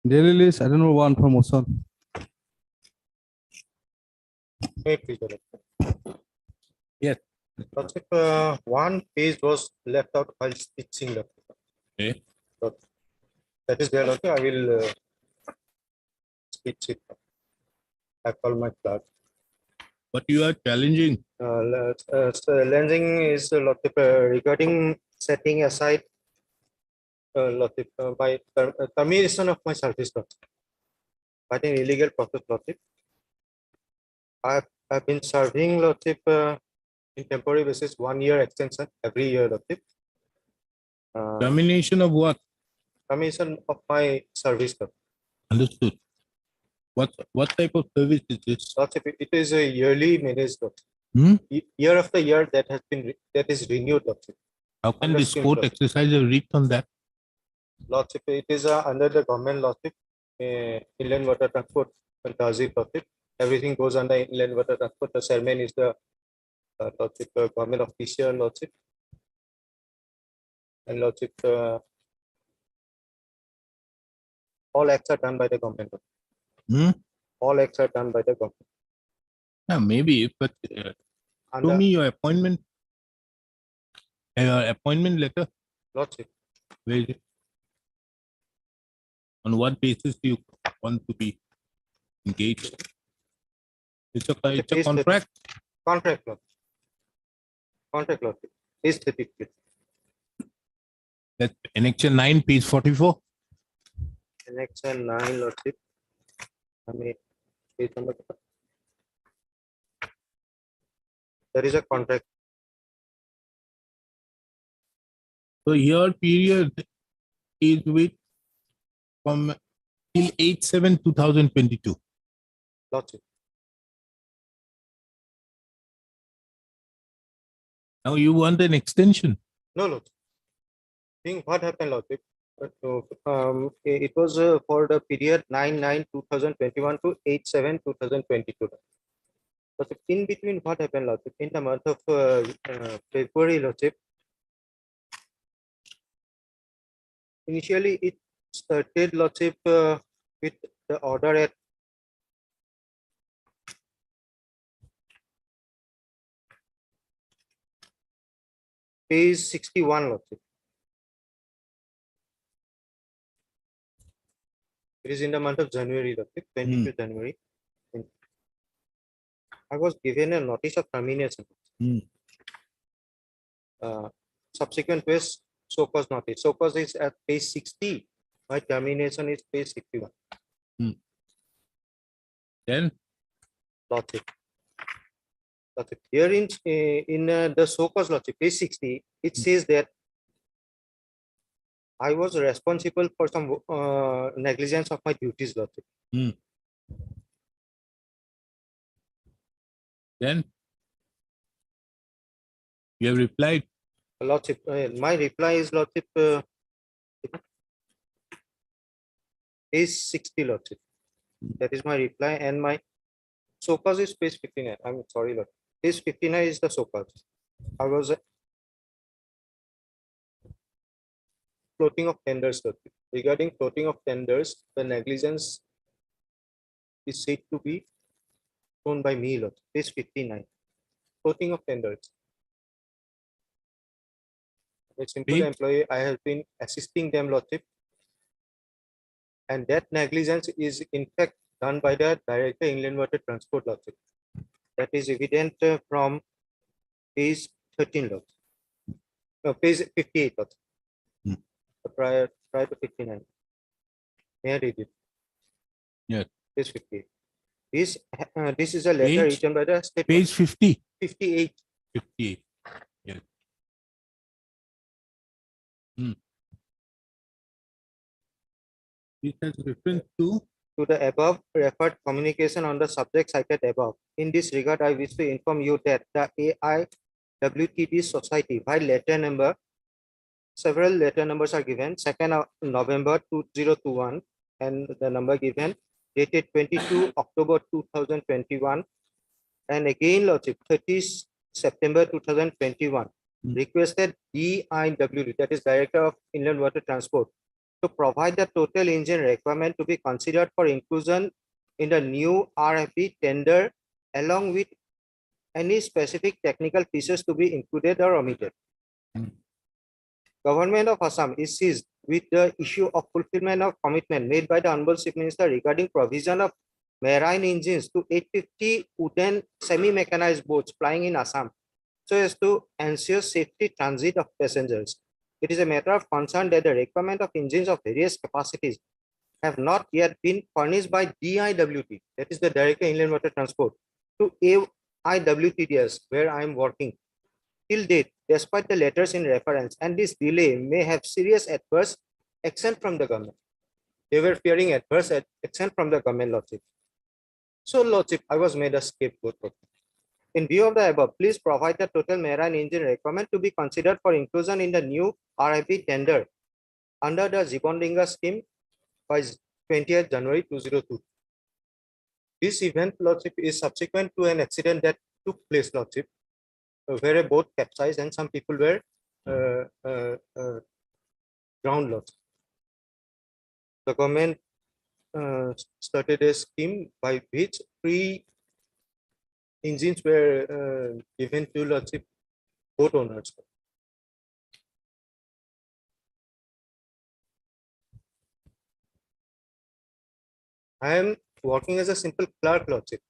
Daily list, I don't know, one promotion. Wait, please, Your Lordship. Yes. Lordship, one page was left out while speaking. Lordship. Okay. So that is there. Lordship. I will speech it. I call my clerk. What you are challenging? So lensing is Lordship, regarding setting aside Lordship, by termination of my service, Lordship, by the illegal process, Lordship. I've been serving, Lordship, in temporary basis 1 year extension every year, Lordship. Termination of what? Termination of my service, Lordship. Understood. What type of service is this? Lordship, it is a yearly managed, Lordship. Hmm? Year after year that is renewed, Lordship. How can Under this scheme, court Lordship. exercise a writ on that? Lordship, it is under the government, Lordship, inland water transport and transit, Lordship. Everything goes under inland water transport. The chairman is the Lordship, government official, Lordship. And Lordship, all acts are done by the government. Hmm? All acts are done by the government. Yeah, maybe, but show Under me your appointment. Appointment letter. Lordship, Where is it? On what basis do you want to be engaged? It's a Please, contract. contract, Lordship. Contract, Lordship. Is 33. That's Annexure 9, page 44. Annexure 9, Lordship. I mean, page number. There is a contract. So your period is with from till 8/7/2022. Lordship. Now you want an extension. No, Lordship. Think what happened, Lordship. It was for the period 9/9/2021 to 8/7/2022. But in between, what happened, Lordship? In the month of February, Lordship, initially it started, Lordship, with the order at page 61, Lordship. It is in the month of January, Lordship, 22 January. I was given a notice of termination. Subsequent was so cause notice. So cause is at page 60. My termination is page 61. Then Lordship. Lordship. Here in the so cause, Lordship, page 60, it says that I was responsible for some negligence of my duties, Lordship. Then you have replied. Lordship, my reply is, Lordship, page 60, Lordship. That is my reply, and my so cause is page 59. I'm sorry, Lord. Page 59 is the so cause. I was floating of tenders, Lordship. Regarding floating of tenders, the negligence is said to be shown by me, Lord. Page 59. Floating of tenders. A simple Page? employee, I have been assisting them, Lordship. And that negligence is in fact done by the Director Inland Water Transport, Lordship. That is evident from page 13, Lordship. No, page 58, Lordship. Prior to 59. May I read it? Yes. Page 58. This is a letter Page? written by the state. Page 50. 58. 58. Yes. This has reference to The above referred communication on the subject cited above. In this regard, I wish to inform you that the AIWTD Society by letter number, several letter numbers are given, 2nd of November 2021, and the number given dated 22 October 2021, and again, Lordship, 30 September 2021, requested DIWD, that is Director of Inland Water Transport, to provide the total engine requirement to be considered for inclusion in the new RFP tender, along with any specific technical features to be included or omitted. Government of Assam is seized with the issue of fulfillment of commitment made by the Honorable Chief Minister regarding provision of marine engines to 850 wooden semi-mechanized boats plying in Assam, so as to ensure safety transit of passengers. It is a matter of concern that the requirement of engines of various capacities have not yet been furnished by DIWT, that is the Director Inland Water Transport, to AIWTDS, where I am working. Till date, despite the letters in reference, and this delay may have serious adverse action from the government. They were fearing adverse action from the government, Lordship. So, Lordship, I was made a scapegoat. In view of the above, please provide the total marine engine requirement to be considered for inclusion in the new RIP tender under the Jibondinga scheme by 20th January 2002. This event, Lordship, is subsequent to an accident that took place, Lordship, where a boat capsized and some people were drowned, Lordship. The government started a scheme by which free engines were given to Lordship boat owners. I am working as a simple clerk, Lordship.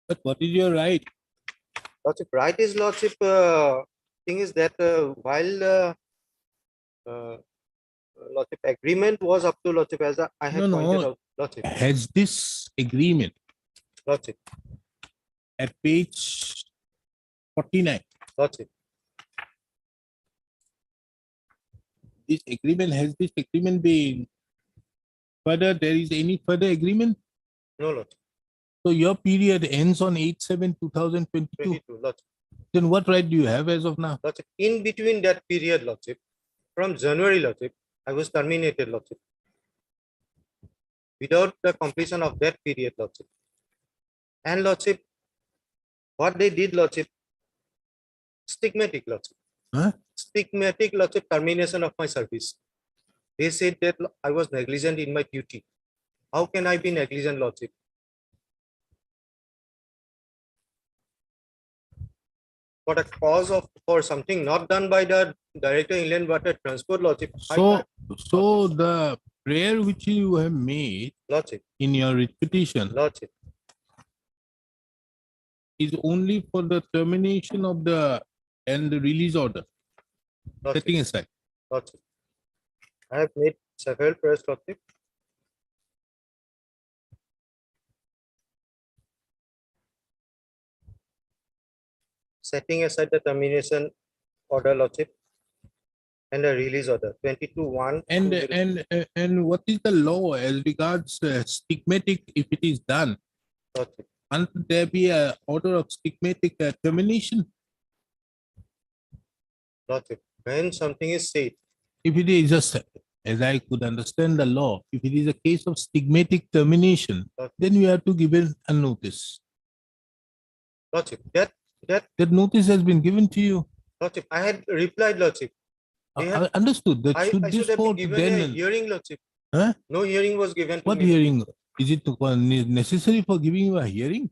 But what is your right? Lordship, right is, Lordship, thing is that while Lordship agreement was up to Lordship, as I have pointed out, Lordship. Has this agreement Lordship, at page 49, Lordship, this agreement been further, there is any further agreement? no, Lordship, So your period ends on 8/7/2022. 22, Lordship. Then what right do you have as of now? Lordship, in between that period, Lordship, from January, Lordship, I was terminated, Lordship. Without the completion of that period, Lordship. And Lordship, what they did, Lordship, stigmatic, Lordship. Huh? Stigmatic, Lordship, termination of my service. They said that I was negligent in my duty. How can I be negligent, Lordship? For a cause of, for something not done by the Director Inland Water Transport, Lordship. So the prayer which you have made Lordship, in your petition Lordship, is only for the termination of the release order. Lordship, Setting aside. Lordship. I have made several prayers, Lordship. Setting aside the termination order, Lordship, and the release order 22-1. And what is the law as regards stigmatic if it is done? Lordship, Can't there be a order of stigmatic termination? Lordship, when something is said, If it is just, as I could understand the law, if it is a case of stigmatic termination, Lordship, then you have to give it a notice. Lordship, That notice has been given to you. Lordship, I had replied, Lordship. I understood that. I Should should this have been court given a then? hearing, Lordship. Huh? No hearing was given to What me. hearing? Is it necessary for giving you a hearing?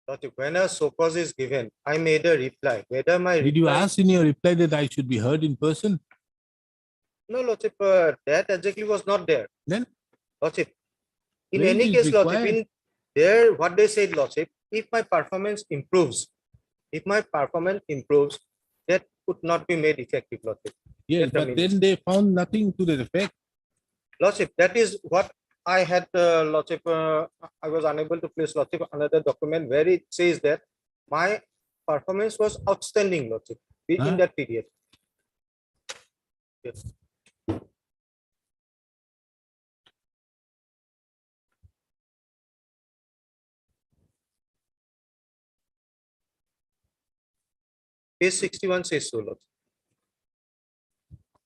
Lordship, when a so cause is given, I made a reply. Whether my Did you reply- ask in your reply that I should be heard in person? No, Lordship, that exactly was not there. Then? Lordship, in When any it is case, Lordship, required. in there, what they said, Lordship, if my performance improves, that could not be made effective, Lordship. Yes, That but means- then they found nothing to that effect. Lordship, that is what I had, Lordship, I was unable to place, Lordship, another document where it says that my performance was outstanding, Lordship, within Huh? that period. Yes. Page 61 says so, Lordship.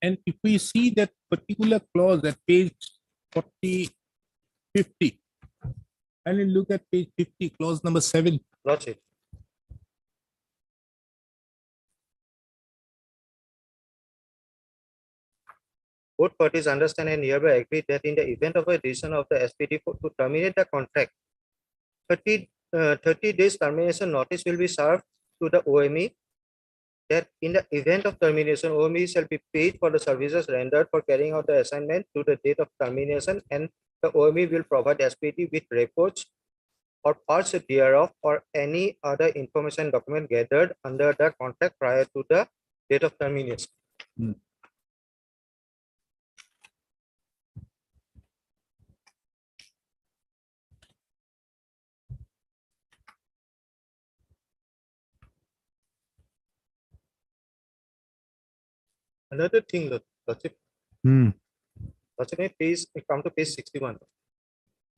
And if we see that particular clause at page 50, and we look at page 50, clause number 7, Lordship, both parties understand and hereby agree that in the event of a decision of the SPD to terminate the contract, 30 days termination notice will be served to the OME, that in the event of termination, OME shall be paid for the services rendered for carrying out the assignment to the date of termination, and the OME will provide SPD with reports or parts thereof or any other information document gathered under the contract prior to the date of termination. Another thing, Lordship, please come to page 61.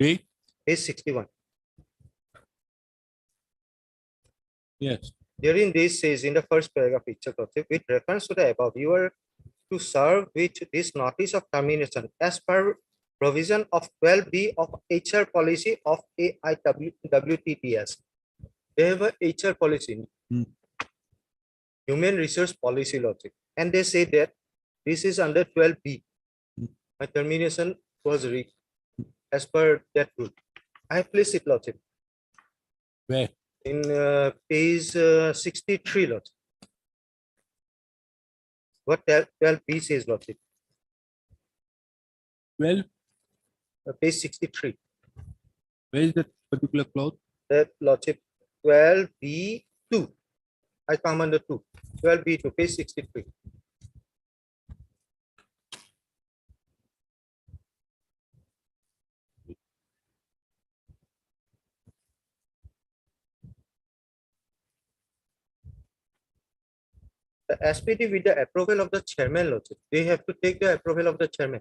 Okay. Page 61. Yes. Herein this says in the first paragraph itself, with reference to the above, you are to serve with this notice of termination as per provision of 12B of HR policy of AIWTTS. They have a HR policy, human resource policy, Lordship, and they say that this is under 12B. My termination was reached as per that rule. I have placed it, Lordship. Where? In page 63, Lordship. What 12B says, Lordship. 12. Page 63. Where is that particular clause? That, Lordship, 12B2. I come under 2. 12B2, page 63. The SPD with the approval of the chairman, Lordship. They have to take the approval of the chairman.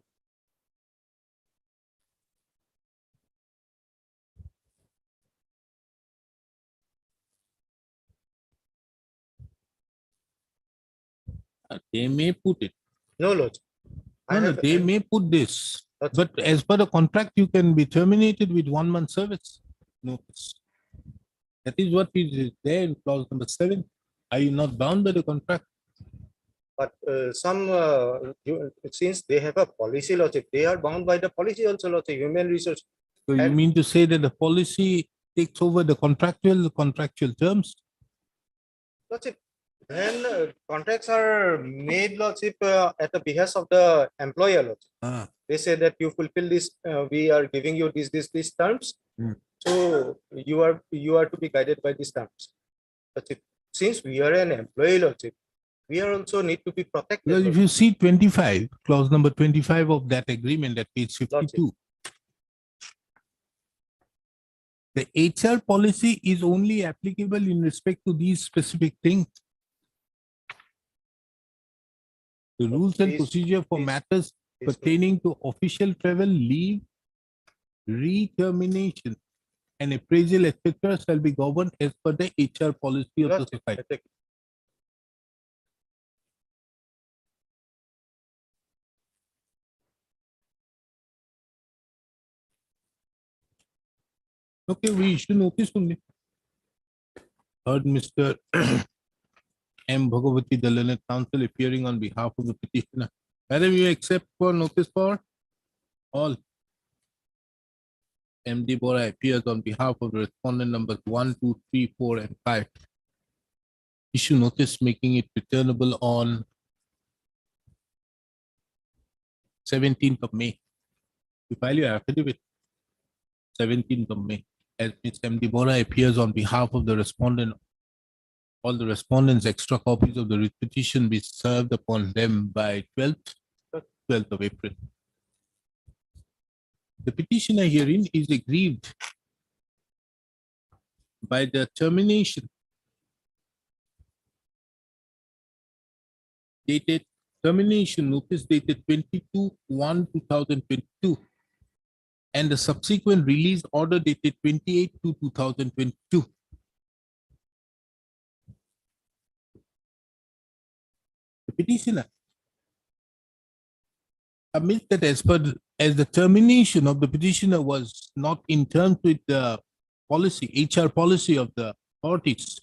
They may put it. No, Lordship. No, they may put this. Lordship. But as per the contract, you can be terminated with 1 month service notice. That is what is there in clause number 7. Are you not bound by the contract? But since they have a policy, Lordship, they are bound by the policy also, Lordship, human resource. So you And- mean to say that the policy takes over the contractual terms? Lordship, when contracts are made, Lordship, at the behest of the employer, Lordship. They say that you fulfill this, we are giving you these terms. So you are to be guided by these terms. Lordship, since we are an employee, Lordship, we are also need to be protected. Because if you see 25, clause number 25 of that agreement at page 52, the HR policy is only applicable in respect to these specific things. The rules and Please- procedure for please- matters please- pertaining to official travel, leave, re-termination, and appraisal, etc., shall be governed as per the HR policy of the Lordship, society. I take- Okay, we issue notice only. Heard Mr. M. Bhagavati Dalal, counsel appearing on behalf of the petitioner. Madam, you accept for notice for all. MD Bora appears on behalf of the respondent numbers 1, 2, 3, 4, and 5. Issue notice making it returnable on 17th of May. You file your affidavit 17th of May. As Ms. MD Bora appears on behalf of the respondent, all the respondents' extra copies of the writ petition be served upon them by 12th of April. The petitioner herein is aggrieved by the termination notice dated 22/1/2022 and the subsequent release order dated 28/2/2022. The petitioner admits that as the termination of the petitioner was not in terms with the policy, HR policy of the authorities,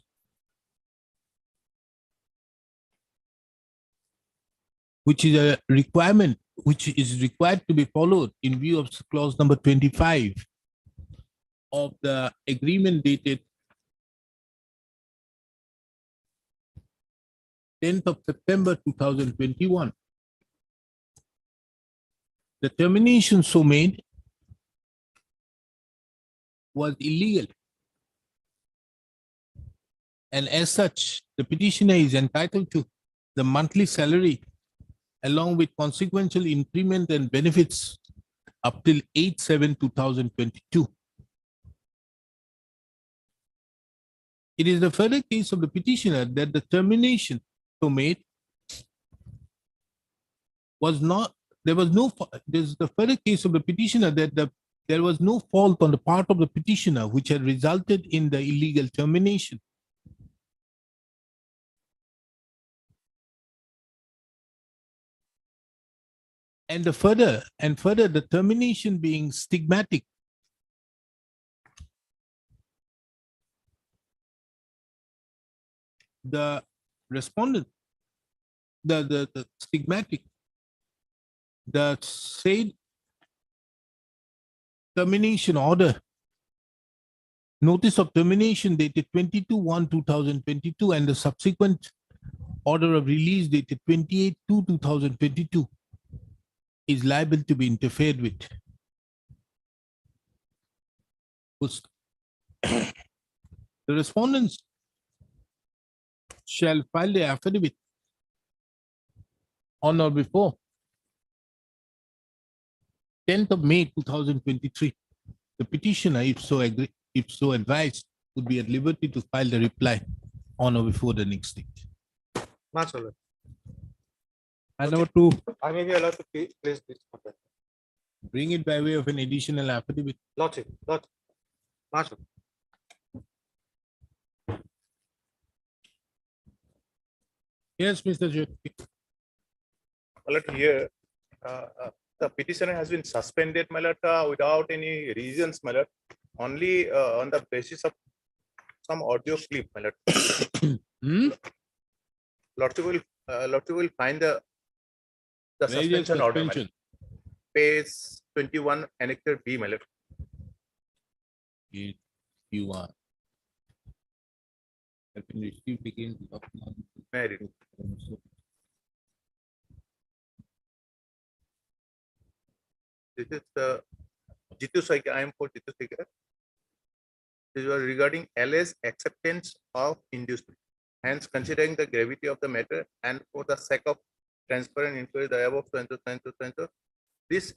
which is a requirement which is required to be followed in view of clause number 25 of the agreement dated 10th of September 2021. The termination so made was illegal. And as such, the petitioner is entitled to the monthly salary along with consequential increment and benefits up till 8/7/2022. It is the further case of the petitioner that the termination so made was not, there's the further case of the petitioner that there was no fault on the part of the petitioner which had resulted in the illegal termination. And further, the termination being stigmatic. The respondent, the stigmatic, the said termination order, notice of termination dated 22/1/2022 and the subsequent order of release dated 28/2/2022 is liable to be interfered with. The respondents shall file the affidavit on or before 10th of May 2023. The petitioner, if so advised, would be at liberty to file the reply on or before the next date. Much older. And number 2, I may be allowed to place this. Okay. Bring it by way of an additional affidavit. Lordship. Much older. Yes, Mr. Jyoti. My lord, here, the petitioner has been suspended, my lord, without any reasons, my lord, only on the basis of some audio clip, my lord. Hmm? Lordship will find the Where is the suspension order, my lord. suspension? Page 21, annexure B, my lord. If you are. Have been received against the Married. This is the Jitu Saika. I am for Jitu Saika. This was regarding LS acceptance of inducement. Hence, considering the gravity of the matter and for the sake of transparent inquiry, the above this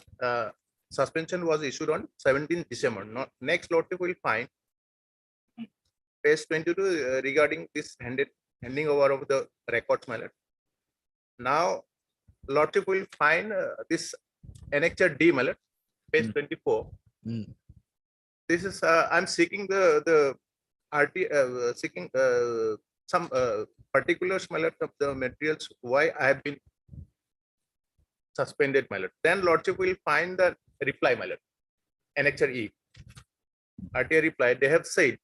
suspension was issued on 17th December. Next, Lordship will find page 22 regarding this handing over of the records, my lord. Now, Lordship will find this annexure D, my lord, page 24. Hmm. This is I'm seeking the RT seeking some particulars, my lord, of the materials why I have been suspended, my lord. Then Lordship will find the reply, my lord, annexure E. RTI reply. They have said,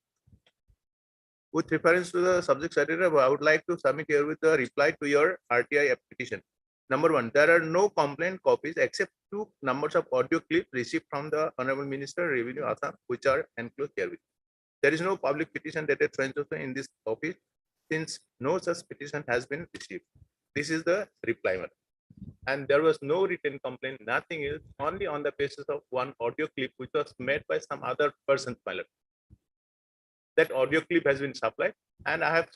with reference to the subject cited above, I would like to submit here with the reply to your RTI petition. Number 1, there are no complaint copies except 2 numbers of audio clips received from the Honorable Minister Revenue Assam, which are enclosed herewith. There is no public petition dated in this office since no such petition has been received. This is the reply, madam. And there was no written complaint, nothing else, only on the basis of 1 audio clip which was made by some other person, my lord. That audio clip has been supplied, and I have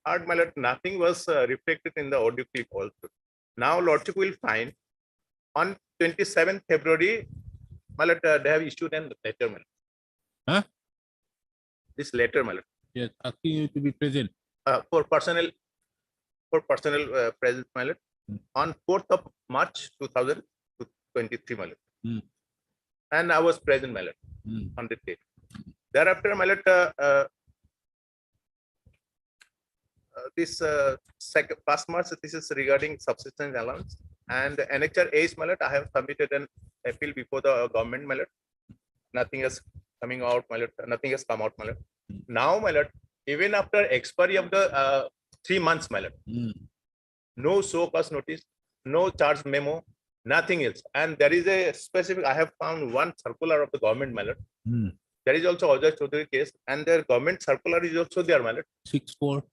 heard, my lord, nothing was reflected in the audio clip also. Now, Lordship will find on 27th February, my lord, they have issued a letter, my lord. Huh? This letter, my lord, Yes, asking you to be present. for personal presence, my lord, on 4th of March 2023, my lord. Hmm. And I was present, my lord, Hmm. on the date. Thereafter, my lord, this past March, this is regarding subsistence allowance, and annexure H, my lord, I have submitted an appeal before the government, my lord. Nothing has coming out, my lord. Nothing has come out, my lord. Now, my lord, even after expiry of the 3 months, my lord, Hmm. no show cause notice, no charge memo, Nothing else. And there is a specific, I have found one circular of the government, my lord. Hmm. There is also Ajay Chaudhary case, and their government circular is also there, my lord. 6/4,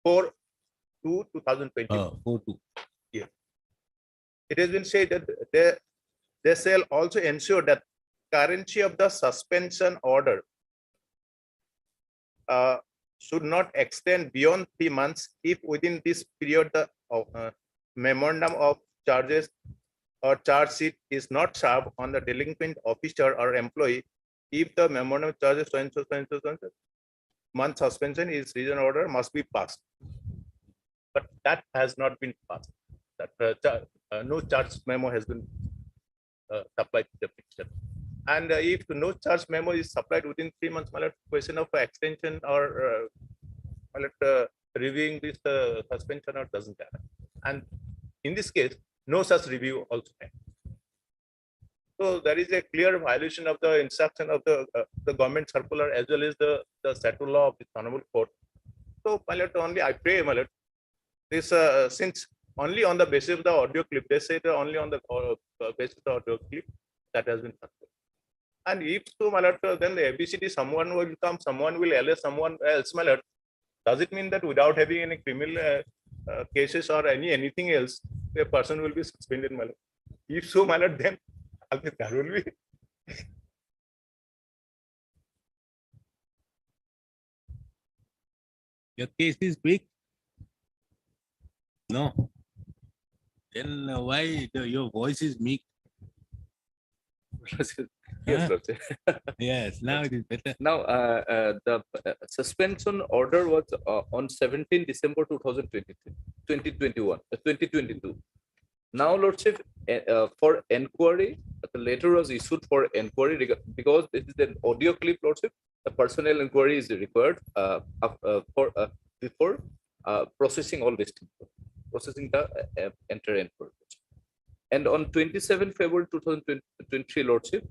4/2/2020. 4/2. It has been said that they shall also ensure that currency of the suspension order should not extend beyond 3 months if within this period the memorandum of charges or charge sheet is not served on the delinquent officer or employee. If the memorandum of charges so and so month suspension is reason order must be passed. But that has not been passed. That no charge memo has been supplied to the petitioner. And if no charge memo is supplied within 3 months, my lord, question of extension or my lord, reviewing this suspension or doesn't happen. And in this case, no such review also happened. So there is a clear violation of the instruction of the government circular as well as the statute law of the honorable court. So my lord, only I pray, my lord, this since only on the basis of the audio clip, they say that only on the basis of the audio clip that has been successful. And if so, my lord, then the ABCD, someone will come, someone will LS someone else, my lord. Does it mean that without having any criminal cases or anything else, the person will be suspended, my lord? If so, my lord, then that will be. Your case is big? No. Then why your voice is meek? Yes, Huh? Lord. Yes, now it is better. Now, the suspension order was on 17 December 2022. Now, Lordship, for enquiry, the letter was issued for enquiry because this is an audio clip, Lordship. A personal inquiry is required before processing all this, processing the enter inquiry. And on 27 February 2023, Lordship,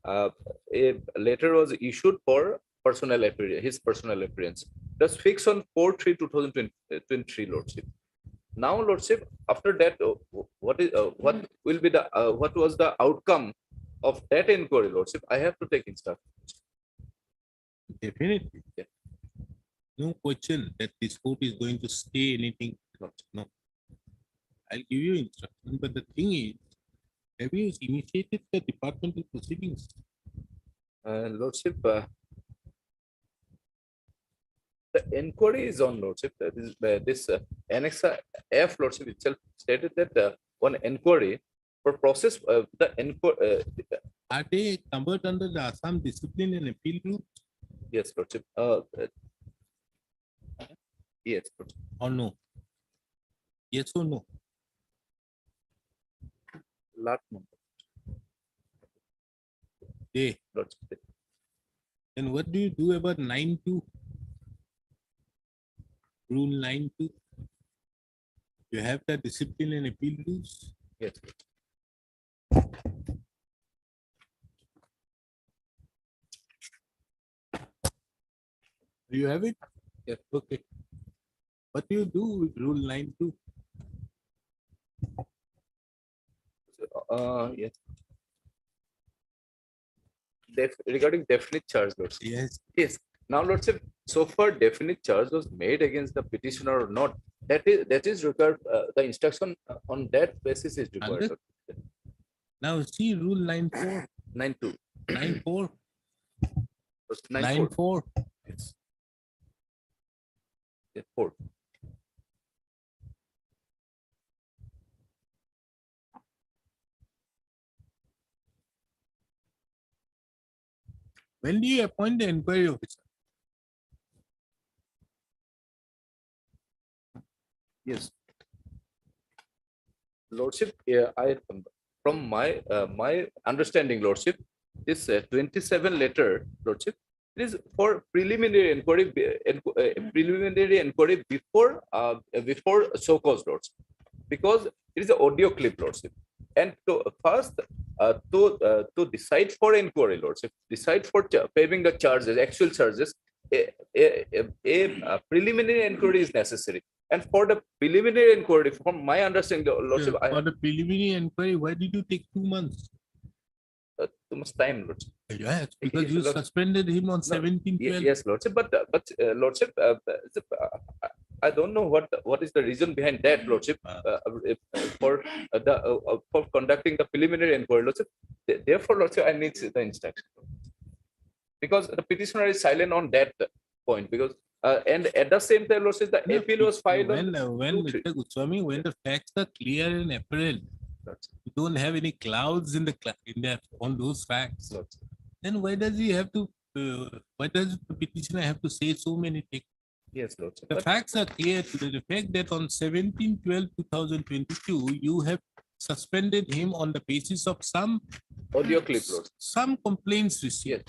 a letter was issued for personal appearance, his personal appearance. That's fixed on 4/3/2023, Lordship. Now, Lordship, after that, what will be the what was the outcome of that inquiry, Lordship? I have to take instructions. Definitely. Yeah. No question that this court is going to say anything. No. I'll give you instruction, but the thing is, have you initiated the departmental proceedings? Lordship, the inquiry is on, Lordship. This Annex F, Lordship, itself stated that one inquiry for process the inquiry. Are they covered under the Assam Discipline and Appeal Group Yes, Lordship. Yes, Lordship. or no? Yes or no? Lot number, They. Lordship. Then what do you do about 9(2)? Rule 9(2). You have the discipline and appeal rules. Yes. Do you have it? Yes. Okay. What do you do with rule 9(2)? Yes. Regarding definite charge, Lordship. Yes. Yes. Now, Lordship, so far definite charge was made against the petitioner or not. That is required. The instruction on that basis is required. Under- Now see rule 9(4). 9(2). 9(4). 9(4). 9(4). Yes. Yes, 4. When do you appoint the inquiry officer? Yes. Lordship, yeah, from my understanding, Lordship, this 27 letter, Lordship, it is for preliminary inquiry, before so cause, Lordship, because it is an audio clip, Lordship, and to first to decide for inquiry, Lordship, decide for paying the charges, actual charges, a preliminary inquiry is necessary. And for the preliminary inquiry, from my understanding, Lordship, I For have the preliminary inquiry, why did you take 2 months? too much time, Lordship. Yes, because Yes, you Lord. suspended him on 17/12. Yes, Lordship, but Lordship, I don't know what is the reason behind that, Lordship, for conducting the preliminary inquiry, Lordship. Therefore, Lordship, I need the instruction because the petitioner is silent on that point. Because and at the same time, Lordship, the No, appeal was filed when, on when 2/3. Mr. Goswami, when the facts are clear and apparent, you don't have any clouds in on those facts. Lordship. Then why does he have to? Why does the petitioner have to say so many things? Yes, Lordship. The But facts are clear to the fact that on 17/12/2022, you have suspended him on the basis of some audio clip, Lordship. complaints received.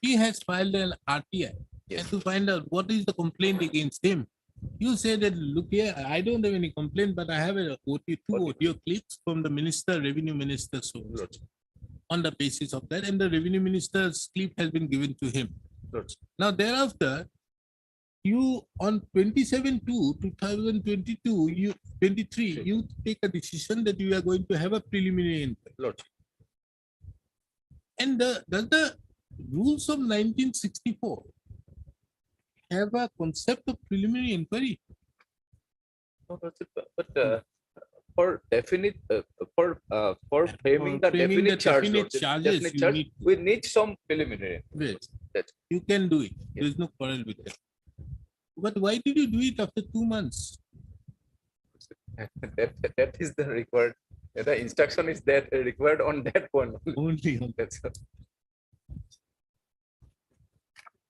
He has filed an RTI Yes. and to find out what is the complaint against him. You say that, look here, I don't have any complaint, but I have two audio clips from the minister, revenue minister, so Lordship. on the basis of that, and the revenue minister's clip has been given to him. Lordship. Now thereafter, you on 27/2/2022, you 23, you take a decision that you are going to have a preliminary inquiry. Lordship. And does the rules of 1964 have a concept of preliminary inquiry? No, Lordship, but for definite for framing the framing the definite charge, definite Lordship, charges, definite you charge, need- we need some preliminary. Yes, That's- you can do it. Yes. There is no quarrel with that. But why did you do it after 2 months? that is the required. The instruction is that required on that point. Only on that. That's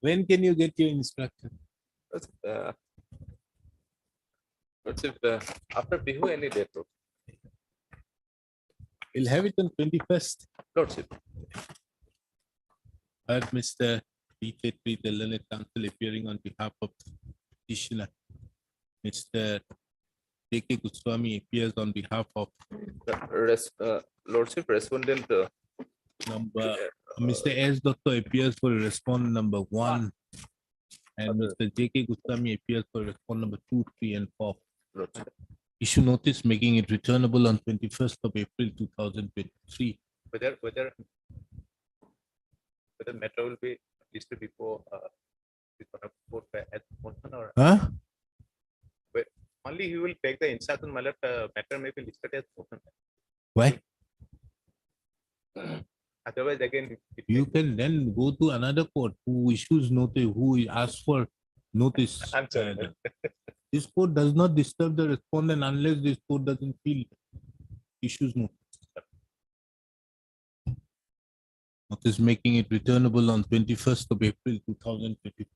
When can you get your instruction? Lordship, after Bihu, any date, Lordship. We'll have it on 21st. Lordship. Heard Mr. P.K. the learned counsel appearing on behalf of petitioner. Mr. J.K. Goswami appears on behalf of Lordship, respondent. number, Mr. S. Dotto appears for respondent number 1. And Mr. J.K. Goswami appears for respondent number 2, 3, and 4. Lordship. Issue notice making it returnable on 21st of April 2023. Whether matter will be listed before court as motion or Huh? only he will take the instruction, my lord, matter may be listed as motion. Why? Otherwise, again, You can then go to another court who issues notice, who asks for notice. I'm sorry. This court does not disturb the respondent unless this court doesn't feel issues notice. Notice making it returnable on 21st of April 2023.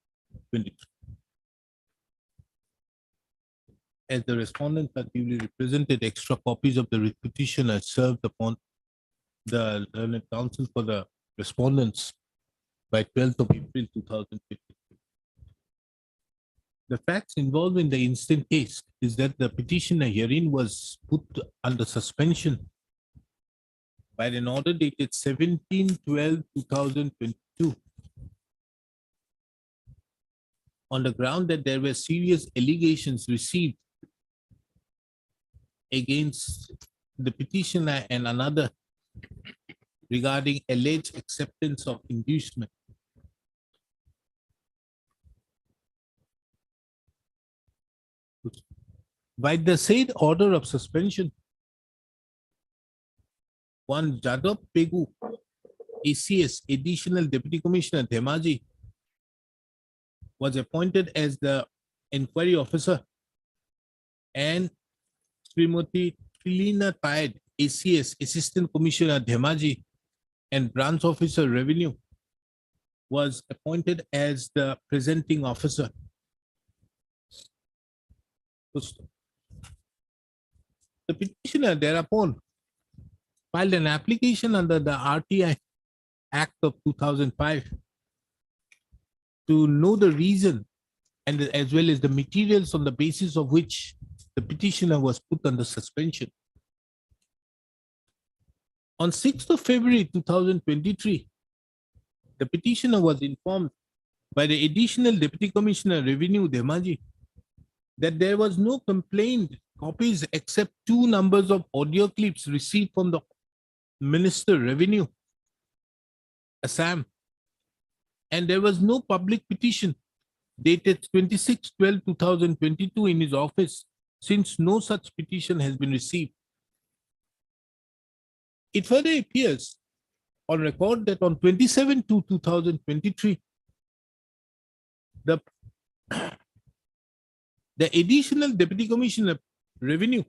As the respondents are duly represented, extra copies of the writ petition are served upon the learned counsel for the respondents by 12th of April 2023. The facts involved in the instant case is that the petitioner herein was put under suspension by an order dated 17/12/2022 on the ground that there were serious allegations received against the petitioner and another regarding alleged acceptance of inducement. By the said order of suspension, one Jadab Pegu, ACS, Additional Deputy Commissioner Dhemaji, was appointed as the inquiry officer, and Srimati Trilina Tayed, ACS, Assistant Commissioner Dhemaji, and Branch Officer Revenue, was appointed as the presenting officer. The petitioner thereupon filed an application under the RTI Act of 2005 to know the reason and as well as the materials on the basis of which the petitioner was put under suspension. On 6th of February 2023, the petitioner was informed by the Additional Deputy Commissioner Revenue Dhemaji that there was no complaint copies except 2 numbers of audio clips received from the Minister Revenue, Assam, and there was no public petition dated 26/12/2022 in his office, since no such petition has been received. It further appears on record that on 27/2/2023, the additional Deputy Commissioner Revenue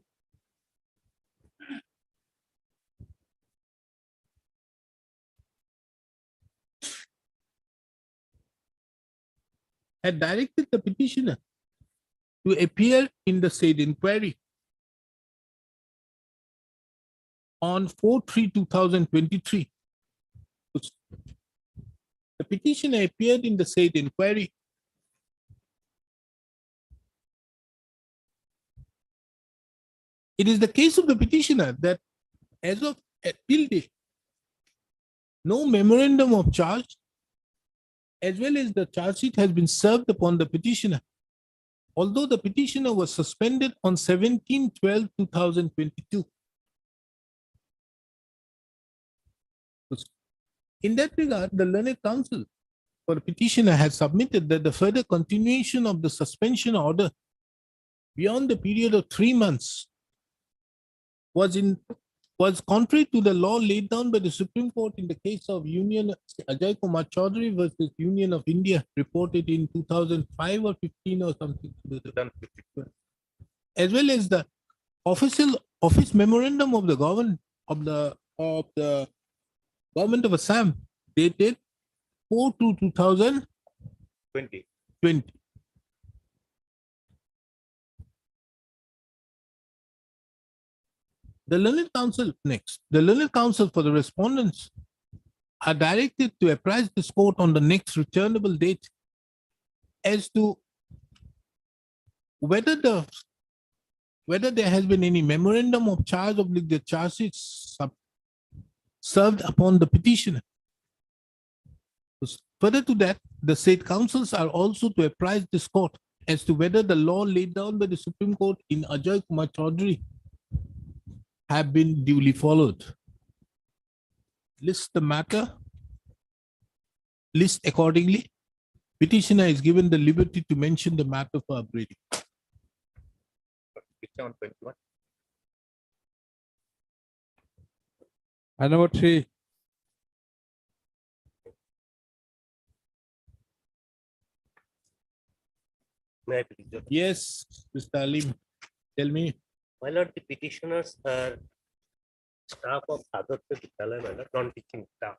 had directed the petitioner to appear in the said inquiry on 4/3/2023. The petitioner appeared in the said inquiry It is the case of the petitioner that as of till date, no memorandum of charge as well as the charge sheet has been served upon the petitioner. Although the petitioner was suspended on 17/12/2022. In that regard, the learned counsel for the petitioner has submitted that the further continuation of the suspension order beyond the period of 3 months was contrary to the law laid down by the Supreme Court in the case of Union Ajay Kumar Chaudhary versus Union of India, reported in 2005 or 15 or something, as well as the office memorandum of the government of the government of Assam dated 4/2/2020. 20. The learned counsel next. The learned counsel for the respondents are directed to apprise this court on the next returnable date as to whether there has been any memorandum of charge of the charge sheet served upon the petitioner. Further to that, the state councils are also to apprise this court as to whether the law laid down by the Supreme Court in Ajay Kumar Chaudhary have been duly followed. List the matter. List accordingly. Petitioner is given the liberty to mention the matter for upgrading. Petition on 21. And number 3. May I please? Your- Yes, Mr. Alim, tell me. My lord, the petitioners are staff of Adarsha Vidyalaya, my lord, non-teaching staff.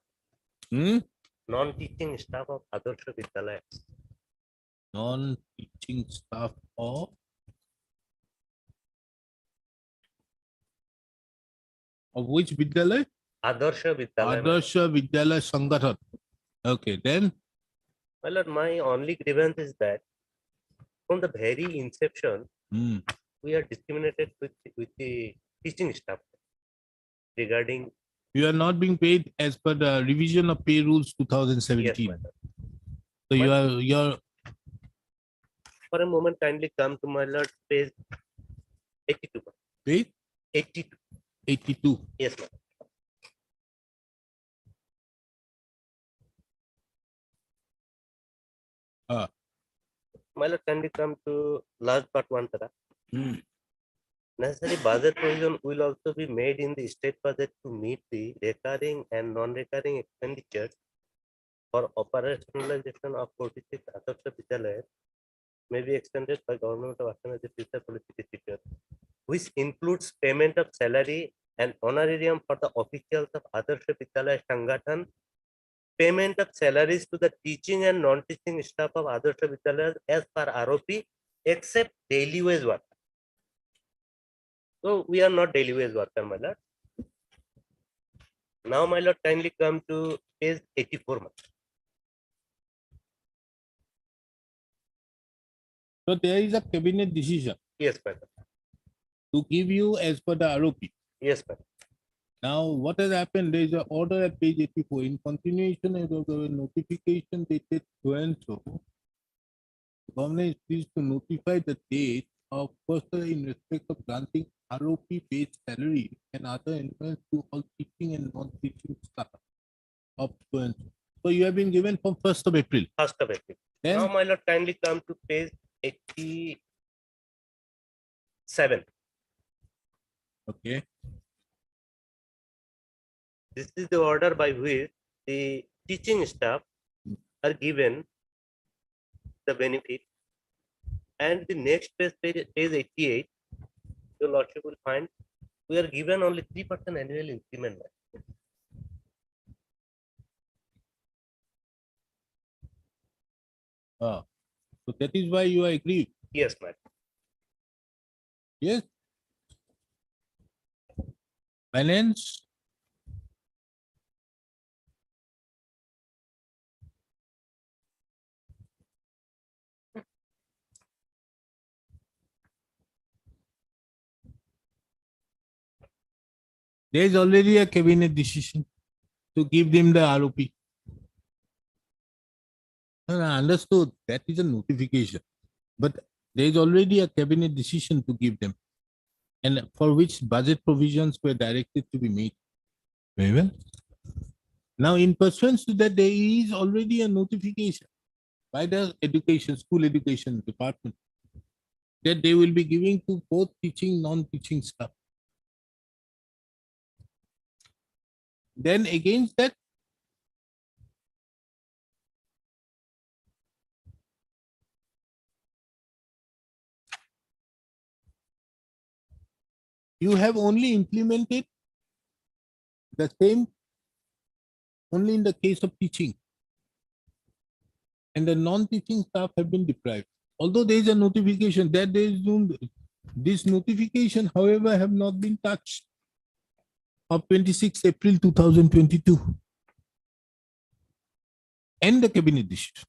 Non-teaching staff of Adarsha Vidyalaya. Non-teaching staff of which Vidyalaya? Adarsha Vidyalaya. Adarsha Vidyalaya Sangathan. Okay, then My lord, my only grievance is that from the very inception, we are discriminated with the teaching staff regarding. you are not being paid as per the revision of pay rules Yes, 2017. my lord. So you're For a moment, kindly come to my lord, page 82. paid 82. 82. Yes, my lord. My lord, kindly come to last part 1. Tara. Necessary budget provision will also be made in the state budget to meet the recurring and non-recurring expenditures for operationalization of 46 Adarsha Vidyalaya may be extended by government of Assam as a future policy decision, which includes payment of salary and honorarium for the officials of Adarsha Vidyalaya Sangathan, payment of salaries to the teaching and non-teaching staff of Adarsha Vidyalaya as per ROP, except daily wage work. So we are not daily wage worker, my lord. Now, my lord, kindly come to page 84. My lord. So there is a cabinet decision Yes, my lord. to give you as per the ROP. Yes, my lord. Now, what has happened? There is an order at page 84 in continuation of the notification dated so and so. The government is pleased to notify the date of further in respect of granting ROP based salary and other influence to all teaching and non-teaching staff of so and so. So you have been given from 1st of April. 1st of April. Then Now, my lord, kindly come to page 87. okay, This is the order by which the teaching staff are given the benefit. And the next page, page 88, your lordship will find we are given only 3% annual increment. so that is why you are agreed. Yes, madam. Yes. Finance. There is already a cabinet decision to give them the ROP. No, I understood that is a notification, but there is already a cabinet decision to give them, and for which budget provisions were directed to be made. Very well. Now, in pursuance to that, there is already a notification by the school education department that they will be giving to both teaching, non-teaching staff. Then against that, you have only implemented the same only in the case of teaching, and the non-teaching staff have been deprived. Although there is a notification that there is no, this notification, however, have not been touched of 26 April 2022 and the cabinet decision.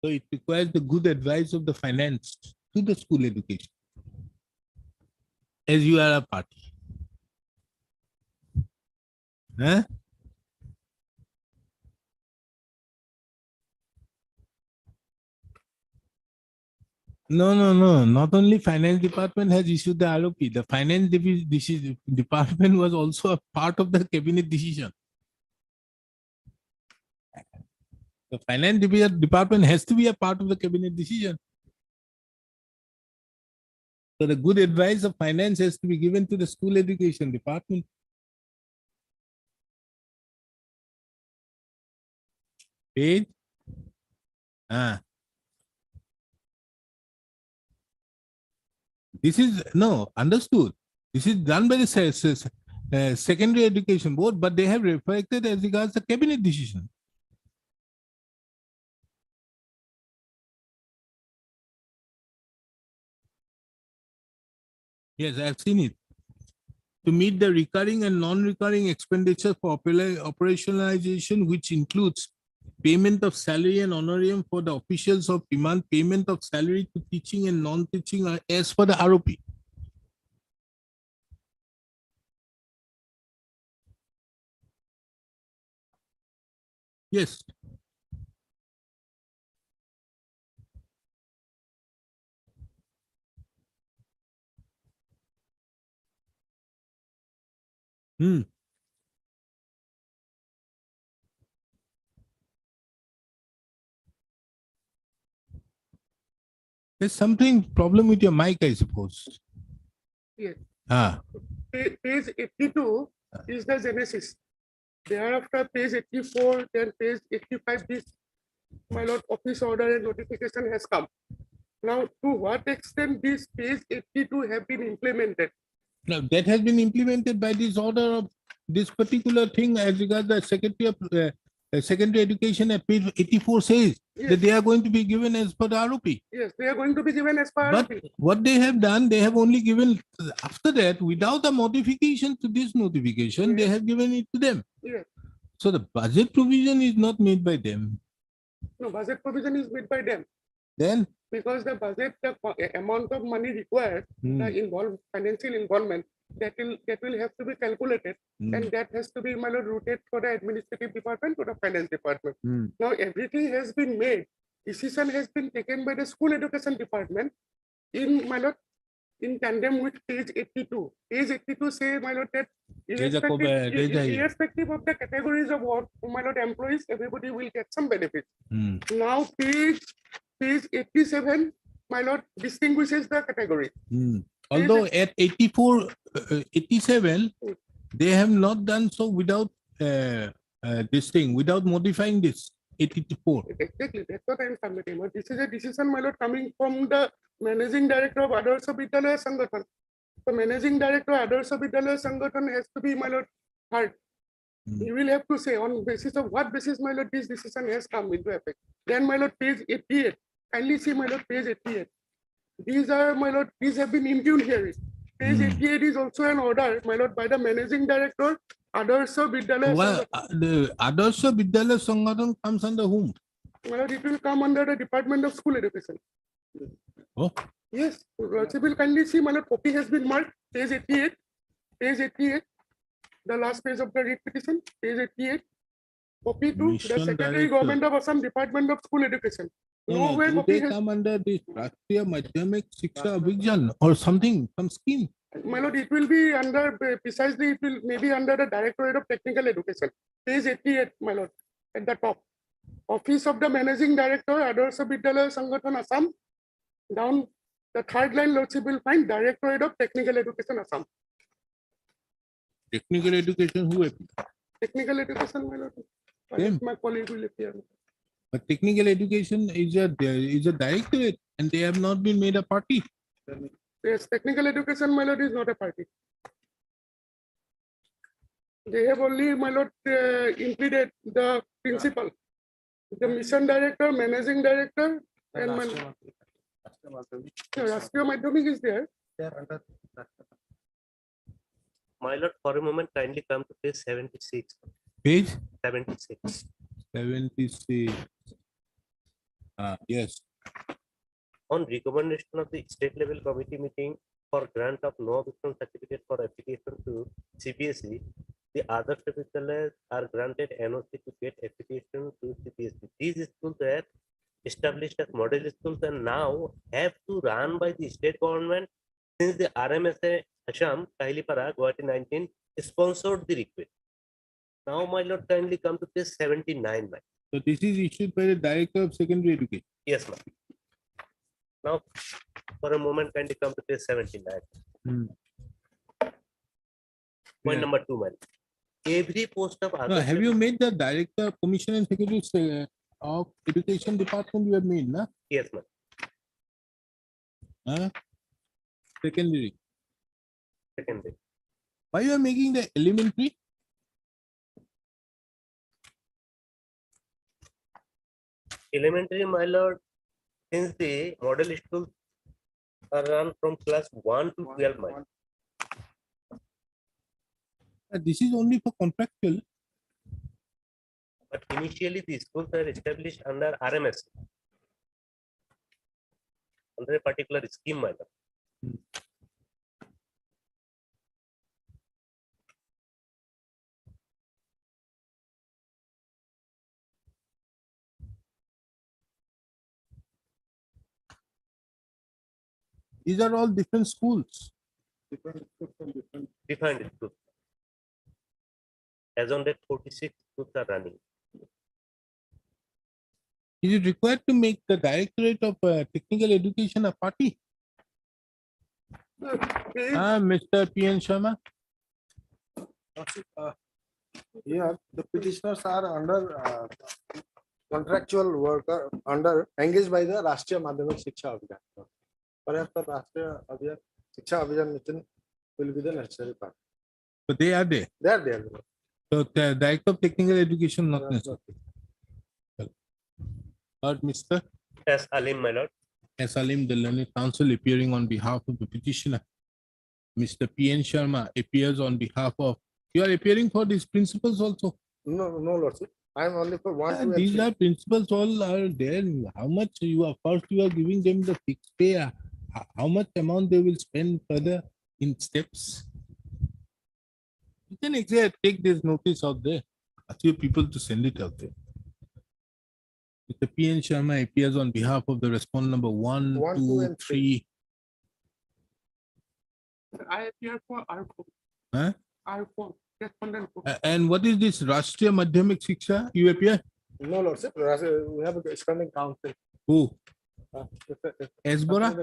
So it requires the good advice of the finance to the school education, as you are a party. Huh? No. Not only finance department has issued the ROP, the finance department was also a part of the cabinet decision. The finance department has to be a part of the cabinet decision. So the good advice of finance has to be given to the school education department. Page. This is no understood. This is done by the secondary education board, but they have reflected as regards the cabinet decision. Yes, I have seen it. To meet the recurring and non-recurring expenditure for operationalization, which includes payment of salary and honorarium for the officials of demand, payment of salary to teaching and non-teaching are as per the ROP. Yes. There's something problem with your mic, I suppose. Yes. Page 82 is the genesis. Thereafter, page 84, then page 85, this, my lord, office order and notification has come. Now, to what extent this page 82 have been implemented? Now, that has been implemented by this order of this particular thing as regards the secondary education at page 84 says that they are going to be given as per the ROP. Yes, they are going to be given as per But ROP. what they have done, they have only given after that, without a modification to this notification, they have given it to them. Yes. So the budget provision is not made by them. No, budget provision is made by them. Then Because the budget, the amount of money required, the financial involvement that will have to be calculated, Hmm. and that has to be, my lord, routed for the administrative department to the finance department. Hmm. Now everything has been made. Decision has been taken by the school education department in, my lord, in tandem with page 82. Page 82 say, my lord, that irrespective of the categories of work, my lord, employees, everybody will get some benefit. Hmm. Now page 87, my lord, distinguishes the category. Hmm. Although at 84, 87, they have not done so without this thing, without modifying this 84. Exactly, that's what I'm submitting. But this is a decision, my lord, coming from the managing director of Adarsha Vidyalaya Sangathan. The managing director of Adarsha Vidyalaya Sangathan has to be, my lord, heard. Hmm. You will have to say on basis of what basis, my lord, this decision has come into effect. Then, my lord, page 88. Kindly see, my lord, page 88. These are, my lord, these have been impugned here. Page Hmm. 88 is also an order, my lord, by the managing director, Adarsha Vidyalaya Well, Sangathan. the Adarsha Vidyalaya Sangathan comes under whom? My lord, it will come under the Department of School Education. Oh, Yes, Lordship will kindly see, my lord, copy has been marked, page 88, the last page of the writ petition, page 88. Copy to the Mission Secretary Director. Government of Assam, Department of School Education. No, Nowhere do copy they has, come under this Rashtriya Madhyamik Shiksha Abhiyan or something, some scheme? my lord, it will be under, precisely, it will maybe under the Directorate of Technical Education, page 88, my lord, at the top. Office of the Managing Director, Adarsha Vidyalaya Sangathan, Assam. Down the third line, Lordship will find Directorate of Technical Education, Assam. Technical education, who appears? Technical Education, my lord. Same. My colleague will appear. But technical education is a directorate and they have not been made a party. Yes, Technical Education, my lord, is not a party. They have only, my lord, included the principal, the mission director, managing director, and Rashtriya Madhyamik is there. My lord, for a moment, kindly come to page 76. Page 76. 76. Yes. On recommendation of the state level committee meeting for grant of no objection certificate for application to CBSE, the other Vidyalaya are granted NOC to get application to CBSE. These schools are established as model schools and now have to run by the state government since the RMSA Assam, Kailipara, Guwahati 19 sponsored the request. Now, my lord, kindly come to page 79. Ma'am. So this is issued by the Director of Secondary Education. Yes, ma'am. Now, for a moment, kindly come to page 79. Point Yeah. number 2, man. Every post of No, other have you made the Director, Commissioner and Secretary of Education Department you have made, na? Yes, ma'am. Secondary. Secondary. Why you are making the elementary? Elementary, my lord, since the model schools are run from class 1 to 12, ma'am. This is only for contractual. But initially, the schools are established under RMS, under a particular scheme, my lord. These are all different schools. Defined schools. As on that, 46 schools are running. Is it required to make the Directorate of Technical Education a party? Mr. P.N. Sharma? Here, the petitioners are under contractual worker under engaged by the Rashtriya Madhyamik Shiksha Abhiyan. Perhaps the Rashtriya Abhiyan Shiksha Abhiyan mission will be the necessary part. But they are there. They are there. So the Director of Technical Education not necessary. Lord Mr. As Alim, my lord. S. Alim, the learned counsel appearing on behalf of the petitioner. Mr. P.N. Sharma appears on behalf of, you are appearing for these principles also. No, Lordship. I am only for one, two, and These three. are principles all are there. How much you are first you are giving them the fixed pay. How much amount they will spend further in steps. You can exactly take this notice out there. Ask your people to send it out there. Mr. P.N. Sharma appears on behalf of the respondent number 1, One, 2, two, and 3. I appear for R4. Huh? R4, respondent 4. And what is this Rashtriya Madhyamik Shiksha? You appear? No, Lordship, we have a standing counsel. Who? It Esbora?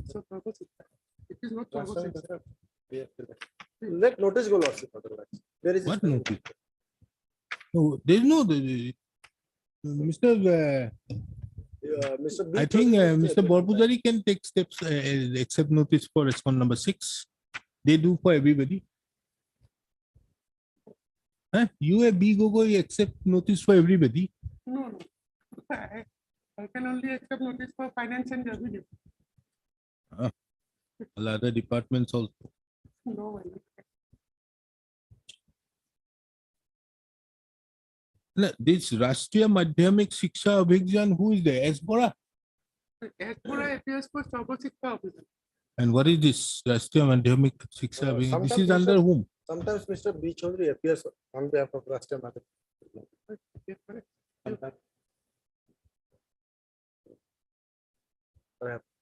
So purpose it is not purpose. Let notice go, Lordship, otherwise. There is. What notice? No, there is no. Mr. Mr. B. I think Mr. Borpujari can take steps, accept notice for respondent number 6. They do for everybody. Huh? You a B Gogoi accept notice for everybody. No. I can only accept notice for finance and revenue. All other departments also. No, No, this Rashtriya Madhyamik Shiksha Abhigyan, who is there? Esbora? Esbora appears for Sarvasika officer. And what is this Rashtriya Madhyamik Shiksha Abhigyan? This is sometimes under whom? Sometimes Mr. B. Chaudhary appears on behalf of Rashtriya Madhyamik. Yes, correct. Sometimes.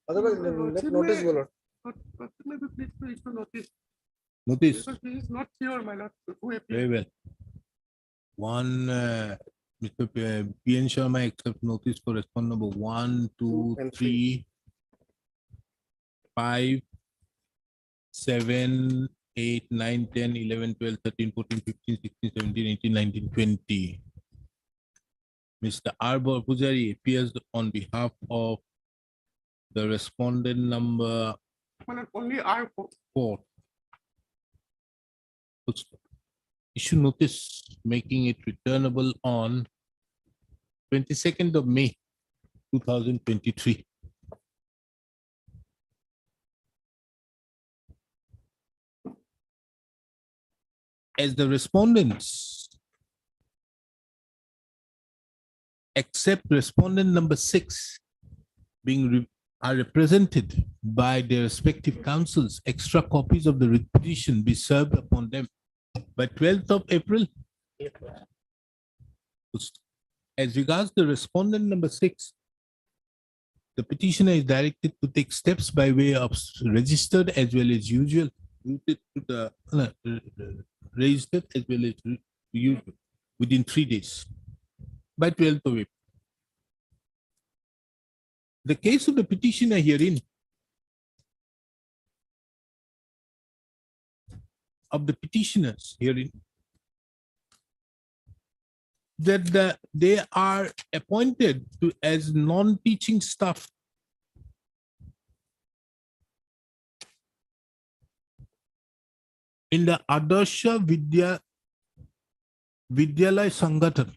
Otherwise, let notice go, Lord. But maybe please to issue notice Notice. because he is not here, my lord. Who appears? Very well. One, Mr. P.N. Sharma accept notice for respondent number 1, 2, and 3, 5, 7, 8, 9, 10, 11, 12, 13, 14, 15, 16, 17, 18, 19, 20. Mr. R. Pujari appears on behalf of the respondent number My lord, only R4. 4. Issue notice making it returnable on 22nd of May 2023. As the respondents except respondent number 6 are represented by their respective counsels, extra copies of the petition be served upon them by 12th of April. As regards the respondent number 6, the petitioner is directed to take steps by way of registered as well as usual, registered as well as usual within 3 days by 12th of April. The case of the petitioner herein of the petitioners herein that they are appointed to as non-teaching staff in the Adarsha Vidyalaya Sangathan.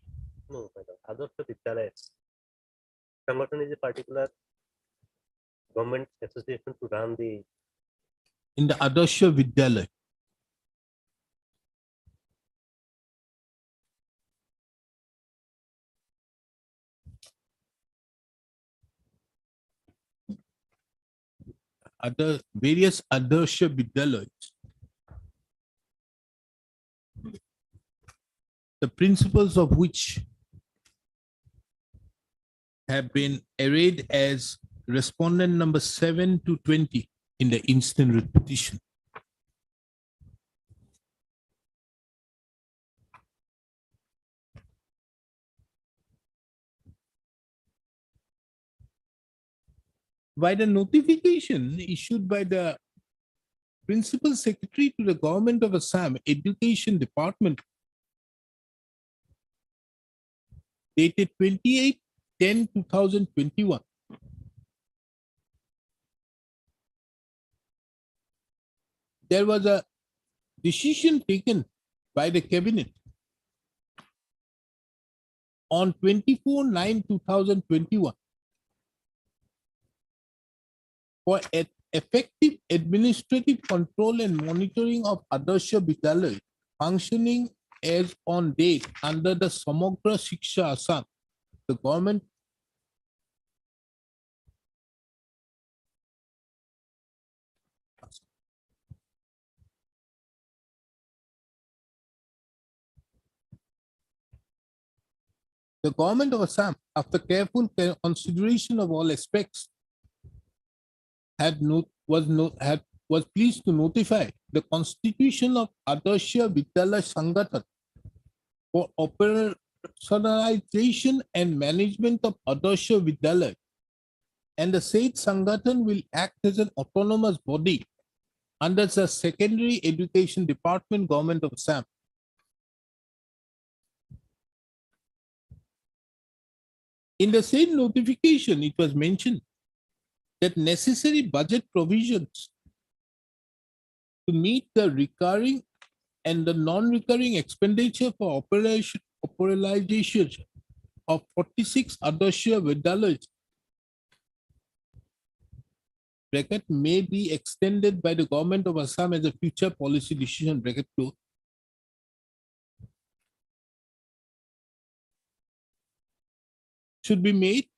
No, Adarsha Vidyalaya. Sangathan is a particular government association to run the. In the Adarsha Vidyalaya. Other various Adarsha Vidyalayas. The principles of which have been arrayed as respondent number 7 to 20 in the instant writ petition. By the notification issued by the Principal Secretary to the Government of Assam Education Department dated 28/10/2021. There was a decision taken by the Cabinet on 24/9/2021 for effective administrative control and monitoring of Adarsha Vidyalaya functioning as on date under the Samagra Shiksha Assam. The government the government of Assam, after careful consideration of all aspects, was pleased to notify the constitution of Adarsha Vidyalaya Sangathan for operationalization and management of Adarsha Vidyalaya, and the said Sangathan will act as an autonomous body under the Secondary Education Department, Government of Assam. In the same notification, it was mentioned that necessary budget provisions to meet the recurring and the non-recurring expenditure for operationalization of 46 Adarsha Vidyalayas bracket may be extended by the government of Assam as a future policy decision bracket close. Should be made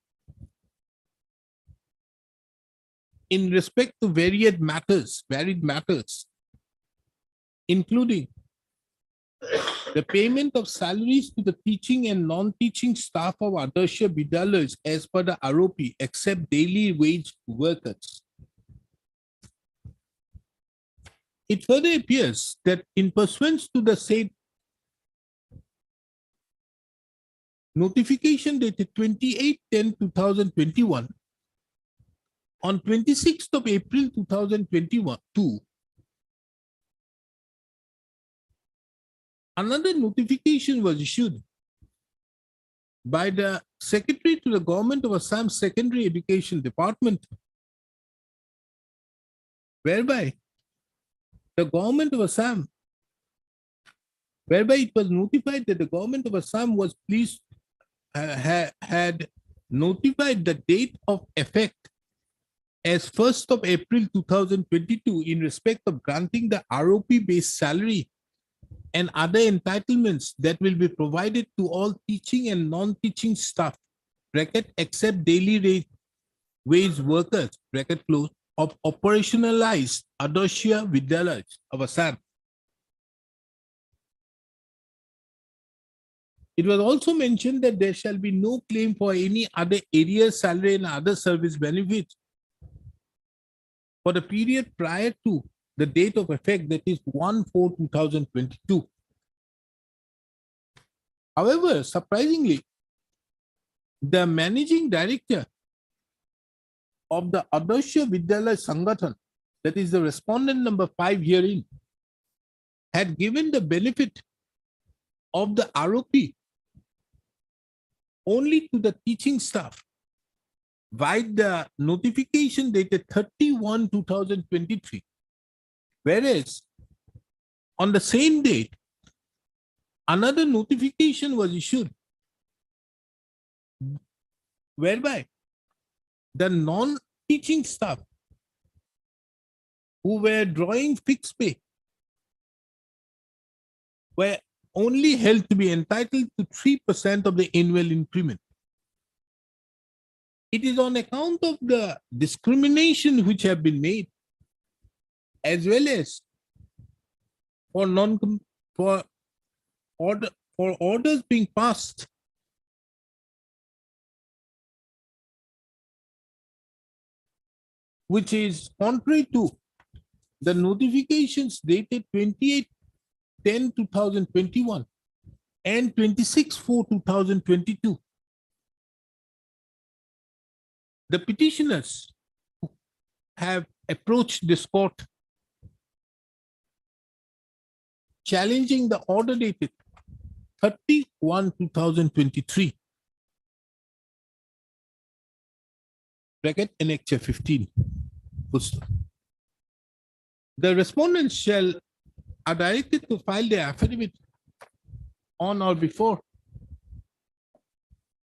in respect to varied matters, including the payment of salaries to the teaching and non-teaching staff of Adarsha Vidyalayas as per the ROP, except daily wage workers. It further appears that in pursuance to the said notification dated 28/10/2021, on 26th of April 2022, another notification was issued by the Secretary to the Government of Assam Secondary Education Department, whereby the Government of Assam, whereby it was notified that the Government of Assam was pleased, had notified the date of effect as 1st of April 2022 in respect of granting the ROP-based salary and other entitlements that will be provided to all teaching and non-teaching staff, bracket, except daily rate wage workers, bracket close, of operationalized Adarsha Vidyalayas of Assam. It was also mentioned that there shall be no claim for any other area salary and other service benefits for the period prior to the date of effect, that is 1/4/2022. However, surprisingly, the managing director of the Adarsha Vidyalaya Sangathan, that is the respondent number 5 herein, had given the benefit of the ROP only to the teaching staff by the notification dated 31/2023, whereas on the same date, another notification was issued whereby the non-teaching staff who were drawing fixed pay were only held to be entitled to 3% of the annual increment. It is on account of the discrimination which have been made, as well as for orders being passed which is contrary to the notifications dated 28/10/2021 and 26/4/2022. The petitioners have approached this court challenging the order dated 30/1/2023, bracket Annexure 15. The respondents are directed to file their affidavit on or before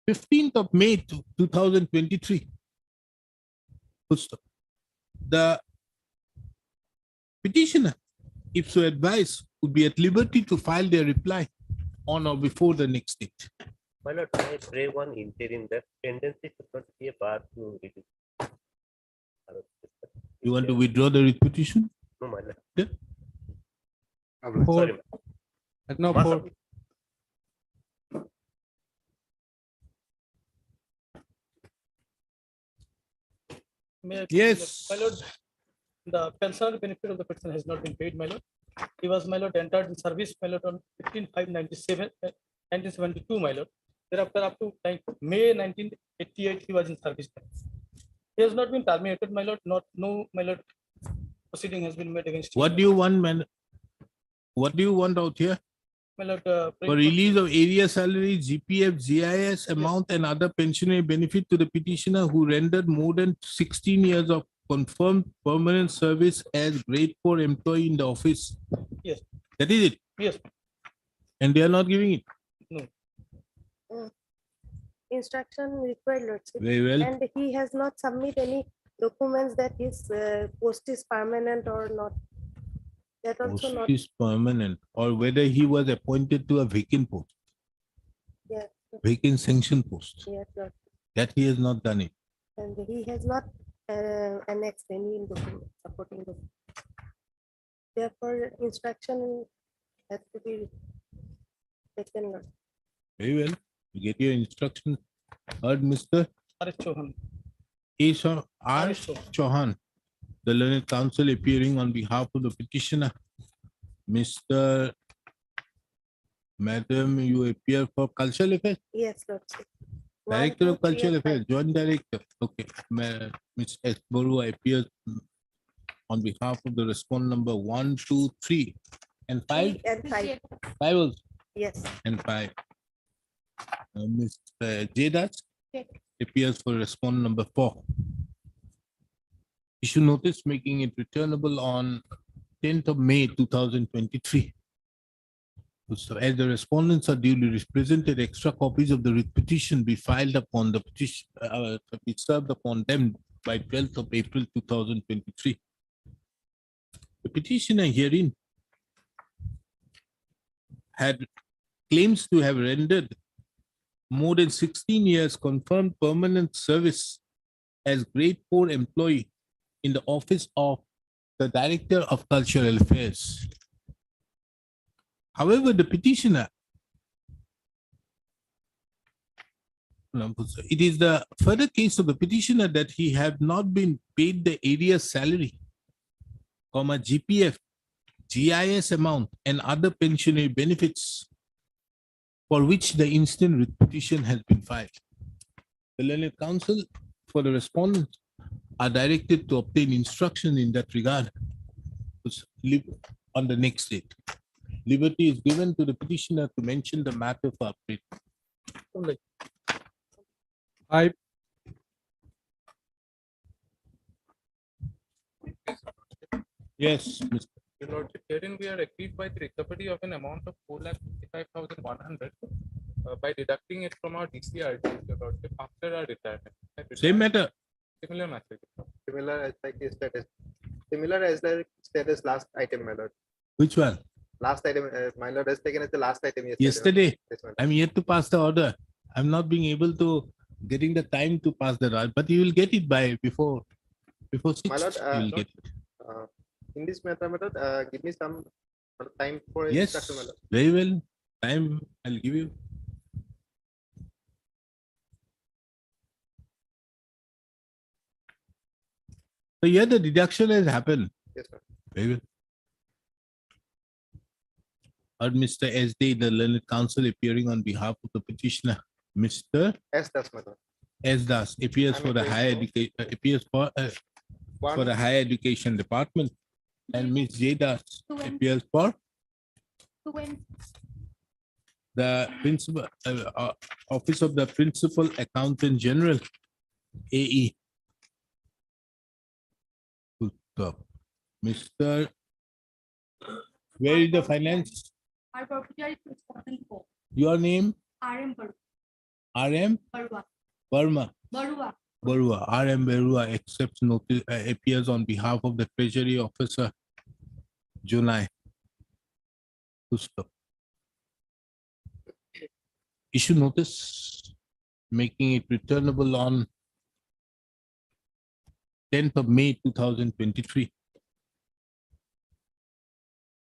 15th of May 2023. The petitioner, if so advised, would be at liberty to file their reply on or before the next date. My lord, I pray one interim that tendency should not be a bar to reduce. You want to withdraw the petition? No, my lord. Yeah. For, Sorry, no, Master. for May I- Yes. My lord, the pensionary benefit of the person has not been paid, my lord. He was, my lord, entered in service, my lord, on 15/5/97, 1972, my lord. Thereafter, up to May 1988, he was in service. He has not been terminated, my lord, no, my lord, proceeding has been made against him. What do you want, man? What do you want out here? My lord, For release of area salary, GPF, GIS amount and other pensionary benefit to the petitioner who rendered more than 16 years of confirmed permanent service as grade 4 employee in the office. Yes. That is it. Yes, And they are not giving it. Instruction required, Lordship. Very well. And he has not submit any documents that his post is permanent or not. That also Post not, is permanent, or whether he was appointed to a vacant post, yes, vacant sanction post. yes, Lord. That he has not done it. And he has not annexed any document supporting the. Therefore, instruction has to be taken, Lord. Very well. You get your instructions. Heard, Mr. R.S. Chauhan. R. Chauhan, the learned counsel appearing on behalf of the petitioner. Mr. Madam, you appear for cultural affairs, Yes, Lordship. Director of 1, 2, 3, Cultural and 5. Affairs, Joint Director. Okay, Ms. S. Borua appears on behalf of the respondent number 1, 2, 3, and 5. 3 and 5. 5 also, Yes. and 5. Ms. J. Das Yes. appears for respondent number 4. Issue notice making it returnable on 10th of May 2023. So as the respondents are duly represented, extra copies of the writ petition be filed upon the petition, be served upon them by 12th of April 2023. The petitioner herein had claims to have rendered more than 16 years confirmed permanent service as grade 4 employee in the office of the Director of Cultural Affairs. However, the petitioner, it is the further case of the petitioner that he have not been paid the area salary, GPF, GIS amount and other pensionary benefits for which the instant writ petition has been filed. The learned counsel for the respondent are directed to obtain instruction in that regard on the next date. Liberty is given to the petitioner to mention the matter for update. 5, Yes, Mr. Your Lordship, herein we are aggrieved by the recovery of an amount of 4,55,100 by deducting it from our DCRT, Your Lordship, after our retirement. Same matter. Similar matter. Similar as like the status. Similar as the status last item, my lord. Which one? Last item, my lord has taken as the last item Yesterday. This one. I'm yet to pass the order. I'm not being able to getting the time to pass the order, but you will get it by before 6. My lord, You will get it. In this matter, my lord, give me some time for Yes, instruction, my lord. very well. Time I'll give you. So here the deduction has happened. Yes, sir. Very well. Or Mr. S. D, the learned counsel appearing on behalf of the petitioner. Mr. Yes, that's my lord. S. Das appears for the higher education, appears for the higher education department, and Ms. J. Das appears for the principal office of the principal accountant general, AE. Full stop. Mr. Where is the finance? Our proprietary is 44. Your name? RM Barua. RM Barua. Burma. Barua. Barua, RM Barua accepts notice, appears on behalf of the Treasury Officer, Junai. Full stop. Issue notice, making it returnable on 10th of May 2023.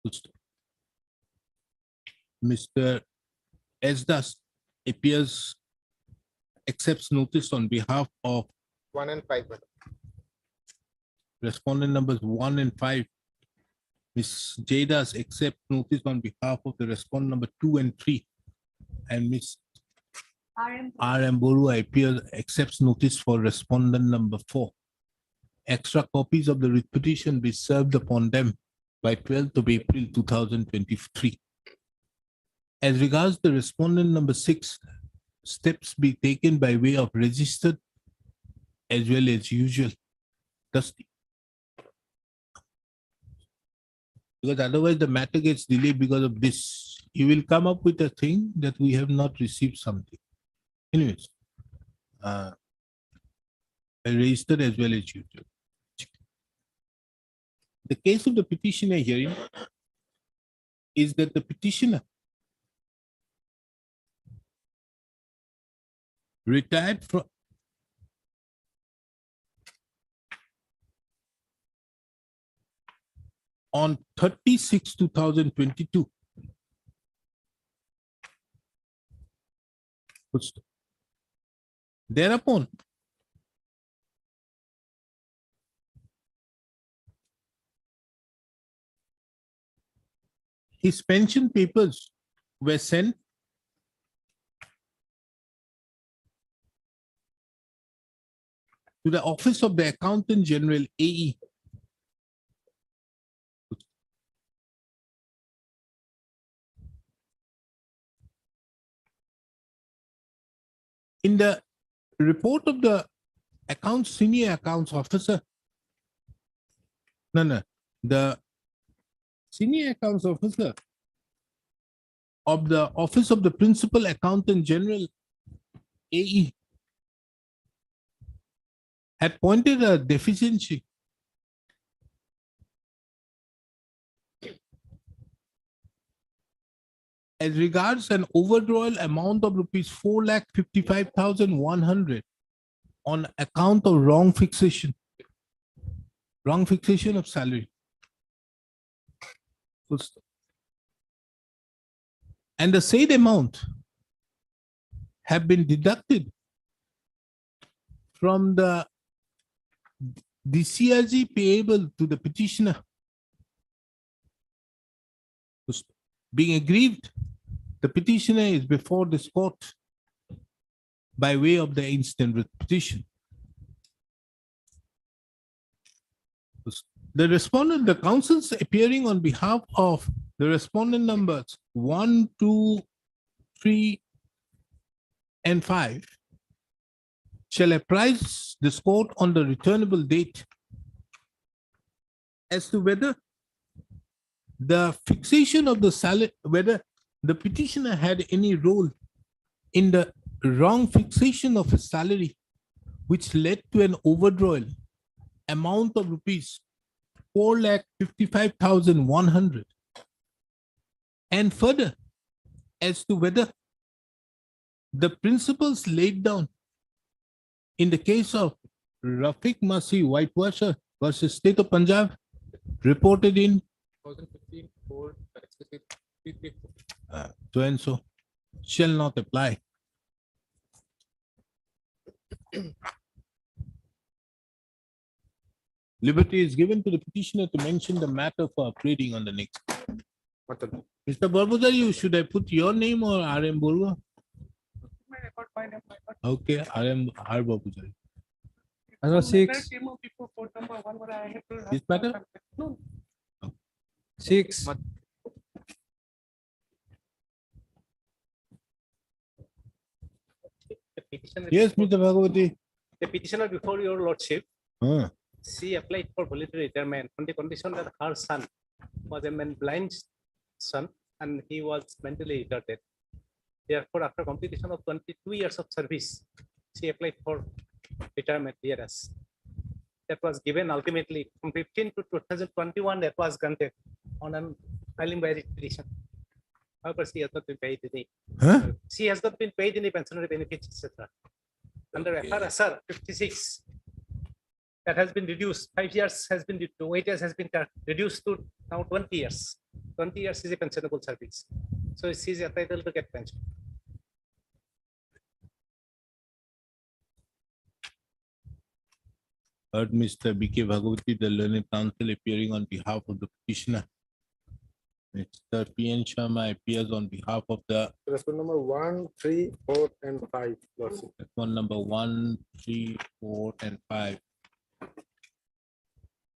Full stop. Mr. Esdas appears, accepts notice on behalf of 1 and 5, my lord. respondent numbers 1 and 5, Ms. Jadas accept notice on behalf of the respondent number 2 and 3, and Ms. RM. R.M. Borua appears accepts notice for respondent number 4. Extra copies of the writ petition be served upon them by 12th of April 2023. As regards the respondent number 6, steps be taken by way of registered as well as usual. Thus, because otherwise the matter gets delayed because of this. You will come up with a thing that we have not received something. Anyways, registered as well as usual. The case of the petitioner hearing is that the petitioner retired from on 30/6/2022. Thereupon, his pension papers were sent to the Office of the Accountant General, AE. In the report of the senior accounts officer, the senior accounts officer of the Office of the Principal Accountant General, AE, had pointed a deficiency as regards an overdrawal amount of rupees 4,55,100 on account of wrong fixation of salary. And the said amount have been deducted from the DCRG payable to the petitioner. Being aggrieved, the petitioner is before this court by way of the instant writ petition. The respondent, the counsels appearing on behalf of the respondent numbers 1, 2, 3, and 5 shall apprise this court on the returnable date as to whether the fixation of the salary, whether the petitioner had any role in the wrong fixation of his salary, which led to an overdrawal amount of rupees 4,55,100, and further as to whether the principles laid down in the case of Rafiq Masi Whitewasher versus State of Punjab, reported in 2015 for so and so, shall not apply. Liberty is given to the petitioner to mention the matter for upgrading on the next. Mr. Barbudar, you should I put your name or RM Borua? My record, my name, my record. Okay, RM R Barbudar. Matter Matter 6, came up before court number 1 where I had to. This matter? No, 6, The petitioner Yes, before- Mr. Bhagavati. The petitioner before your lordship, Huh. she applied for voluntary retirement on the condition that her son was a blind son and he was mentally retarded. Therefore, after completion of 22 years of service, she applied for retirement years. That was given ultimately from 15 to 2021, that was granted on an filing by petition. However, she has not been paid any. Huh? She has not been paid any pensionary benefits, etc. Under FRSR 56, that has been reduced. 5 years has been, 8 years has been reduced to now 20 years. 20 years is a pensionable service. So she is entitled to get pension. Heard Mr. B.K. Bhagavati, the learned counsel appearing on behalf of the petitioner. Mr. P.N. Sharma appears on behalf of the Respond number 1, 3, 4, and 5. Lordship. one number 1, 3, 4, and 5.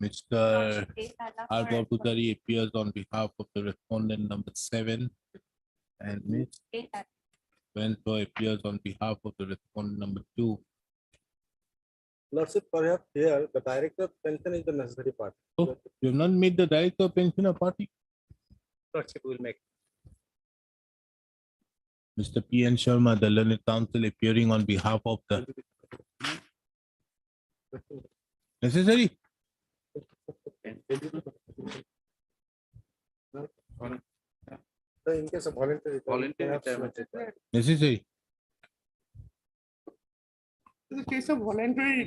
Mr. Arbor Pujari appears on behalf of the respondent number 7. And Ms. Wenso appears on behalf of the respondent number 2. Lordship, perhaps here the director of pension is the necessary part. Oh, you have not made the director of pension a party? Lordship will make. Mr. P.N. Sharma, the learned counsel appearing on behalf of the necessary. So in case of voluntary. Voluntary perhaps- retirement. Necessary. In the case of voluntary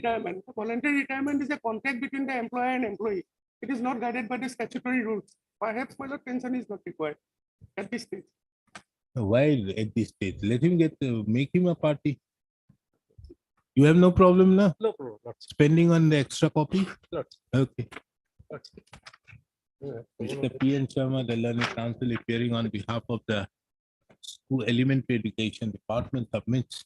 retirement is a contract between the employer and employee. It is not guided by the statutory rules. Perhaps my lord, pension is not required at this stage. Why at this stage? Let him make him a party. You have no problem now No problem. Lordship. spending on the extra copy? Lordship. Okay. Lordship. Mr. P.N. Sharma, the learned counsel appearing on behalf of the School Elementary Education Department submits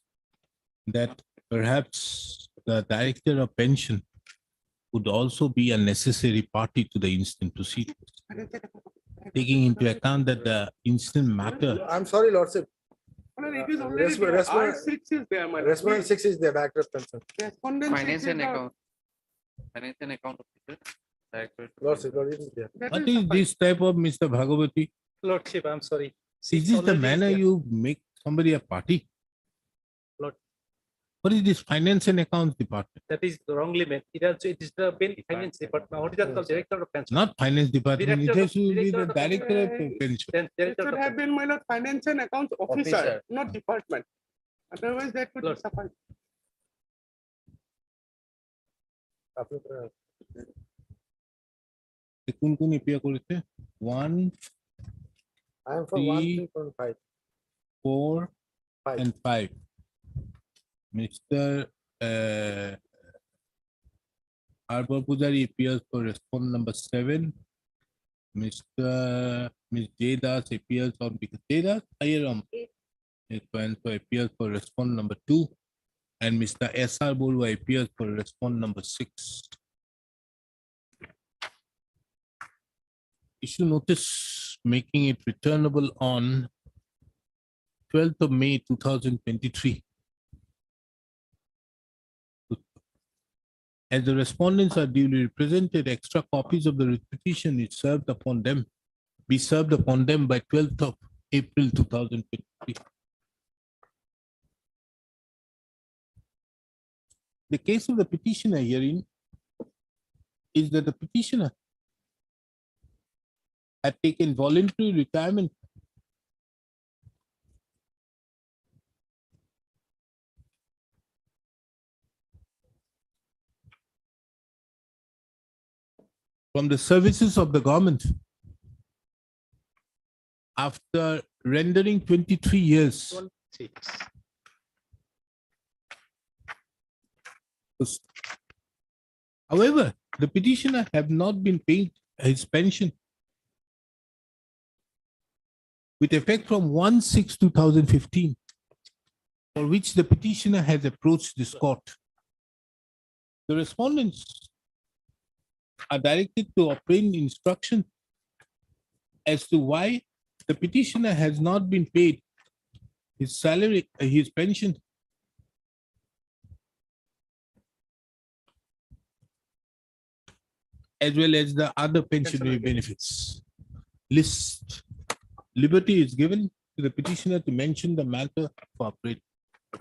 that perhaps the director of pension would also be a necessary party to the instant proceedings, taking into account that the instant matter. I'm sorry, Lordship. My lord, it is already Respond- there. respond- R6 is there, my lord. Respondent 6 is the director of pension. Respondent six Finance is and the- account. Finance and account officer. Director. Lordship, Lord, it is there. that What is is this type of Mr. Bhagavati? Lordship, I'm sorry. Is this the already manner there. you make somebody a party? Lord. What is this finance and accounts department? That is wrongly meant. It is the finance department. What is that called? Director of pension. Not finance department, it Director has of- to be the director of- director of pension. Then It director should of have been my lord, finance and accounts officer, Officer. not department. Otherwise that could Lord. suffice. কোন কোন এপিয়া করেছে 1 I am for 1, 3, 3.5. 4 5. and 5. Mr. Arbor Pujari appears for response number 7. Ms. J. Das appears on because J. Das Ayaram appears for response number 2. And Mr. S.R. Borua appears for response number 6. Issue notice making it returnable on 12th of May 2023. As the respondents are duly represented, extra copies of the petition is served upon them, by 12th of April 2023. The case of the petitioner herein is that the petitioner had taken voluntary retirement from the services of the government after rendering 23 years. However, the petitioner have not been paid his pension with effect from 1/6/2015, for which the petitioner has approached this court. The respondents are directed to obtain instruction as to why the petitioner has not been paid his salary, his pension, as well as the other pensionary benefits. List. Liberty is given to the petitioner to mention the matter for upgrade.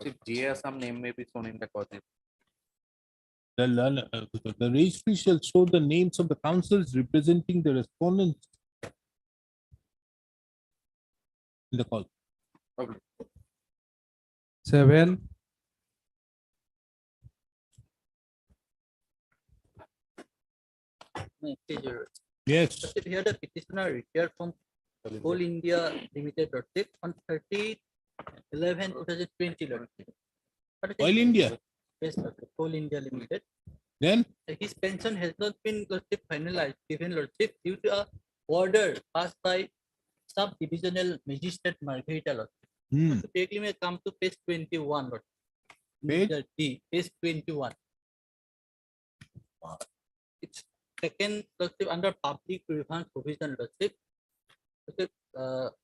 If GA some name may be shown in the cause. The registry shall show the names of the councils representing the respondents in the call. 7, Yes, Here the petitioner retired from Coal India Limited on 30/11/2020. Oil India. Yes, Coal India Limited. Then, His pension has not been lordship finalized, given lordship due to a order passed by sub-divisional magistrate Margherita lordship. hmm, So directly may come to page 21 lordship. Page? The D, page 21. It's second lordship under public grievance provision lordship. Lordship,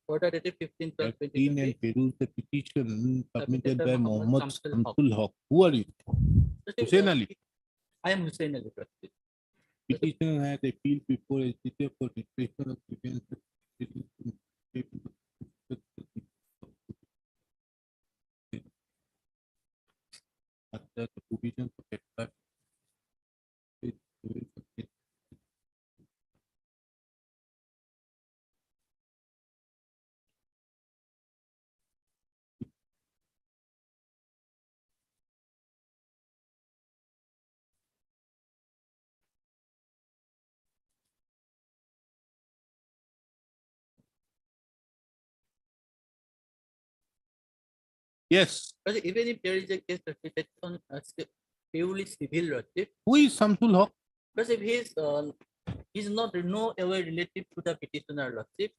order dated 15/12/2020. and peruse the petition submitted by Mohammed Shamsul Haq. Shamsul Haq. Who are you? Lordship, Hussain Ali. I am Hussain Ali lordship. Petitioner had appealed before SDT for reparation of grievances. Under the provisions of Registrar. Yes, But even if there is a case that's on purely civil lordship, who is Shamsul Haq? but if he's not no way related to the petitioner lordship,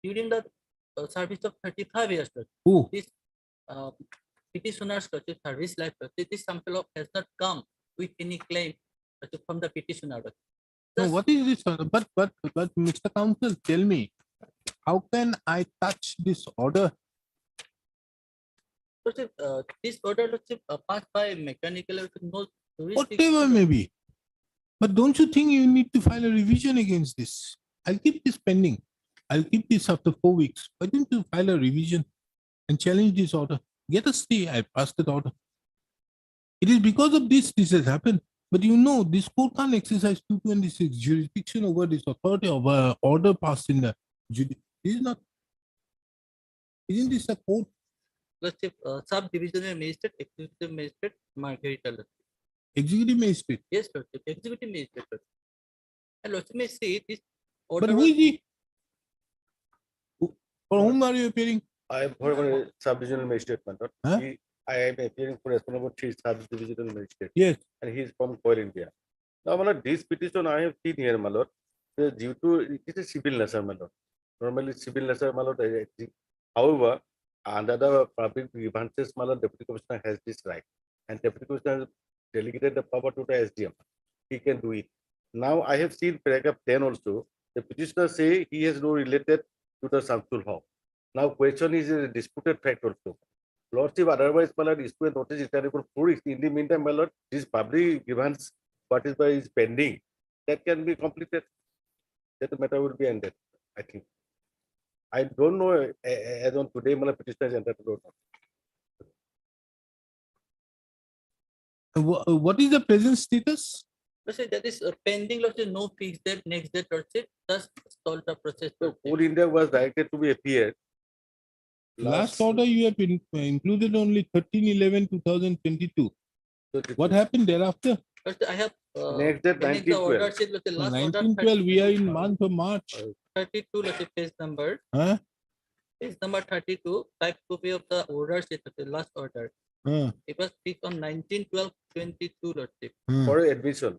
during the service of 35 years lordship, Who? this petitioner's lordship service life lordship, this Shamsul Haq has not come with any claim lordship from the petitioner lordship. No, Just- what is this? But Mr. Counsel, tell me, how can I touch this order? lordship, this order lordship passed by mechanical lordship, no Whatever jurisdiction. may be. But don't you think you need to file a revision against this? I'll keep this pending. I'll keep this after 4 weeks. Why don't you file a revision and challenge this order? Get a stay. I passed the order. It is because of this has happened. But you know, this court can't exercise 226 jurisdiction over this authority of order passed in the this is not. Isn't this a court? Lordship, sub-divisional magistrate, executive magistrate, Margherita lordship. Executive magistrate. Yes, lordship, executive magistrate. Lordship. And lordship may say this But order who was is he? For whom are you appearing? I am for a sub-divisional magistrate, my lord. Huh? I am appearing for responsible three sub-divisional magistrate, Yes. and he is from Coil India. Now, my lord, this petition I have seen here, my lord, due to it is a civil nature, my lord. Normally, civil nature, my lord. I think. However, under the public grievances, my lord, deputy commissioner has this right, and deputy commissioner has delegated the power to the SDM. He can do it. Now, I have seen paragraph 10 also. The petitioner say he has no related to the Shamsul Haq. Now, question is a disputed fact also. Lordship, otherwise, my lord, issue a notice is terrible for it. In the meantime, my lord, this public grievance, what is pending, that can be completed. That matter will be ended, I think. I don't know as on today, my lord, petitioner is entitled or not. What is the present status? lordship, that is pending lordship, no fixed date, next date lordship, just stall the process. So, lordship. Coal India was directed to be appeared. Last order you have included only 13/11/2022. So this What is happened thereafter? Lordship, I have Next date, when is the 1912. order sheet, lordship, last order 1912, we are in month of March. 32 lordship, page number. Huh? Page number 32, type copy of the order sheet of the last order. Huh. It was fixed on 19/12/22 lordship. Huh. For admission,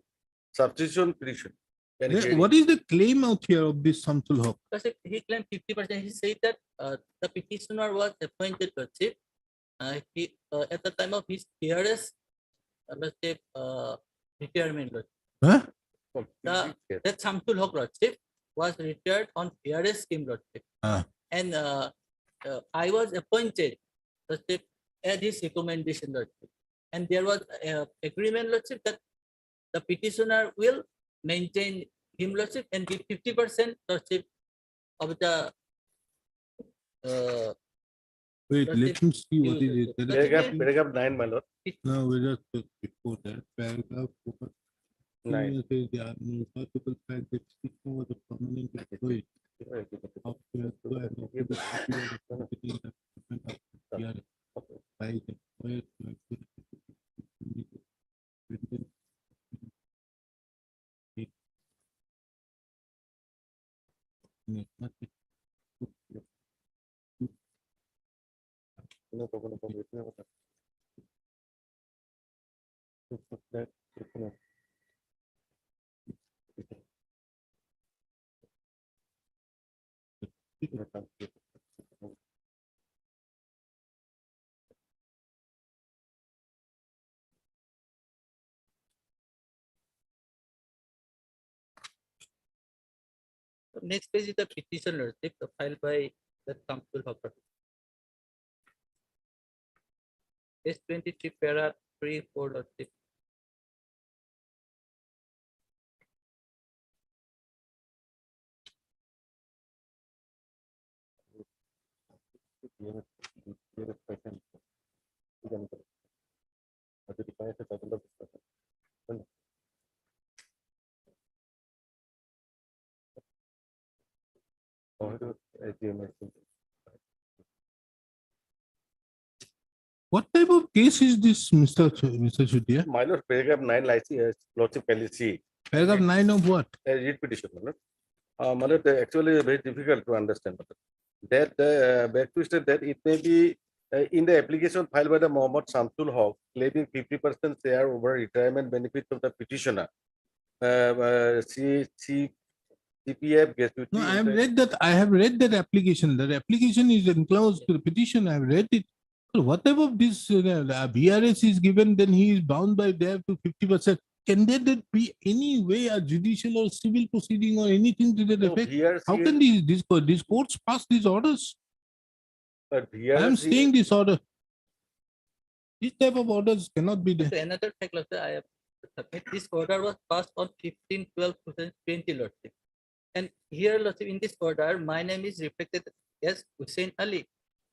substitution petition. When Then hearing. what is the claim out here of this Shamsul Haq? Lordship, he claimed 50%. He said that the petitioner was appointed lordship. He at the time of his PRS lordship retirement lordship. Huh? The that Shamsul Haq lordship was retired on PRS scheme lordship. Ah. And I was appointed lordship at his recommendation lordship. And there was agreement lordship that the petitioner will maintain him lordship and give 50% lordship of the Wait, Does let it me see what use is it? it. Does it Paragraph 9, my lord. No, we just before that paragraph. Nine. Says the unacceptable fact that speaking was a permanent employee of the employer of the city of the company that department of PRS by the employer to actually No, no, no, no, no, no, no. The next page is the petition lordship filed by the council of S23 para 3-4 lordship. What type of case is this, Mr. Shudia? My lord, paragraph 9, lordship can see. Paragraph 9 of what? A read petition, my lord. My lord, actually very difficult to understand. My lord. That back to state that it may be in the application filed by the Mohammed Shamsul Haq claiming 50% share over retirement benefits of the petitioner. CPF gratuity. No, I have read that. I have read that application. That application is enclosed to the petition. I have read it. So whatever this VRS is given, then he is bound by there to 50%. Can there be any way a judicial or civil proceeding or anything to that No, effect? VRS How can these courts pass these orders? But I am staying this order. This type of orders cannot be there. So another fact, lordship, I have to submit. This order was passed on 15/12/2020, lordship. And here, lordship, in this order, my name is reflected as Hussein Ali.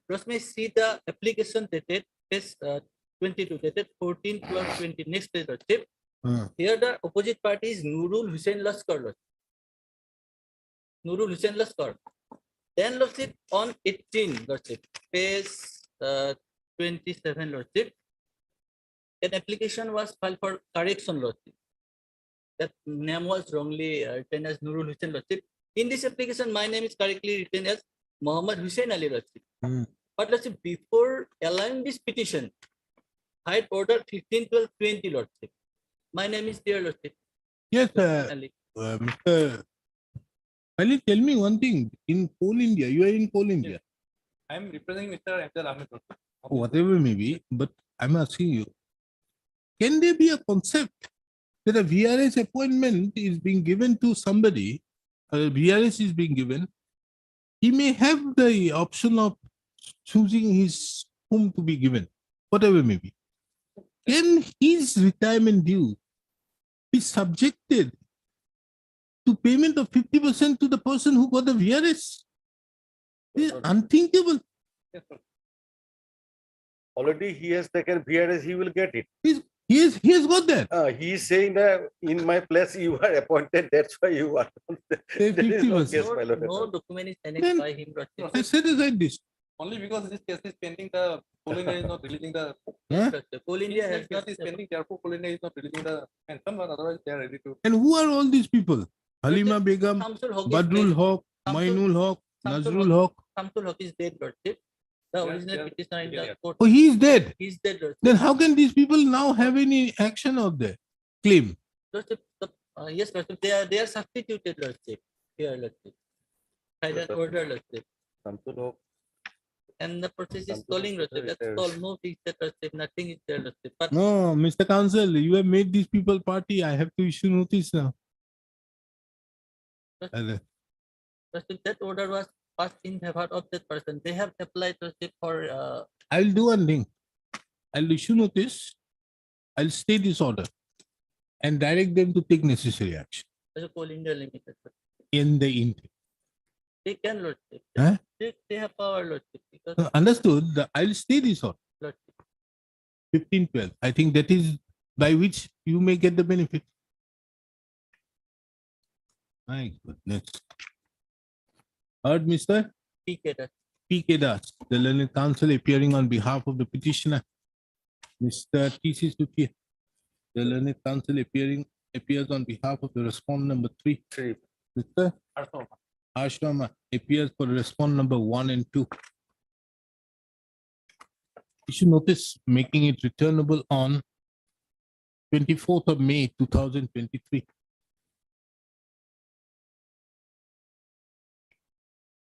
Let me see the application dated page 22, dated 14/12/20. Next page, lordship. Here the opposite party is Nurul Hussain Laskar, lordship. Nurul Hussain Laskar. Then, lordship, on 18, lordship, page 27, lordship, an application was filed for correction, lordship. That name was wrongly written as Nurul Hussain, lordship. In this application, my name is correctly written as Muhammad Hussain Ali, lordship. But lordship, before allowing this petition, I had ordered 15/12/20, lordship. My name is there, lordship. Yes, Ali. Mr. Ali, tell me one thing. In Coal India, you are in Coal India. I am representing Mr. Afzal Ahmed. Whatever may be, but I'm asking you, can there be a concept that a VRS appointment is being given to somebody, a VRS is being given, he may have the option of choosing his whom to be given, whatever may be. Can his retirement due be subjected to payment of 50% to the person who got the VRS? This is unthinkable. Already he has taken VRS, he will get it. He has got that. He is saying that in my place you are appointed, that's why you are. Say There is no 50%. case, my lord. No document is annexed Then- by him, lordship. I set aside this. Only because this case is pending, the Coal India is not releasing the. Huh? Lordship. Coal India This has case not. is pending, therefore Coal India is not releasing the pension, but otherwise they are ready to. And who are all these people? Halima Begum, Shamsul Haq is Badrul dead. Haq, Shamsul- Mainul Haq, Shamsul Nazrul Haq. Shamsul Haq is dead, lordship. The Yes, original yes, petitioner in the yes. court. Oh, he is dead. He is dead, lordship. Then how can these people now have any action of their claim? Lordship, yes, lordship, they are substituted, lordship. Here, lordship. Final order, lordship. And the process is Shamsul stalling, Haq lordship. That's retires. all. No fixed, lordship. Nothing is there, lordship. But No, Mr. Counsel, you have made these people party. I have to issue notice now. lordship, that order was passed in favor of that person. They have applied, lordship, for I will do one thing. I'll issue notice. I'll stay this order and direct them to take necessary action Coal India Limited. lordship. in the interim. They can, lordship. Huh? They have power, lordship. Because Understood? I'll stay this order. lordship. 15/12. I think that is by which you may get the benefit. My goodness. Heard, Mr. PK, lordship. P.K. Das, the learned counsel appearing on behalf of the petitioner. Mr. T.C. Sukhia, the learned counsel appears on behalf of the respondent number 3. Mr. Ashrama appears for respondent number 1 and 2. Issue notice making it returnable on 24th of May, 2023.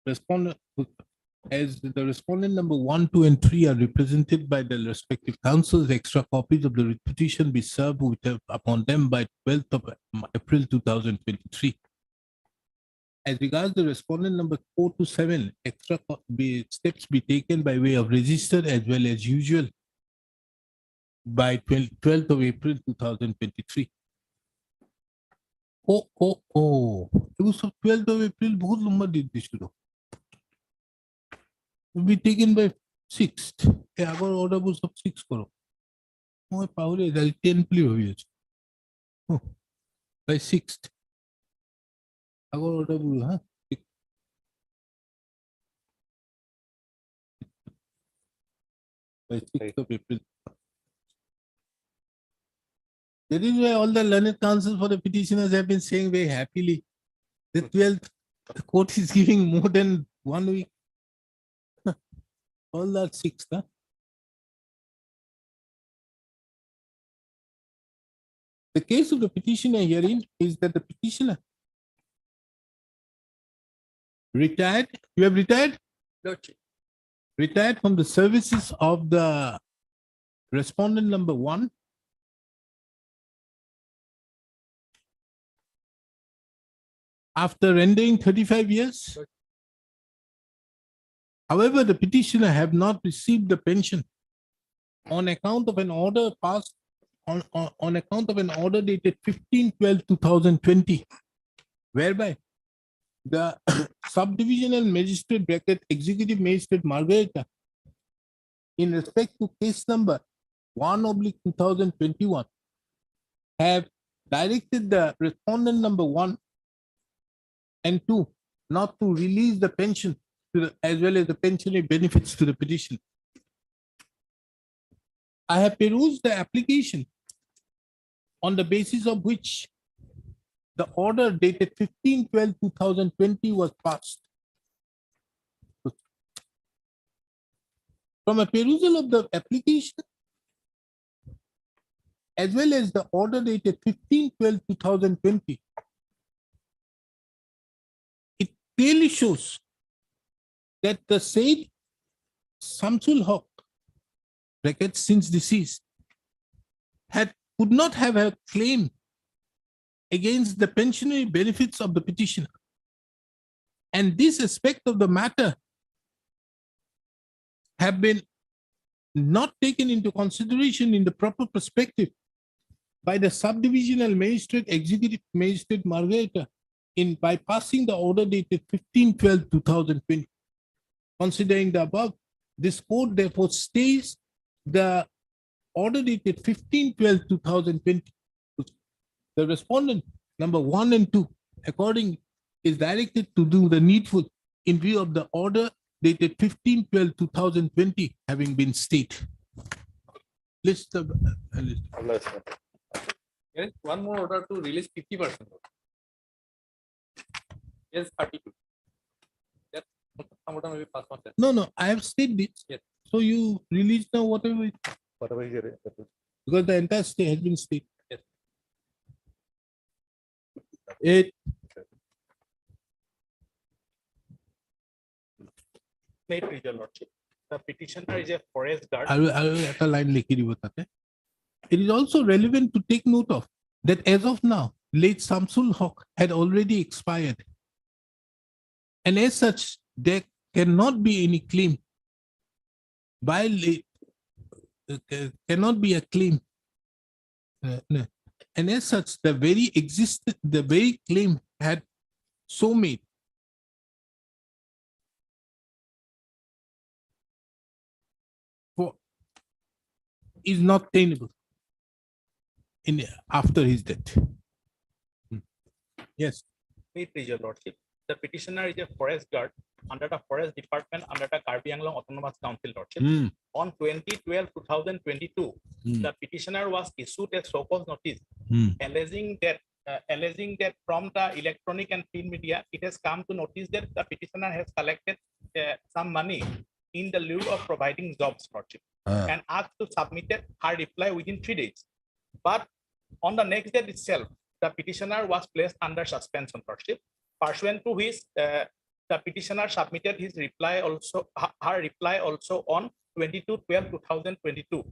Respondent, as the respondent number 1, 2, and 3 are represented by the respective councils, extra copies of the petition be served upon them by 12th of April 2023. As regards the respondent number 4 to 7, extra steps be taken by way of register as well as usual by 12th of April 2023. It was 12th of April, बहुत लंबा date दिया will be taken by 6th. Our order was of 6 crore. My power is 10 please. By 6th. Our order was, huh? By 6th of April. That is why all the learned counsel for the petitioners have been saying very happily. The 12th, the court is giving more than 1 week. All that 6th. Huh? The case of the petitioner herein is that the petitioner retired. You have retired? No, Chief. Retired from the services of the respondent number 1. After rendering 35 years. However, the petitioner have not received the pension on account of an order passed on account of an order dated 15/12/2020, whereby the subdivisional magistrate bracket executive magistrate Margarita, in respect to case number 1/2021, have directed the respondent number 1 and 2 not to release the pension as well as the pensionary benefits to the petition. I have perused the application on the basis of which the order dated 15/12/2020 was passed. From a perusal of the application as well as the order dated 15/12/2020, it clearly shows that the said Samsul Haq, brackets since deceased, could not have a claim against the pensionary benefits of the petitioner. And this aspect of the matter have been not taken into consideration in the proper perspective by the subdivisional magistrate, executive magistrate Margarita, in bypassing the order dated 15/12/2020. Considering the above, this court therefore stays the order dated 15/12/2020. The respondent number 1 and 2 according is directed to do the needful in view of the order dated 15/12/2020 having been stayed. List of There is one more order to release 50%. Yes, 32. That's maybe past one. no, I have stayed this. Yes. So you release now whatever because the entire stay has been stayed. Yes. It May it please your lordship. The petitioner is a forest guard. I will at a line likhi batate. It is also relevant to take note of that as of now, late Samsul Haq had already expired. And as such, there cannot be any claim by late, cannot be a claim. No. And as such, the very claim had so made is not tenable in after his death. Yes. May it please your lordship. The petitioner is a forest guard under the forest department under the Karbi Anglong Autonomous Council lordship. Mm. On 2012-2022, Mm. the petitioner was issued a so-called notice Mm. alleging that from the electronic and print media, it has come to notice that the petitioner has collected some money in the lieu of providing jobs lordship and asked to submit her reply within 3 days. But On the next day itself, the petitioner was placed under suspension, Lordship, pursuant to which the petitioner submitted his reply also, her reply also on 22/12/2022.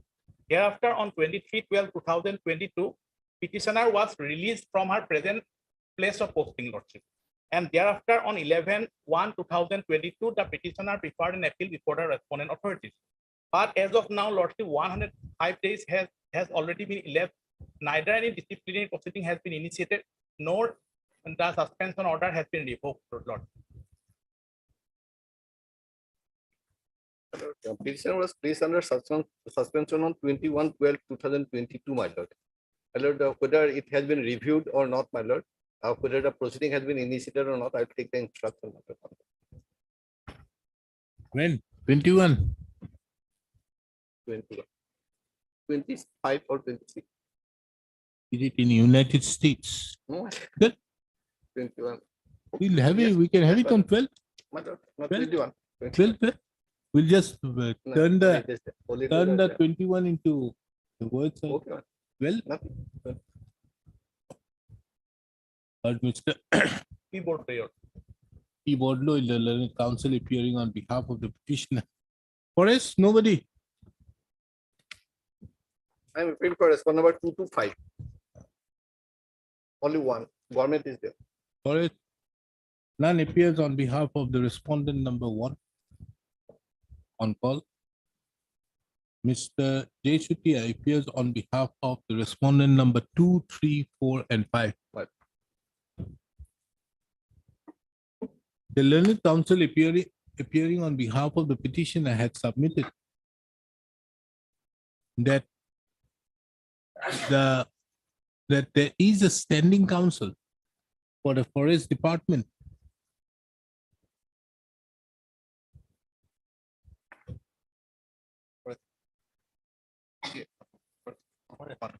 Thereafter, on 23/12/2022, petitioner was released from her present place of posting, Lordship. And thereafter, on 11/1/2022, the petitioner preferred an appeal before the respondent authorities. But as of now, Lordship, 105 days has already been elapsed. Neither any disciplinary proceeding has been initiated, nor the suspension order has been revoked, Lord. Petitioner was placed under suspension on 21/12/2022, my lord. My lord, whether it has been reviewed or not, my lord, whether the proceeding has been initiated or not, I'll take the instruction. My lord. When? 21. 21. 25 or 26. Is it in United States? No. Good. 21. We'll have it, Yes, we can have it on 12. My lord, not 12? 21. 12, 12. We'll just No, turn the only turn the the- 21 into the words. of Okay, 12. nothing. But Mr. Keyboard player. P. Bodlo, the learned counsel appearing on behalf of the petitioner. Forrest, nobody. I'm appealing for respondent number 225. Only one. Government is there. Forrest. None appears on behalf of the respondent number 1. On call. Mr. J. Shutia appears on behalf of the respondent number 2, 3, 4, and 5. Right. The learned counsel appearing on behalf of the petitioner had submitted that there is a standing counsel for the forest department.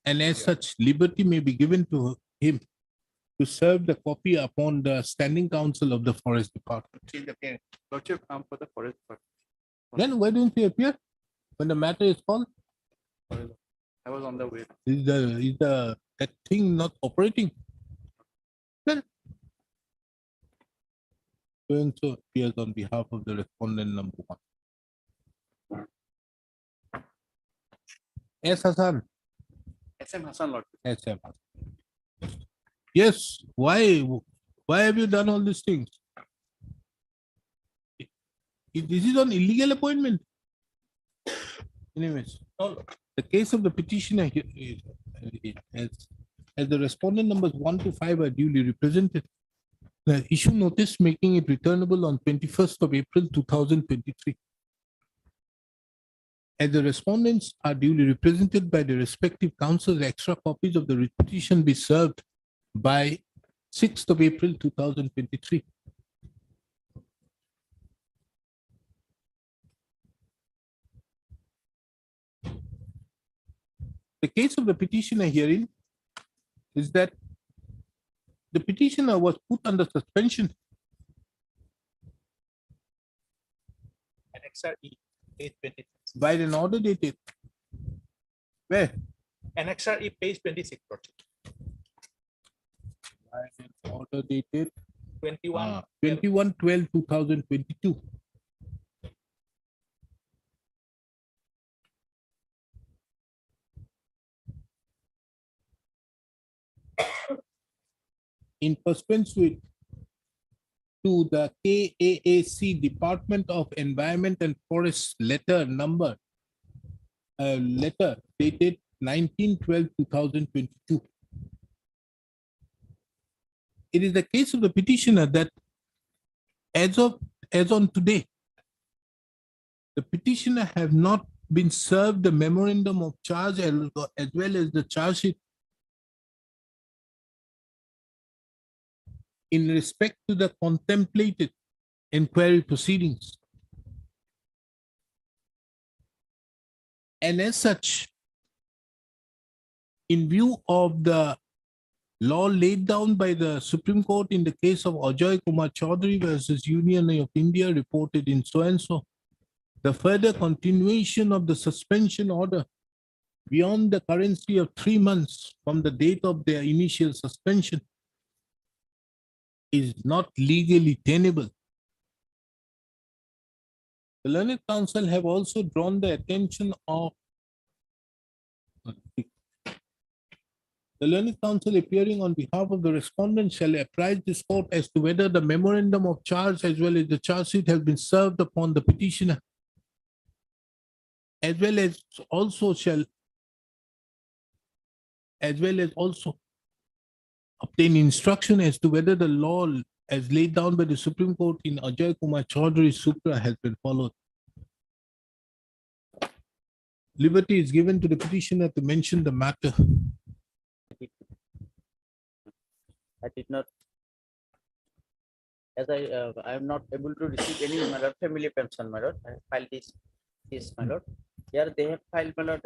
And as such, liberty may be given to him to serve the copy upon the standing counsel of the forest department. Lordship, for the forest. Then why don't you appear when the matter is called? I was on the way. Is that thing not operating? Well, so and so appears on behalf of the respondent number 1. S. Hassan. SM Hassan, Lord. SM. Yes, why have you done all these things? This is on illegal appointment. Anyways, the case of the petitioner as the respondent numbers 1 to 5 are duly represented. The issue notice making it returnable on 21st of April 2023. As the respondents are duly represented by the respective counsels, extra copies of the petition be served by 6th of April 2023. The case of the petitioner herein is that the petitioner was put under suspension. Annexure E, page 26. By an order dated. Where? Annexure E, page 26. Lordship. By an order dated 21. 21/12/2022. In pursuant to the KAAC Department of Environment and Forest letter dated 19/12/2022. It is the case of the petitioner that as on today, the petitioner have not been served the memorandum of charge as well as the charge sheet in respect to the contemplated inquiry proceedings. And as such, in view of the law laid down by the Supreme Court in the case of Ajoy Kumar Chaudhary versus Union of India reported in so and so, the further continuation of the suspension order beyond the currency of 3 months from the date of their initial suspension is not legally tenable. The Learned Counsel have also drawn the attention of the Learned Counsel appearing on behalf of the respondent shall apprise this court as to whether the memorandum of charge as well as the charge sheet has been served upon the petitioner, as well as also obtain instruction as to whether the law as laid down by the Supreme Court in Ajay Kumar Chaudhary Sutra has been followed. Liberty is given to the petitioner to mention the matter. I did not, as I am not able to receive any family pension, my lord. I have filed this, my lord. Here they have filed, my lord,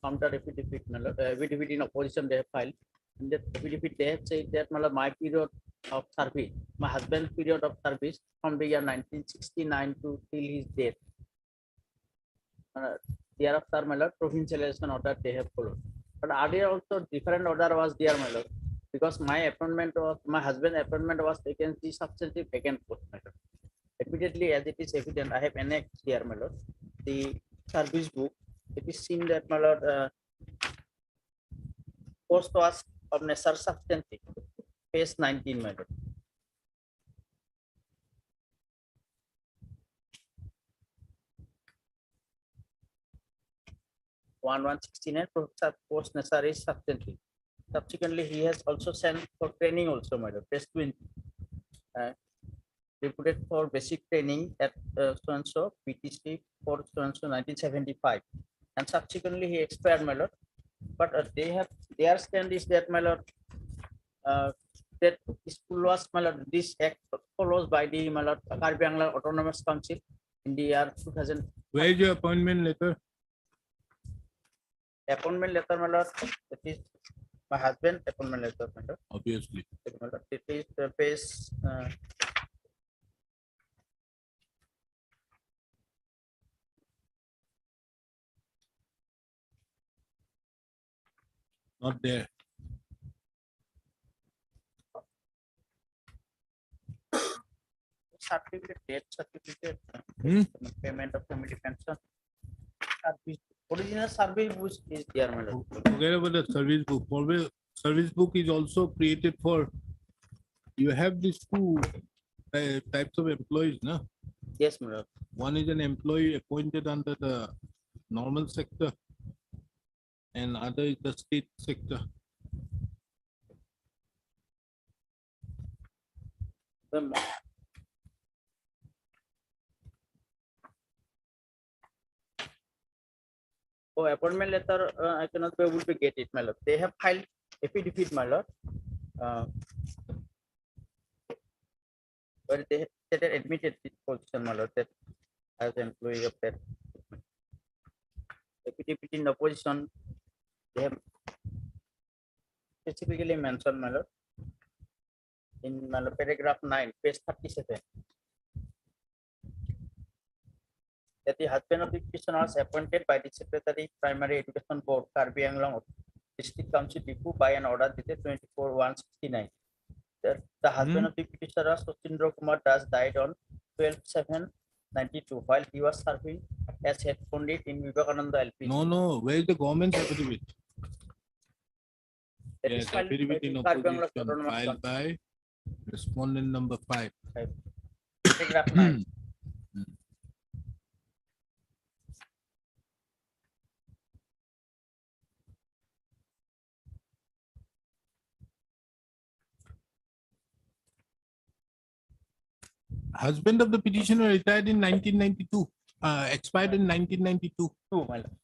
counter affidavit, my lord, affidavit in opposition they have filed. In that affidavit, they have said that, my lord, my period of service, my husband's period of service from the year 1969 to till his death. Thereafter, my lord, provincialization order they have followed. But earlier also different order was there, my lord. Because my appointment was, my husband's appointment was taken the substantive vacant post, my lord. Admittedly, as it is evident, I have annexed here, my lord, the service book. It is seen that, my lord, post was of nature substantive, page 19, my lord. One 69 post necessary substantive. Subsequently, he has also sent for training also, my lord, page 20. Reputed for basic training at so-and-so PTC for so-and-so 1975. And subsequently, he expired, my lord. But their stand is that, my lord, that school was, my lord, this act follows by the, my lord, Karbi Angla Autonomous Council in the year 2000. Where is your appointment letter? Appointment letter, my lord, it is my husband appointment letter, my lord. Obviously. It is the page. Not there. Certificate, death certificate, payment of family pension. Service, original service book is there, my lord. Forget about the service book. Service book is also created for, you have these two types of employees, no? Yes, my lord. One is an employee appointed under the normal sector and other is the state sector. Oh, appointment letter, I cannot be able to get it, my lord. They have filed affidavit, my lord. But they have stated admitted this position, my lord, that as employee of that affidavit in opposition, they have specifically mentioned, my lord, in, my lord, paragraph 9, page 37. That the husband of the petitioner was appointed by the Secretary Primary Education Board, Karbi Anglong District Council Dipu by an order dated 24/169. The husband of the petitioner, Sochindra Kumar Das, died on 12/7/92 while he was serving as head pundit in Vivekananda LP. No, where is the government's affidavit? That Yes, is filed affidavit by in the Karbi Anglong opposition Autonomous filed Council. by respondent number 5. Paragraph 9. Husband of the petitioner retired in 1992, expired in 1992. Two, my lord.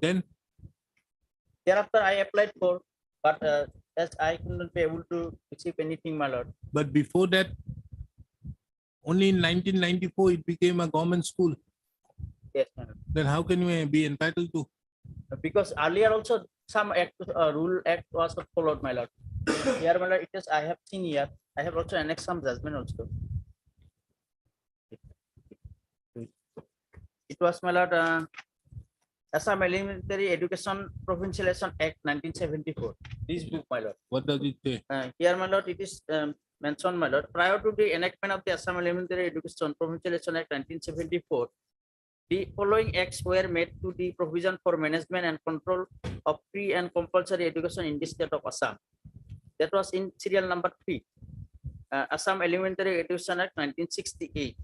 Then Thereafter, I applied for, but as I couldn't be able to receive anything, my lord. but before that, only in 1994 it became a government school. Yes, my lord. Then how can you be entitled to? Because earlier also some act, rule act was followed, my lord. Here, my lord, it is, I have seen here, I have also annexed some judgment also. It was, my lord, Assam Elementary Education Provincialization Act 1974. This book, my lord. What does it say? Here, my lord, it is mentioned, my lord, prior to the enactment of the Assam Elementary Education Provincialization Act 1974, the following acts were made to the provision for management and control of free and compulsory education in the state of Assam. That was in serial number 3, Assam Elementary Education Act 1968.